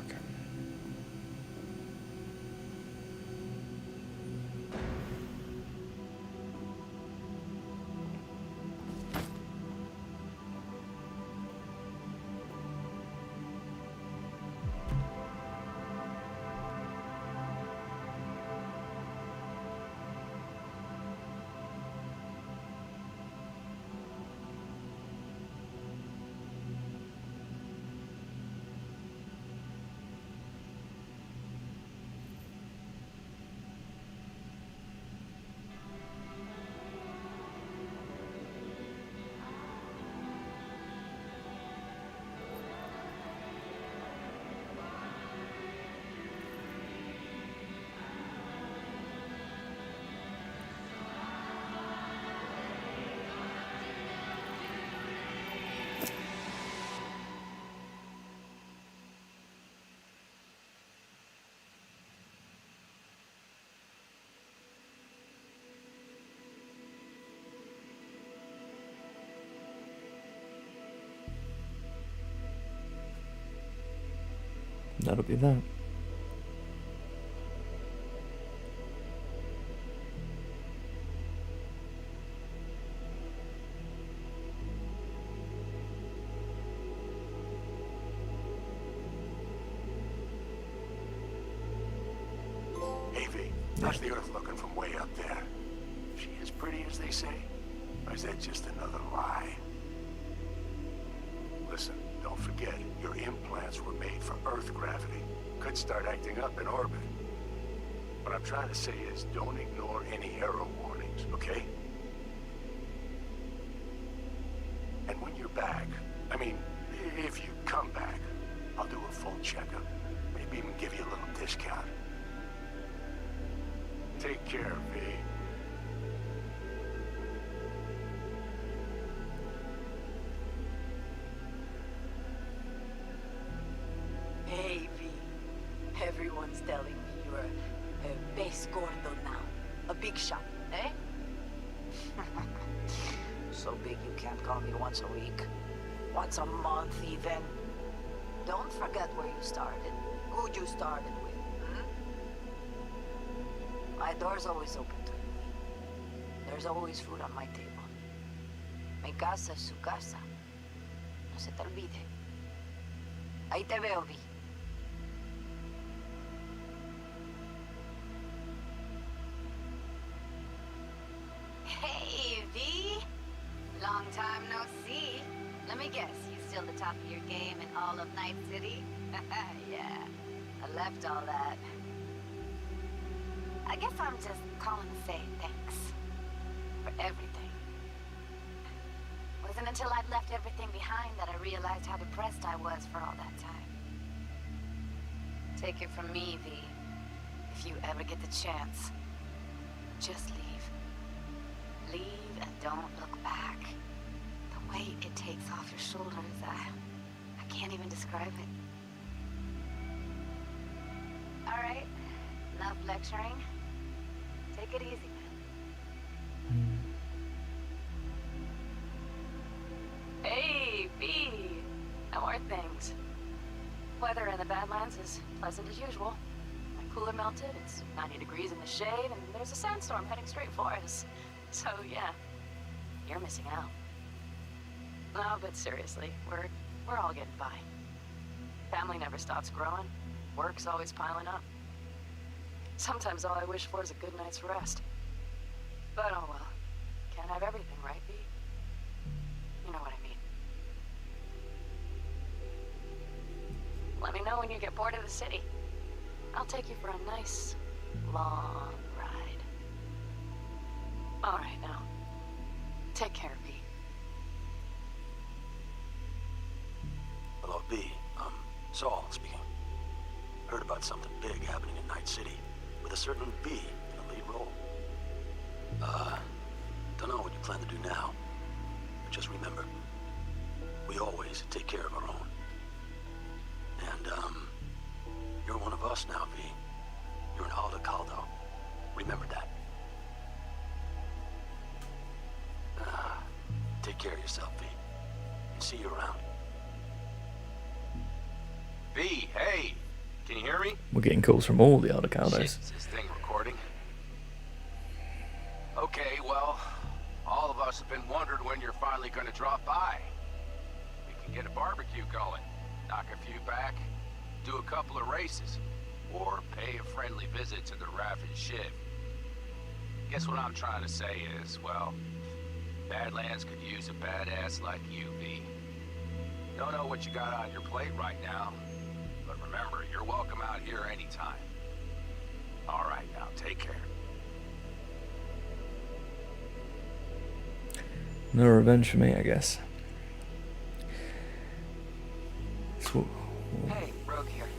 That'll be that. Hey, V, how's the Earth looking from way up there? She as pretty as they say? Or is that just another lie? Listen, don't forget, your implants were made for Earth gravity. Could start acting up in orbit. What I'm trying to say is, don't ignore any error warnings, okay? And when you're back, I mean, if you come back, I'll do a full checkup. Maybe even give you a little discount. Take care, V. Hey, V. Everyone's telling me you're a base gordo now. A big shot, eh? So big you can't call me once a week. Once a month, even. Don't forget where you started. Who you started with, My door's always open to you. There's always food on my table. Mi casa es su casa. No se te olvide. Ahí te veo, Vi. Hey, V! Long time no see. Let me guess, you still the top of your game in all of Night City? Yeah, I left all that. I guess I'm just calling to say thanks. For everything. Wasn't until I'd left everything behind that I realized how depressed I was for all that time. Take it from me, V. If you ever get the chance, just leave. Leave and don't look back. The weight it takes off your shoulders, I can't even describe it. All right, enough lecturing. Take it easy, man. Hey, V. How are things? Weather in the Badlands is pleasant as usual. My cooler melted, it's 90 degrees in the shade, and there's a sandstorm heading straight for us. So yeah, you're missing out. No, but seriously, we're all getting by. Family never stops growing. Work's always piling up. Sometimes all I wish for is a good night's rest. But oh well. Can't have everything, right, V? You know what I mean. Let me know when you get bored of the city. I'll take you for a nice, long ride. All right, now. Take care, V. Hello, B. Saul speaking. Heard about something big happening in Night City, with a certain B in the lead role. Don't know what you plan to do now, but just remember, we always take care of our own. And, you're one of us now, V. You're an Alda Caldo. Remember that. Take care of yourself, V. And see you around. V, hey! Can you hear me? We're getting calls from all the other Shit, Caldos. is this thing recording? Okay, well, all of us have been wondering when you're finally gonna drop by. We can get a barbecue going, knock a few back, do a couple of races, or pay a friendly visit to the Raff and Shiv. Guess what I'm trying to say is, well, Badlands could use a badass like you, V. Don't know what you got on your plate right now, but remember, you're welcome out here anytime. All right, now, take care. No revenge for me, I guess. So, Hey, Rogue here.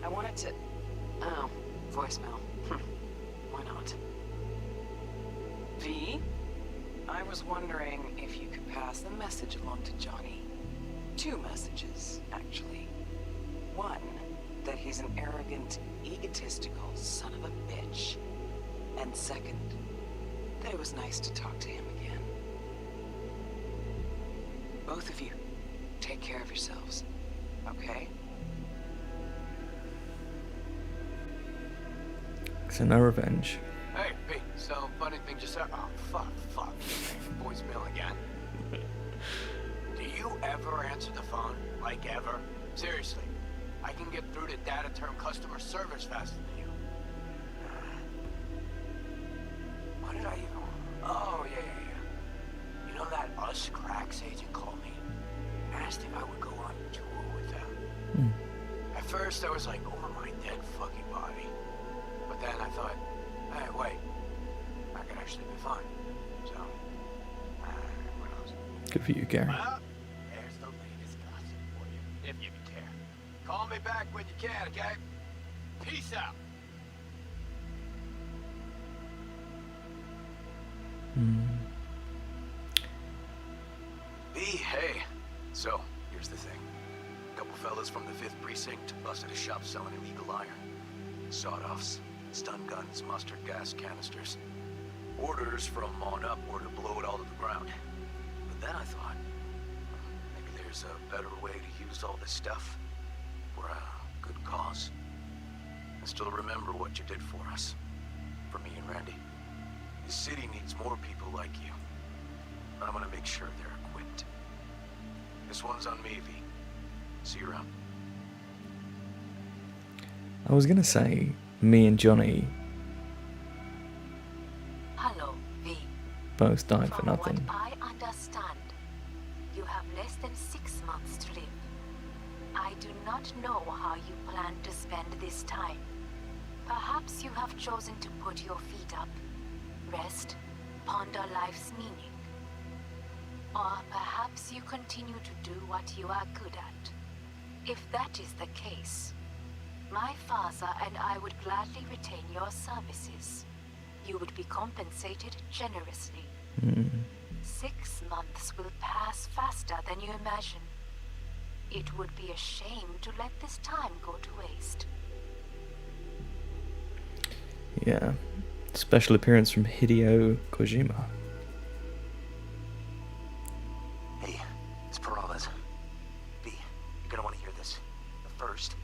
I wanted to... Oh, voicemail. Why not? V? I was wondering if you could pass the message along to Johnny. 2 messages, actually. One, that he's an arrogant, egotistical son of a bitch. And second, that it was nice to talk to him again. Both of you, take care of yourselves, okay? so no revenge. Hey, Pete, so funny thing just happened. Oh, fuck. Voicemail again. Do you ever answer the phone? Like ever? Seriously. I can get through to data term customer service faster than you. What did I even... Oh, yeah. You know that Us Cracks agent called me? Asked if I would go on tour with them. At first, I was like, over my dead fucking body. But then I thought, hey, wait. I could actually be fine. So, what else? Good for you, Gary. Well, there's the latest gossip for you, if you care. Call me back when you can, okay? Peace out. B, hey. So, here's the thing. A couple fellas from the 5th Precinct busted a shop selling illegal iron. Sawed-offs, stun guns, mustard gas canisters. Orders from on up were to blow it all to the ground. But then I thought, maybe there's a better way to use all this stuff for a good cause. I still remember what you did for us. For me and Randy. The city needs more people like you. I'm gonna make sure they're equipped. This one's on me, V. See you around. I was gonna say, me and Johnny Hello, V. both died for From nothing. what I understand, you have less than 6 months to live. I do not know how you plan to spend this time. Perhaps you have chosen to put your feet up, rest, ponder life's meaning. Or perhaps you continue to do what you are good at. If that is the case, my father and I would gladly retain your services. You would be compensated generously. 6 months will pass faster than you imagine. It would be a shame to let this time go to waste. Yeah. Special appearance from Hideo Kojima. Hey, it's Peralez. B, you're gonna want to hear this. But first,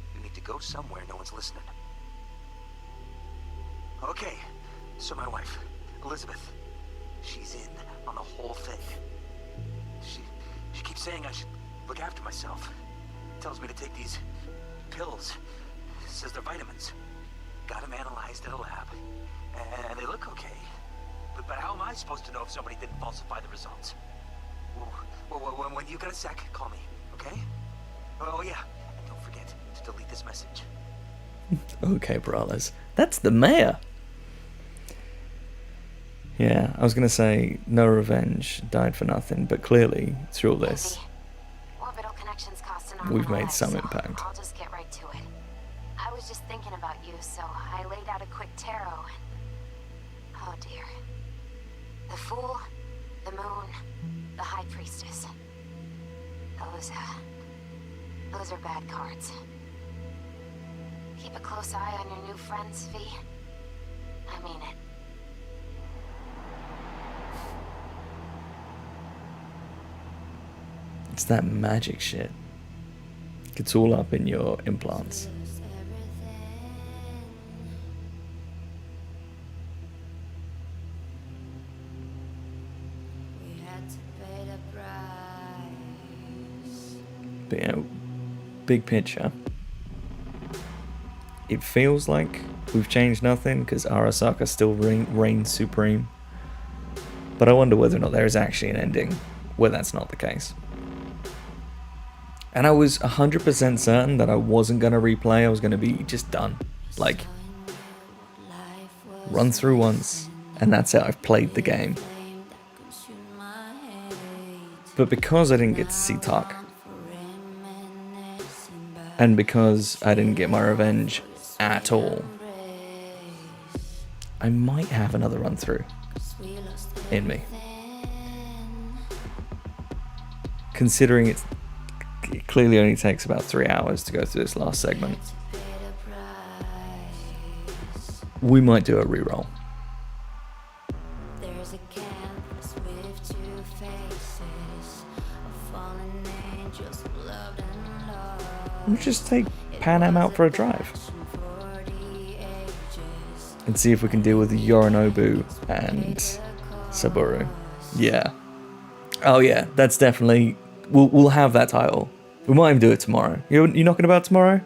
to go somewhere no one's listening. Okay, so my wife, Elizabeth, she's in on the whole thing. She keeps saying I should look after myself. Tells me to take these pills. Says they're vitamins. Got them analyzed in a lab. And they look okay. But how am I supposed to know if somebody didn't falsify the results? When you got a sec, call me, okay? Oh yeah, and don't forget to delete this message. Okay, brawlers. That's the mayor. Yeah, I was going to say no revenge, died for nothing, but clearly, through all this, Orbital connections cost an arm we've and a made leg, some so impact. I'll just get right to it. I was just thinking about you, so I laid out a quick tarot and... Oh dear. The Fool, the Moon, the High Priestess. Those are bad cards. Keep a close eye on your new friends, V. I mean it. It's that magic shit. It's all up in your implants. But you know, big picture, it feels like we've changed nothing because Arasaka still reigns supreme. But I wonder whether or not there is actually an ending where that's not the case. And I was 100% certain that I wasn't going to replay, I was going to be just done. Like, run through once, and that's it, I've played the game. But because I didn't get to see Tak, and because I didn't get my revenge at all, I might have another run through in me. Considering it clearly only takes about 3 hours to go through this last segment, we might do a reroll. We'll just take Panam out for a drive and see if we can deal with Yorinobu and Saburo. Yeah. Oh yeah, that's definitely... We'll have that title. We might even do it tomorrow. You knocking about tomorrow?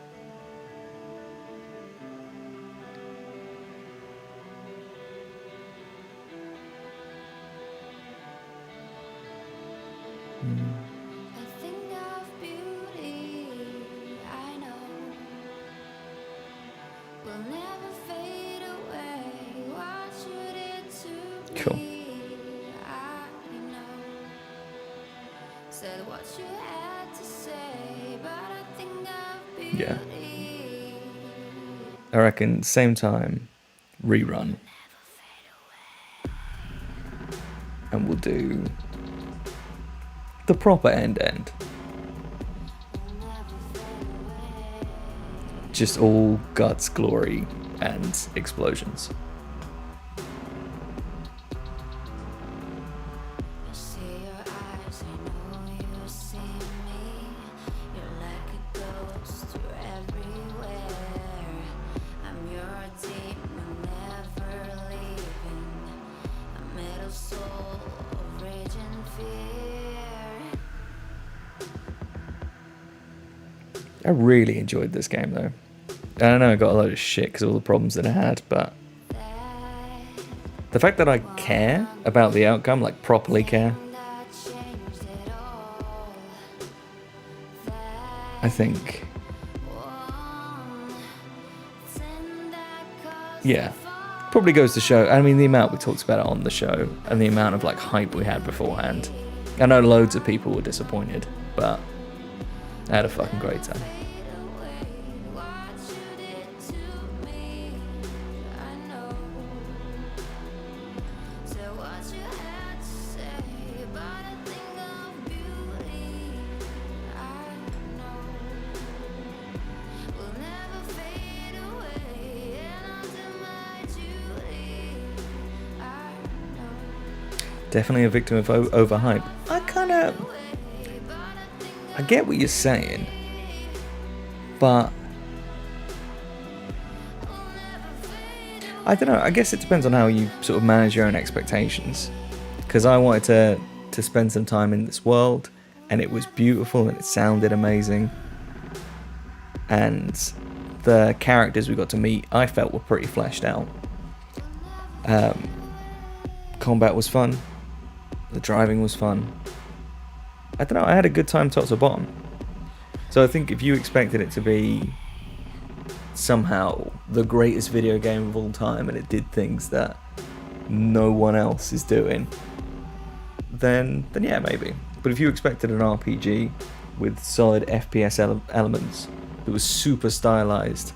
Cool. Yeah. I reckon same time, rerun. And we'll do the proper end. Just all guts, glory, and explosions. I really enjoyed this game though. And I know I got a load of shit because of all the problems that I had, but the fact that I care about the outcome, like properly care, I think, yeah, probably goes to show. I mean, the amount we talked about it on the show and the amount of like hype we had beforehand. I know loads of people were disappointed, but I had a fucking great time. Definitely a victim of overhype. I get what you're saying, but I don't know. I guess it depends on how you sort of manage your own expectations. Because I wanted to spend some time in this world, and it was beautiful and it sounded amazing. And the characters we got to meet, I felt were pretty fleshed out. Combat was fun. The driving was fun. I don't know. I had a good time top to bottom. So I think if you expected it to be somehow the greatest video game of all time and it did things that no one else is doing, then yeah, maybe. But if you expected an RPG with solid FPS elements that was super stylized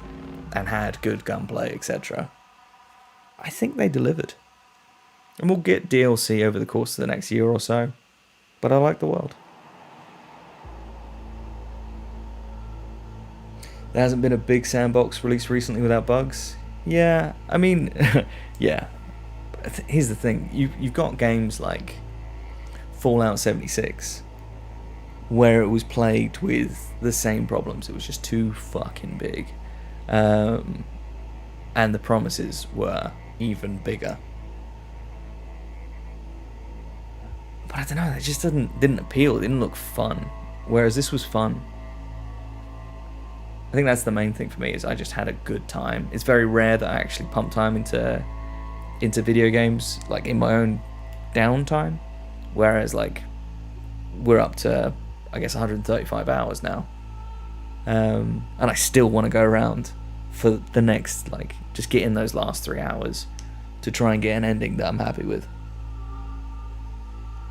and had good gunplay, etc., I think they delivered. And we'll get DLC over the course of the next year or so, but I like the world. There hasn't been a big sandbox release recently without bugs. Yeah, I mean, yeah. Here's the thing: you've got games like Fallout 76, where it was plagued with the same problems. It was just too fucking big, and the promises were even bigger. But I don't know. It just didn't appeal. It didn't look fun. Whereas this was fun. I think that's the main thing for me, is I just had a good time. It's very rare that I actually pump time into video games, like in my own downtime. Whereas like we're up to, I guess, 135 hours now. And I still want to go around for the next, like, just get in those last 3 hours to try and get an ending that I'm happy with.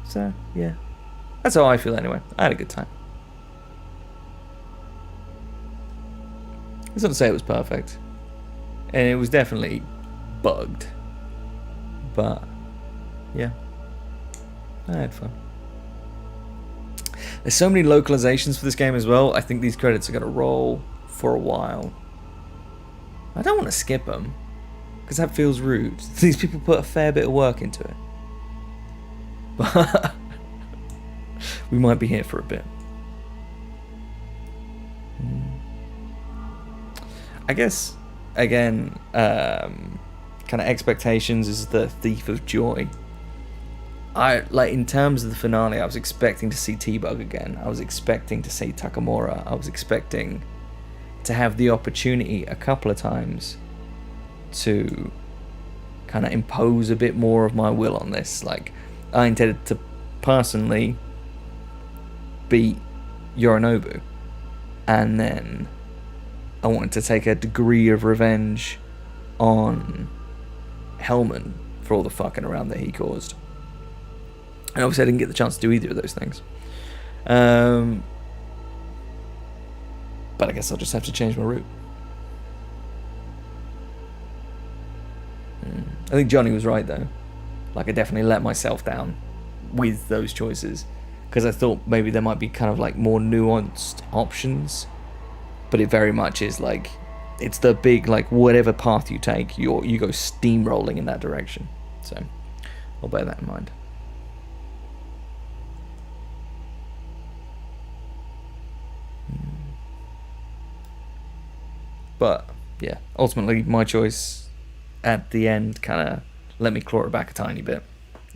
So, yeah. That's how I feel anyway. I had a good time. It's not to say it was perfect, and it was definitely bugged, but yeah, I had fun. There's so many localizations for this game as well. I think these credits are going to roll for a while. I don't want to skip them, because that feels rude. These people put a fair bit of work into it, but we might be here for a bit. I guess, again, kind of expectations is the thief of joy. In terms of the finale, I was expecting to see T-Bug again. I was expecting to see Takamura. I was expecting to have the opportunity a couple of times to kind of impose a bit more of my will on this. Like, I intended to personally beat Yorinobu, and then I wanted to take a degree of revenge on Hellman for all the fucking around that he caused. And obviously I didn't get the chance to do either of those things. But I guess I'll just have to change my route. I think Johnny was right though. Like, I definitely let myself down with those choices, because I thought maybe there might be kind of like more nuanced options. But it very much is like, it's the big, like, whatever path you take, you go steamrolling in that direction. So I'll bear that in mind. But yeah, ultimately my choice at the end kind of let me claw it back a tiny bit.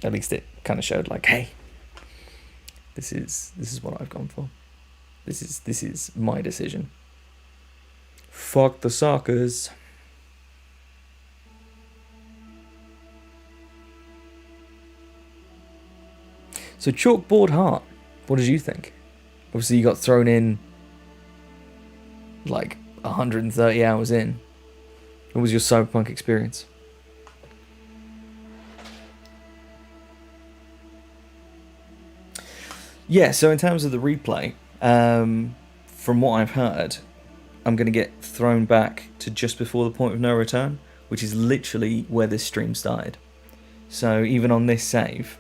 At least it kind of showed like, hey, this is what I've gone for. This is my decision. Fuck the suckers. So Chalkboard Heart, what did you think? Obviously you got thrown in like 130 hours in. What was your Cyberpunk experience? Yeah, so in terms of the replay, from what I've heard, I'm going to get thrown back to just before the point of no return, which is literally where this stream started. So even on this save,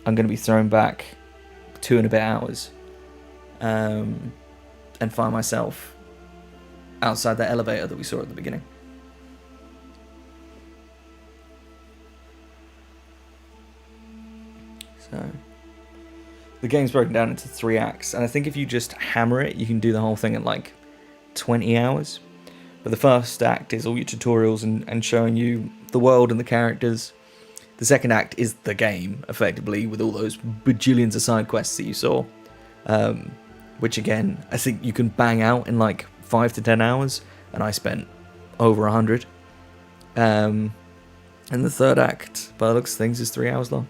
I'm going to be thrown back 2 and a bit hours, and find myself outside that elevator that we saw at the beginning. So the game's broken down into 3 acts, and I think if you just hammer it, you can do the whole thing in like 20 hours. But the first act is all your tutorials and showing you the world and the characters. The second act is the game, effectively, with all those bajillions of side quests that you saw. Which again, I think you can bang out in like 5 to 10 hours, and I spent over 100. And the third act, by the looks of things, is 3 hours long.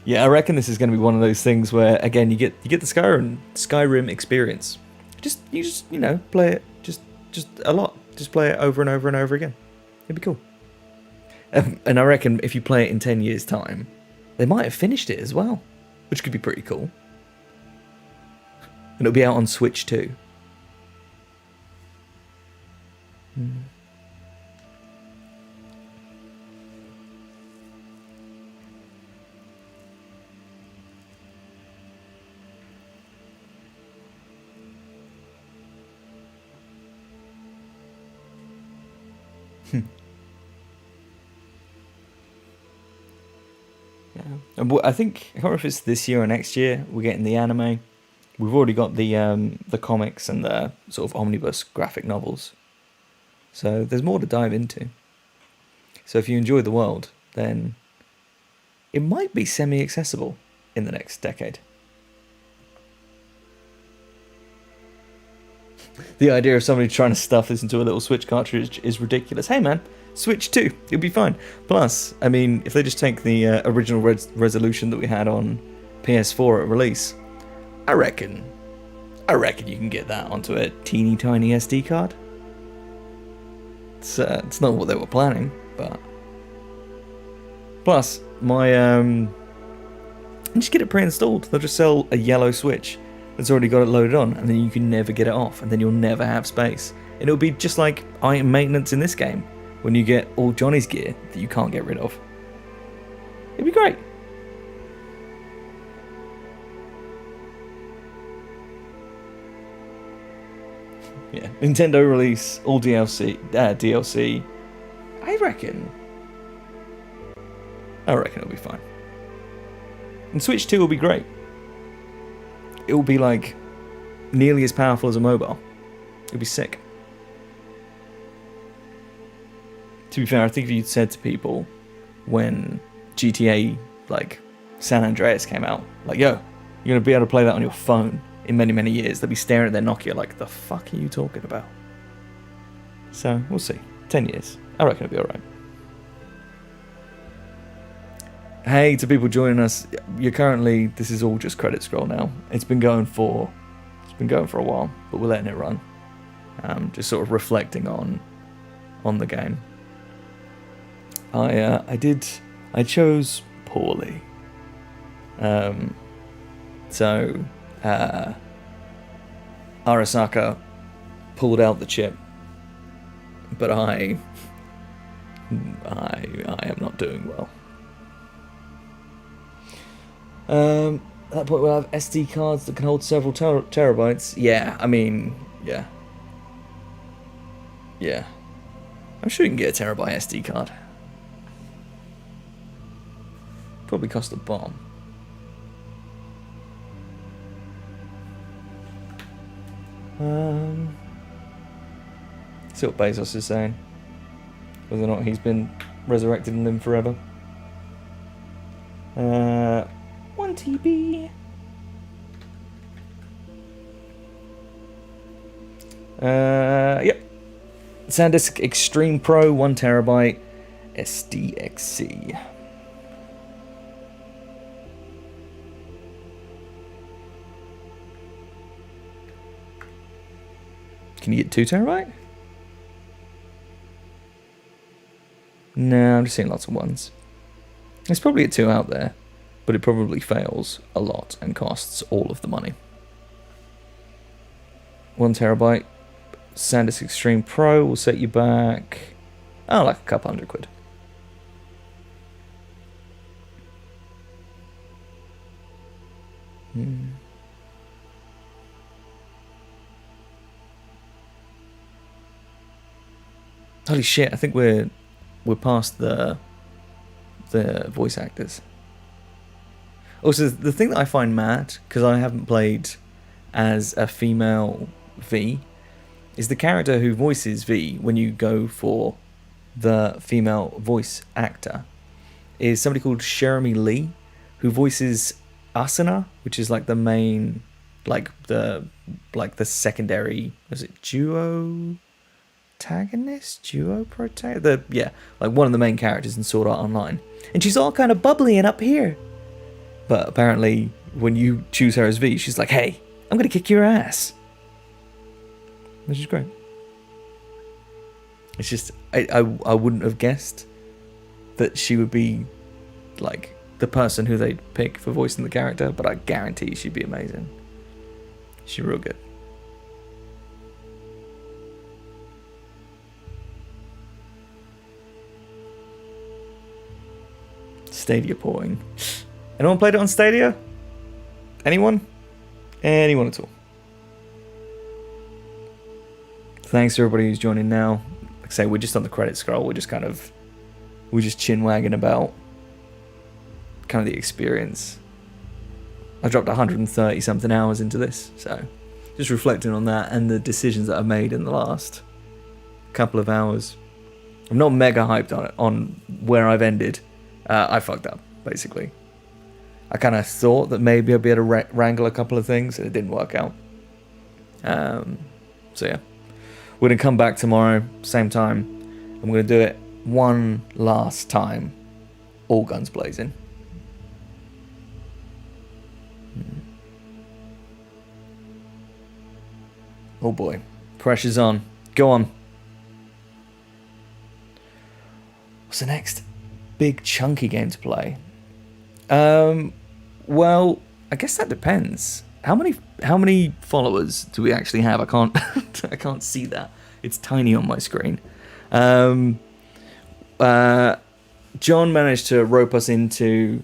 Yeah, I reckon this is going to be one of those things where, again, you get the Skyrim experience. You know, play it just a lot. Just play it over and over and over again. It'd be cool. And I reckon if you play it in 10 years' time, they might have finished it as well, which could be pretty cool. And it'll be out on Switch too. I think, I can't remember if it's this year or next year, we're getting the anime. We've already got the comics and the sort of omnibus graphic novels. So there's more to dive into. So if you enjoy the world, then it might be semi-accessible in the next decade. The idea of somebody trying to stuff this into a little Switch cartridge is ridiculous. Hey man, Switch 2, it'll be fine. Plus, I mean, if they just take the original resolution that we had on PS4 at release, I reckon you can get that onto a teeny tiny SD card. It's not what they were planning, but... Plus, just get it pre-installed. They'll just sell a yellow Switch that's already got it loaded on, and then you can never get it off, and then you'll never have space. And it'll be just like item maintenance in this game, when you get all Johnny's gear that you can't get rid of. It'd be great. Yeah, Nintendo release, all DLC. I reckon it'll be fine. And Switch 2 will be great. It will be like nearly as powerful as a mobile. It'll be sick. To be fair, I think if you'd said to people when GTA like San Andreas came out, like, yo, you're gonna be able to play that on your phone in many, many years, they'll be staring at their Nokia like, the fuck are you talking about? So, we'll see. 10 years. I reckon it'll be alright. Hey, to people joining us, this is all just credit scroll now. It's been going for a while, but we're letting it run. Just sort of reflecting on the game. I chose poorly. Arasaka pulled out the chip, but I am not doing well. At that point we'll have SD cards that can hold several terabytes. Yeah, I mean, yeah. I'm sure you can get a terabyte SD card. Probably cost a bomb. See what Bezos is saying. Whether or not he's been resurrected and live forever. 1 TB. Yep. SanDisk Extreme Pro 1 terabyte SDXC. Can you get 2 terabyte? No, I'm just seeing lots of 1s. There's probably a 2 out there, but it probably fails a lot and costs all of the money. 1 terabyte SanDisk Extreme Pro will set you back, like a couple £100. Holy shit! I think we're past the voice actors. Also, the thing that I find mad, because I haven't played as a female V, is the character who voices V when you go for the female voice actor is somebody called Jeremy Lee, who voices Asuna, which is like the main, like the secondary, was it duo protagonist, like one of the main characters in Sword Art Online, and she's all kind of bubbly and up here. But apparently, when you choose her as V, she's like, "Hey, I'm gonna kick your ass," which is great. It's just I wouldn't have guessed that she would be like the person who they'd pick for voicing the character, but I guarantee she'd be amazing. She's real good. Stadia porting. Anyone played it on Stadia? Anyone? Anyone at all? Thanks to everybody who's joining now. Like I say, we're just on the credit scroll. We're just chin wagging about kind of the experience. I dropped 130 something hours into this, so just reflecting on that and the decisions that I've made in the last couple of hours. I'm not mega hyped on it, on where I've ended. I fucked up, basically. I kind of thought that maybe I'd be able to wrangle a couple of things, and it didn't work out. So yeah, we're gonna come back tomorrow, same time, and we're gonna do it one last time, all guns blazing. Oh boy, pressure's on. Go on. What's the next big chunky game to play? Well, I guess that depends. How many followers do we actually have? I can't I can't see that. It's tiny on my screen. John managed to rope us into,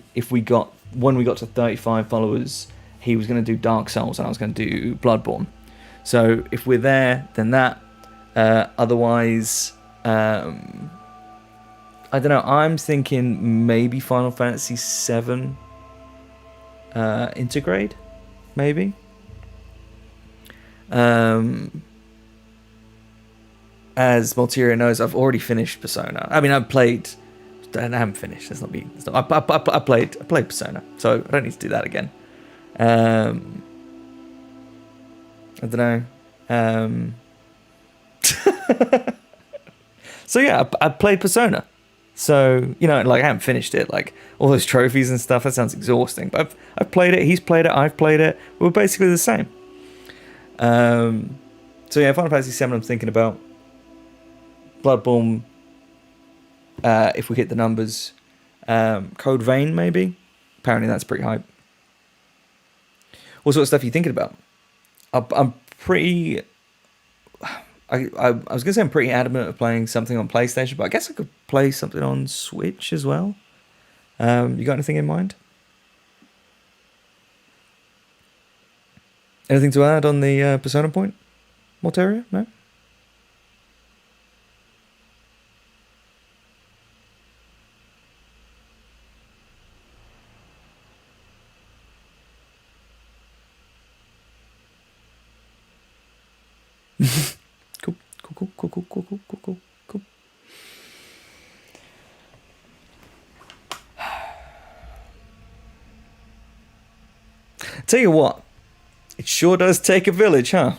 when we got to 35 followers, he was going to do Dark Souls and I was going to do Bloodborne. So if we're there, then that. Otherwise, I don't know. I'm thinking maybe Final Fantasy VII Intergrade, maybe. As Malteria knows, I've already finished Persona. I mean, I haven't finished. I played Persona, so I don't need to do that again. I don't know. So yeah, I played Persona. So, like, I haven't finished it. Like, all those trophies and stuff, that sounds exhausting. But I've played it, he's played it, I've played it. We're basically the same. So yeah, Final Fantasy VII I'm thinking about. Bloodborne, if we hit the numbers. Code Vein, maybe? Apparently that's pretty hype. What sort of stuff are you thinking about? I'm pretty... I was going to say I'm pretty adamant of playing something on PlayStation, but I guess I could play something on Switch as well. You got anything in mind? Anything to add on the Persona point? Morteria? No? Cool. Tell you what, it sure does take a village, huh?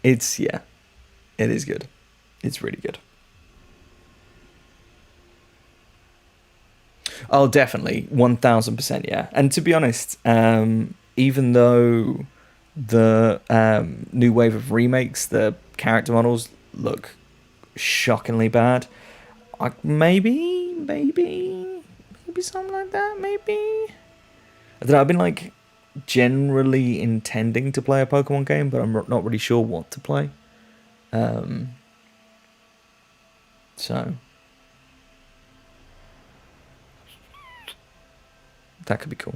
It is good. It's really good. Oh, definitely. 1000%, yeah. And to be honest, even though the new wave of remakes, the character models look shockingly bad, maybe something like that, maybe. I don't know, I've been like generally intending to play a Pokemon game, but I'm not really sure what to play. So that could be cool.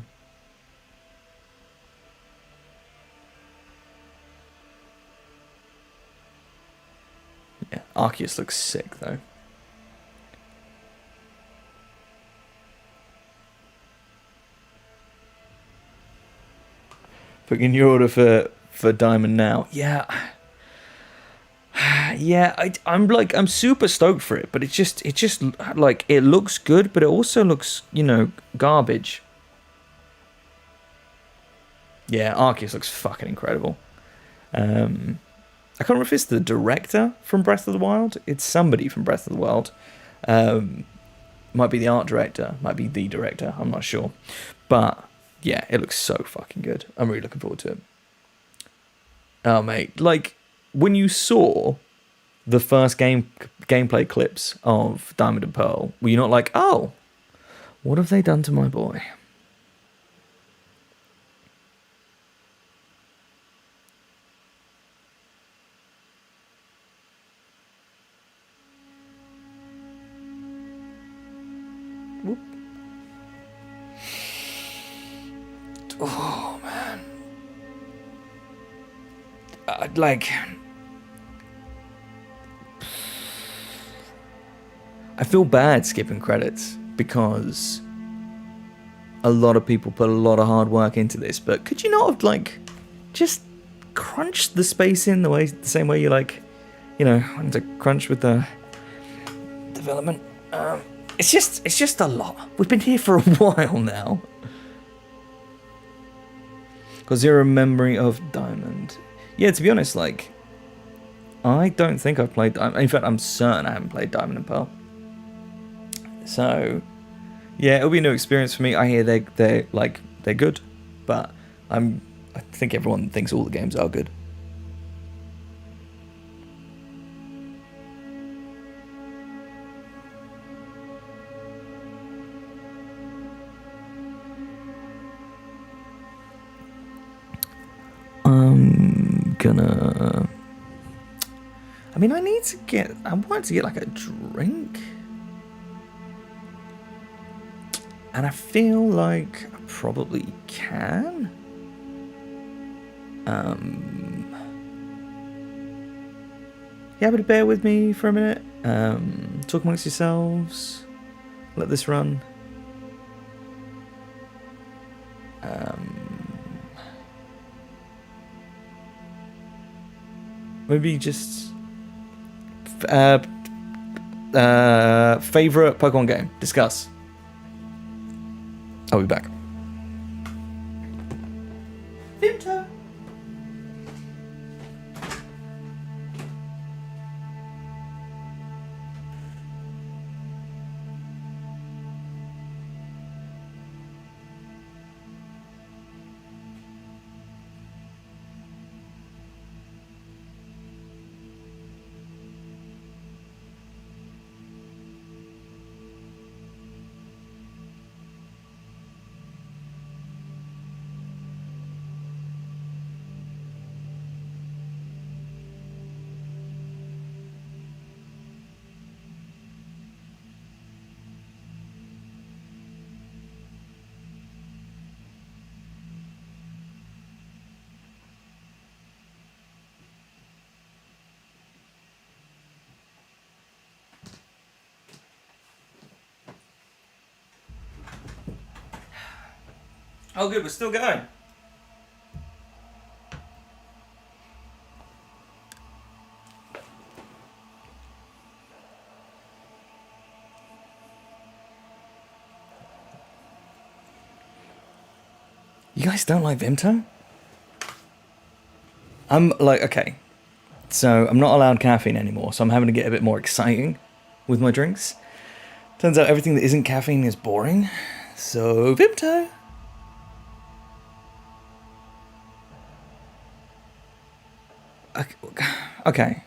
Yeah, Arceus looks sick though. Putting in your order for Diamond now. Yeah. Yeah, I'm super stoked for it, but it just like it looks good, but it also looks, garbage. Yeah, Arceus looks fucking incredible. I can't remember if it's the director from Breath of the Wild. It's somebody from Breath of the Wild. Might be the art director, might be the director, I'm not sure. But yeah, it looks so fucking good. I'm really looking forward to it. Oh mate, like when you saw the first gameplay clips of Diamond and Pearl, were you not like, oh, what have they done to my boy? Whoop. Oh man, like I feel bad skipping credits because a lot of people put a lot of hard work into this, but could you not have like just crunched the space in the same way you like, want to crunch with the development? It's just a lot. We've been here for a while now. Got zero memory of Diamond. Yeah, to be honest, like I don't think I've played Diamond. In fact, I'm certain I haven't played Diamond and Pearl. So, yeah, it'll be a new experience for me. I hear they're good, but I think everyone thinks all the games are good. I wanted to get like a drink. And I feel like I probably can. Yeah, but bear with me for a minute. Talk amongst yourselves. Let this run. Maybe just favorite Pokemon game. Discuss. I'll be back. Vimto. Oh, good, we're still going. You guys don't like Vimto? I'm like, okay. So I'm not allowed caffeine anymore, so I'm having to get a bit more exciting with my drinks. Turns out everything that isn't caffeine is boring. So, Vimto. Okay.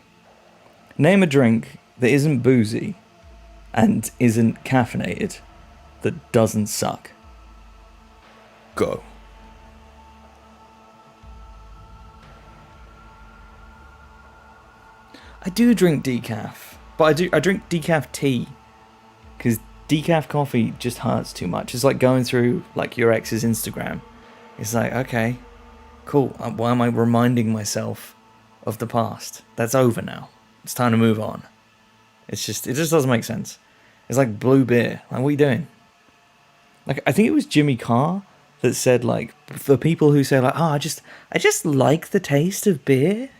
Name a drink that isn't boozy and isn't caffeinated that doesn't suck. Go. I do drink decaf, but I drink decaf tea because decaf coffee just hurts too much. It's like going through like your ex's Instagram. It's like, okay, cool. Why am I reminding myself of the past? That's over now. It's time to move on. It just doesn't make sense. It's like blue beer. Like, what are you doing? Like, I think it was Jimmy Carr that said, like, for people who say, like, oh, I just like the taste of beer.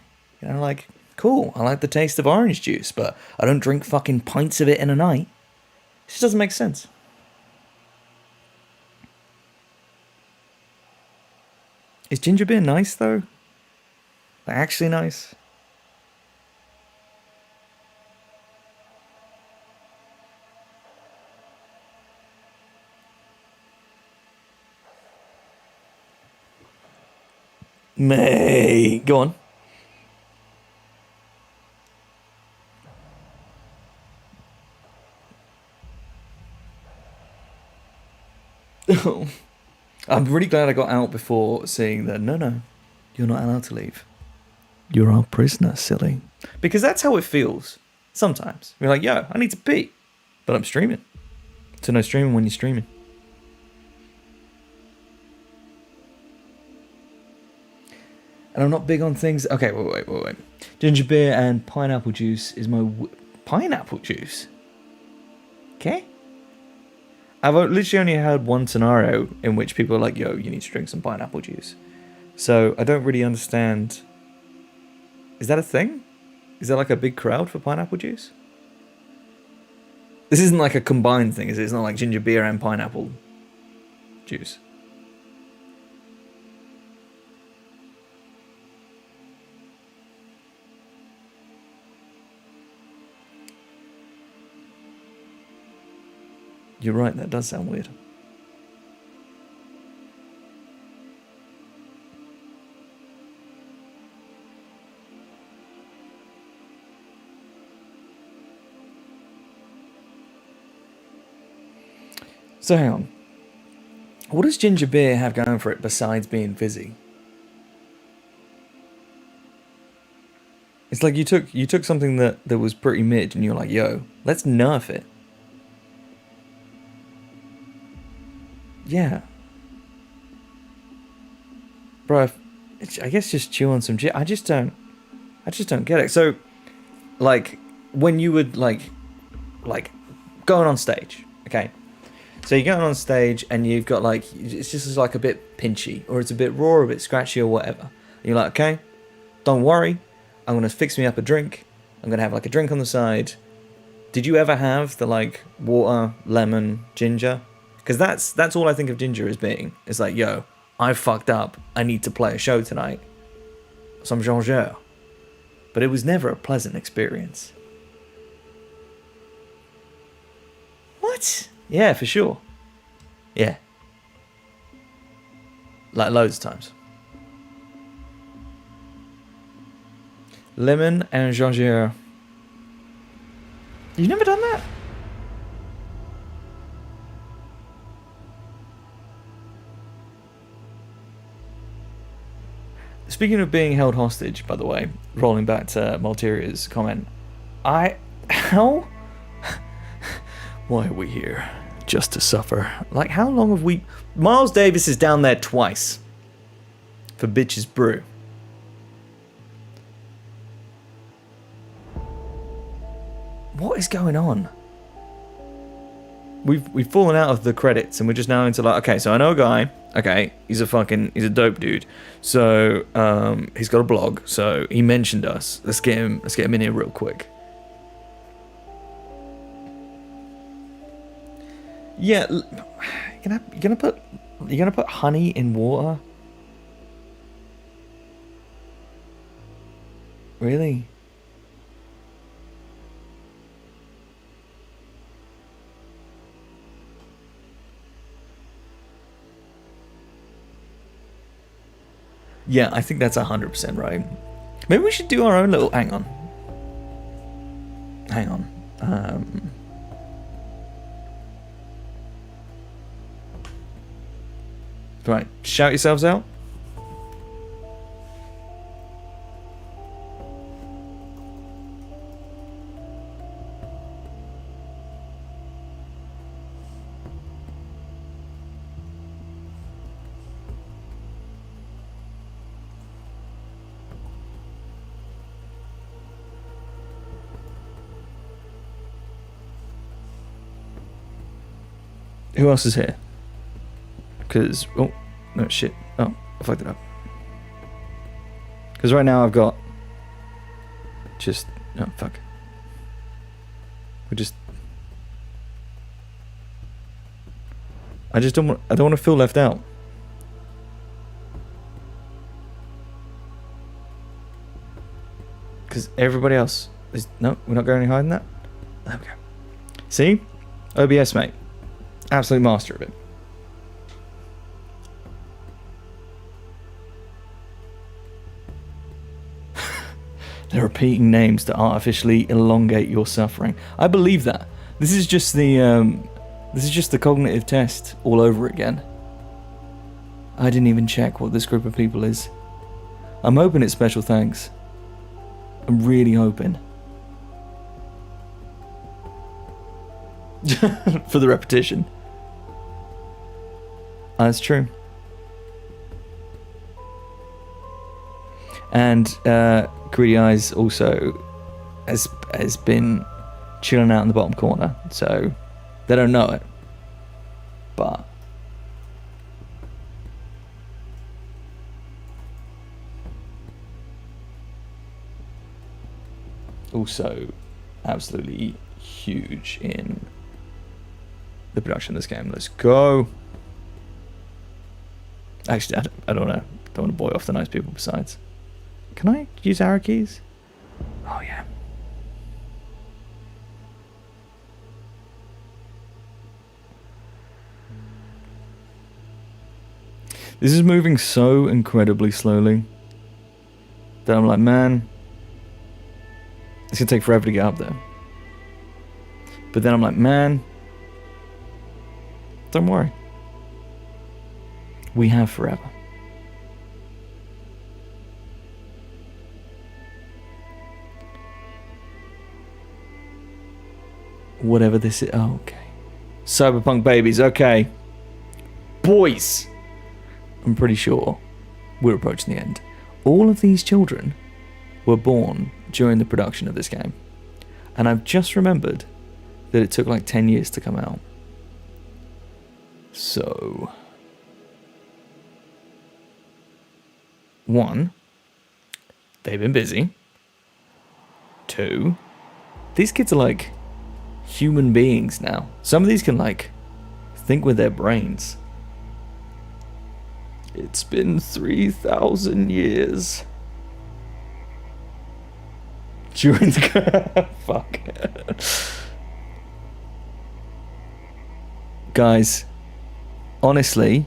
You know, like, cool. I like the taste of orange juice, but I don't drink fucking pints of it in a night. It just doesn't make sense. Is ginger beer nice, though? Like, actually nice? May. Go on. I'm really glad I got out before seeing that. No, you're not allowed to leave. You're our prisoner, silly. Because that's how it feels. Sometimes. You're like, yo, I need to pee. But I'm streaming. So no streaming when you're streaming. And I'm not big on things. Okay, wait. Ginger beer and pineapple juice is my... Pineapple juice? Okay. I've literally only heard one scenario in which people are like, yo, you need to drink some pineapple juice. So I don't really understand. Is that a thing? Is there like a big crowd for pineapple juice? This isn't like a combined thing, is it? It's not like ginger beer and pineapple juice. You're right, that does sound weird. So hang on. What does ginger beer have going for it besides being fizzy? It's like you took something that was pretty mid and you're like, yo, let's nerf it. Yeah. Bro, I guess just chew on some I just don't get it. So, like, when you would, like, going on stage, okay? So you're going on stage and you've got, like, it's just like a bit pinchy, or it's a bit raw, or a bit scratchy, or whatever. And you're like, okay, don't worry, I'm going to fix me up a drink. I'm going to have, like, a drink on the side. Did you ever have the, like, water, lemon, ginger? Because that's all I think of ginger as being. It's like, yo, I fucked up. I need to play a show tonight. Some ginger. But it was never a pleasant experience. What? Yeah, for sure. Yeah. Like loads of times. Lemon and ginger. You've never done that? Speaking of being held hostage, by the way, rolling back to Malteria's comment, how? Why are we here? Just to suffer. Like, how long have we... Miles Davis is down there twice. For Bitches Brew. What is going on? We've fallen out of the credits and we're just now into like, okay, so I know a guy. Okay, he's a dope dude. So he's got a blog. So he mentioned us. Let's get him in here real quick. Yeah, you're gonna put honey in water? Really? Yeah, I think that's 100% right. Maybe we should do our own little... Hang on. Right, shout yourselves out. Who else is here? Because, oh, no, shit. Oh, I fucked it up. Because right now I've got just, oh, fuck. I don't want to feel left out. Because everybody else is, no, we're not going any higher than that. There we go. See? OBS, mate. Absolute master of it. They're repeating names to artificially elongate your suffering. I believe that. This is just the cognitive test all over again. I didn't even check what this group of people is. I'm hoping it's special thanks. I'm really hoping. For the repetition. That's true. And Greedy Eyes also has been chilling out in the bottom corner, so they don't know it. But also absolutely huge in the production of this game. Let's go. Actually, I don't want to boy off the nice people besides. Can I use arrow keys? Oh yeah. This is moving so incredibly slowly that I'm like, man, it's gonna take forever to get up there. But then I'm like, man, don't worry. We have forever. Whatever this is. Oh, okay. Cyberpunk babies. Okay. Boys. I'm pretty sure we're approaching the end. All of these children were born during the production of this game. And I've just remembered that it took like 10 years to come out. So, 1, they've been busy. 2, these kids are like human beings now. Some of these can like think with their brains. It's been 3,000 years. During the fuck. Guys, honestly,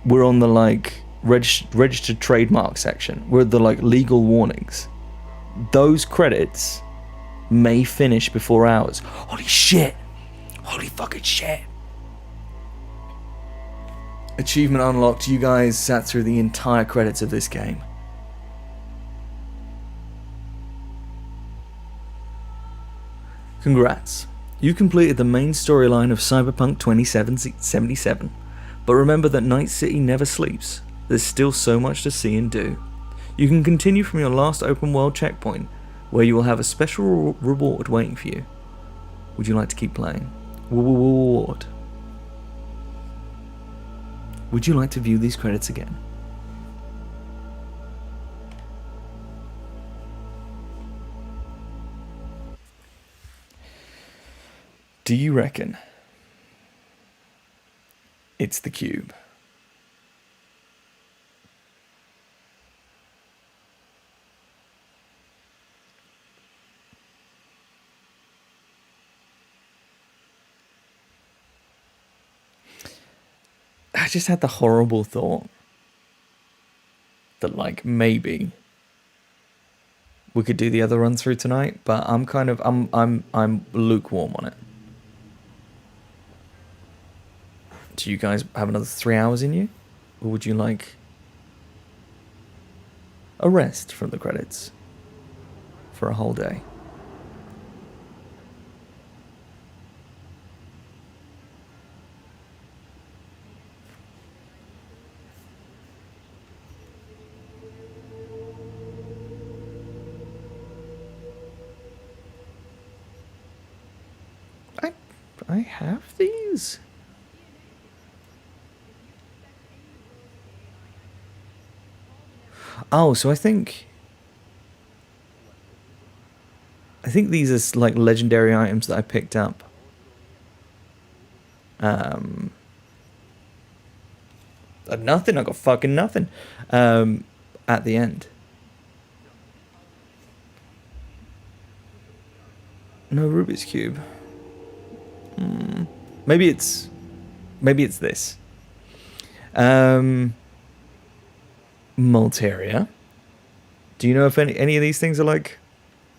we're on the like registered trademark section. We're at the like legal warnings. Those credits may finish before ours. Holy shit. Holy fucking shit. Achievement unlocked. You guys sat through the entire credits of this game. Congrats. You completed the main storyline of Cyberpunk 2077. But remember that Night City never sleeps. There's still so much to see and do. You can continue from your last open world checkpoint, where you will have a special reward waiting for you. Would you like to keep playing? Reward. Would you like to view these credits again? Do you reckon it's the cube? I just had the horrible thought that like maybe we could do the other run through tonight, but I'm lukewarm on it. Do you guys have another 3 hours in you? Or would you like a rest from the credits for a whole day? I have these. Oh, so I think these are like legendary items that I picked up. Nothing. I got fucking nothing. At the end. No Rubik's Cube. Maybe it's this. Malteria. Do you know if any of these things are like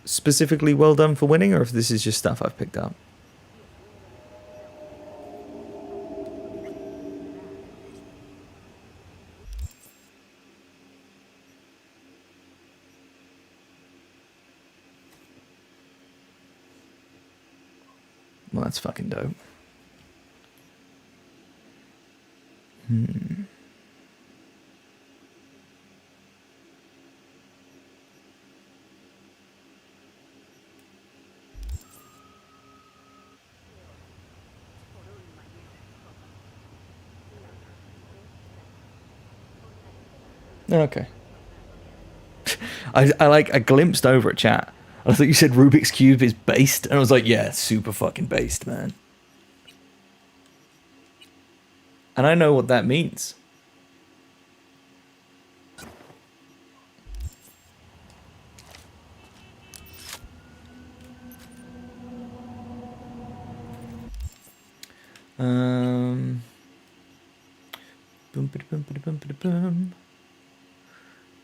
specifically well done for winning, or if this is just stuff I've picked up? Well, that's fucking dope. Okay. I glimpsed over at chat. I thought you said Rubik's Cube is based, and I was like, yeah, super fucking based, man. And I know what that means.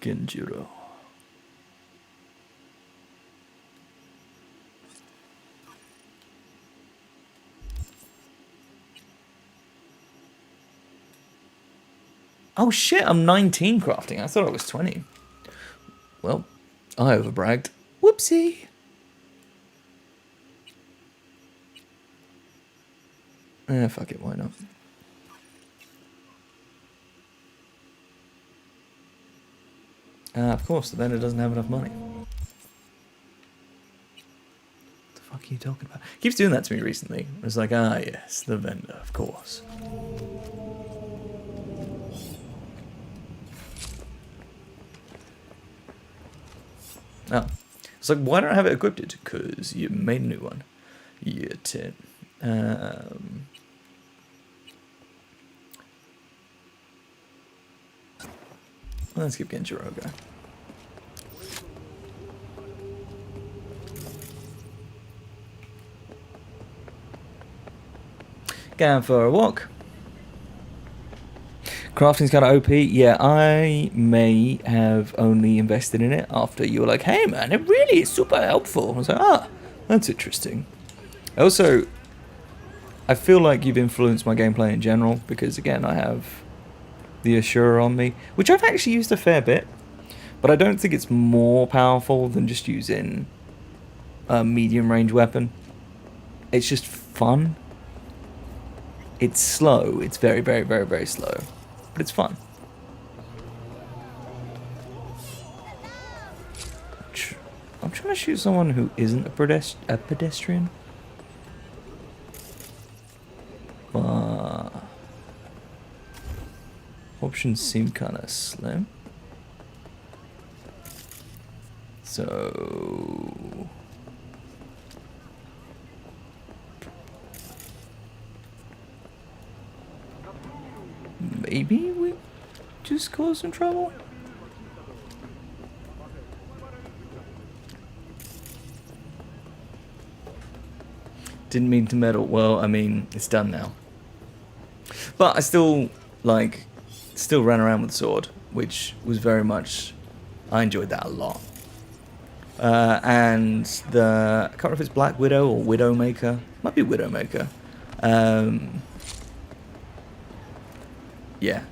Genjiro. Oh shit, I'm 19 crafting. I thought I was 20. Well, I overbragged. Whoopsie. Fuck it, why not? Of course, the vendor doesn't have enough money. What the fuck are you talking about? Keeps doing that to me recently. It's like, yes, the vendor, of course. Oh. It's like, why don't I have it equipped? Because you made a new one. You tit. Let's keep Genjiro going. Going for a walk. Crafting's kind of OP. Yeah, I may have only invested in it after you were like, hey man, it really is super helpful. I was like, that's interesting. Also, I feel like you've influenced my gameplay in general because, again, I have the Asura on me, which I've actually used a fair bit, but I don't think it's more powerful than just using a medium range weapon. It's just fun. It's slow. It's very, very, very, very slow, but it's fun. I'm trying to shoot someone who isn't a pedestrian. Options seem kind of slim. So maybe we just cause some trouble. Didn't mean to meddle. Well, I mean, it's done now. But I still ran around with the sword, which was very much, I enjoyed that a lot. And I can't remember if it's Black Widow or Widowmaker. Might be Widowmaker. Yeah,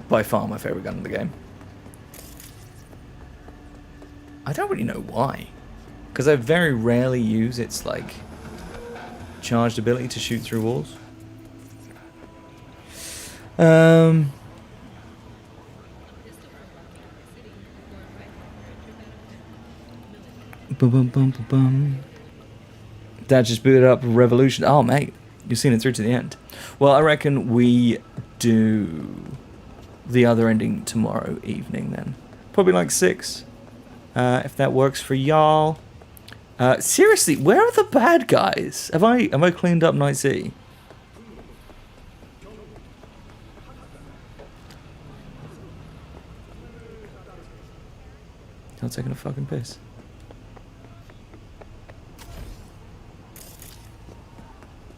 by far my favorite gun in the game. I don't really know why, because I very rarely use its charged ability to shoot through walls. Dad just booted up Revolution. Oh, mate, you've seen it through to the end. Well, I reckon we do the other ending tomorrow evening then. probably like 6. If that works for y'all. Seriously, where are the bad guys? Have I cleaned up Night City? I'm taking a fucking piss.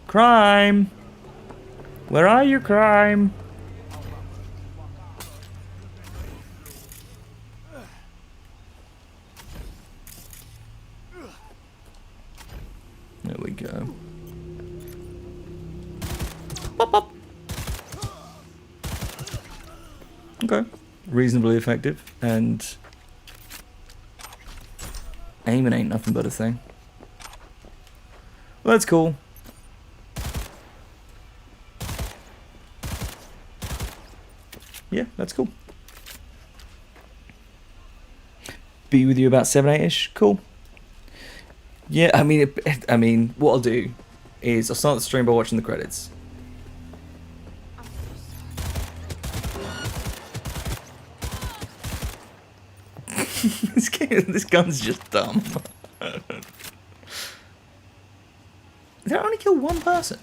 Crime! Where are you, crime? There we go. Bop, bop. Okay. Reasonably effective, and aiming ain't nothing but a thing. Well, that's cool. Yeah, that's cool. Be with you about 7, 8-ish. Cool. Yeah, I mean, what I'll do is I'll start the stream by watching the credits. This gun's just dumb. Did I only kill one person?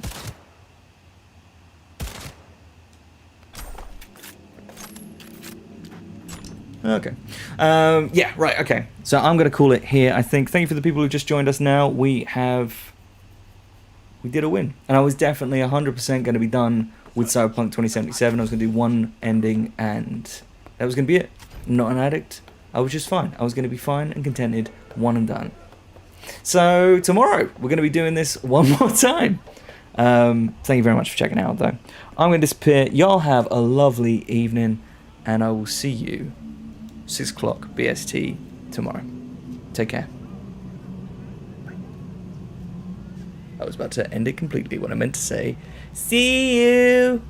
Okay. Yeah, right, okay. So I'm going to call it here, I think. Thank you for the people who just joined us now. We did a win. And I was definitely 100% going to be done with Cyberpunk 2077. I was going to do one ending, and that was going to be it. Not an addict. I was just fine. I was going to be fine and contented, one and done. So tomorrow, we're going to be doing this one more time. Thank you very much for checking out, though. I'm going to disappear. Y'all have a lovely evening, and I will see you 6 o'clock BST tomorrow. Take care. I was about to end it completely when I meant to say, see you.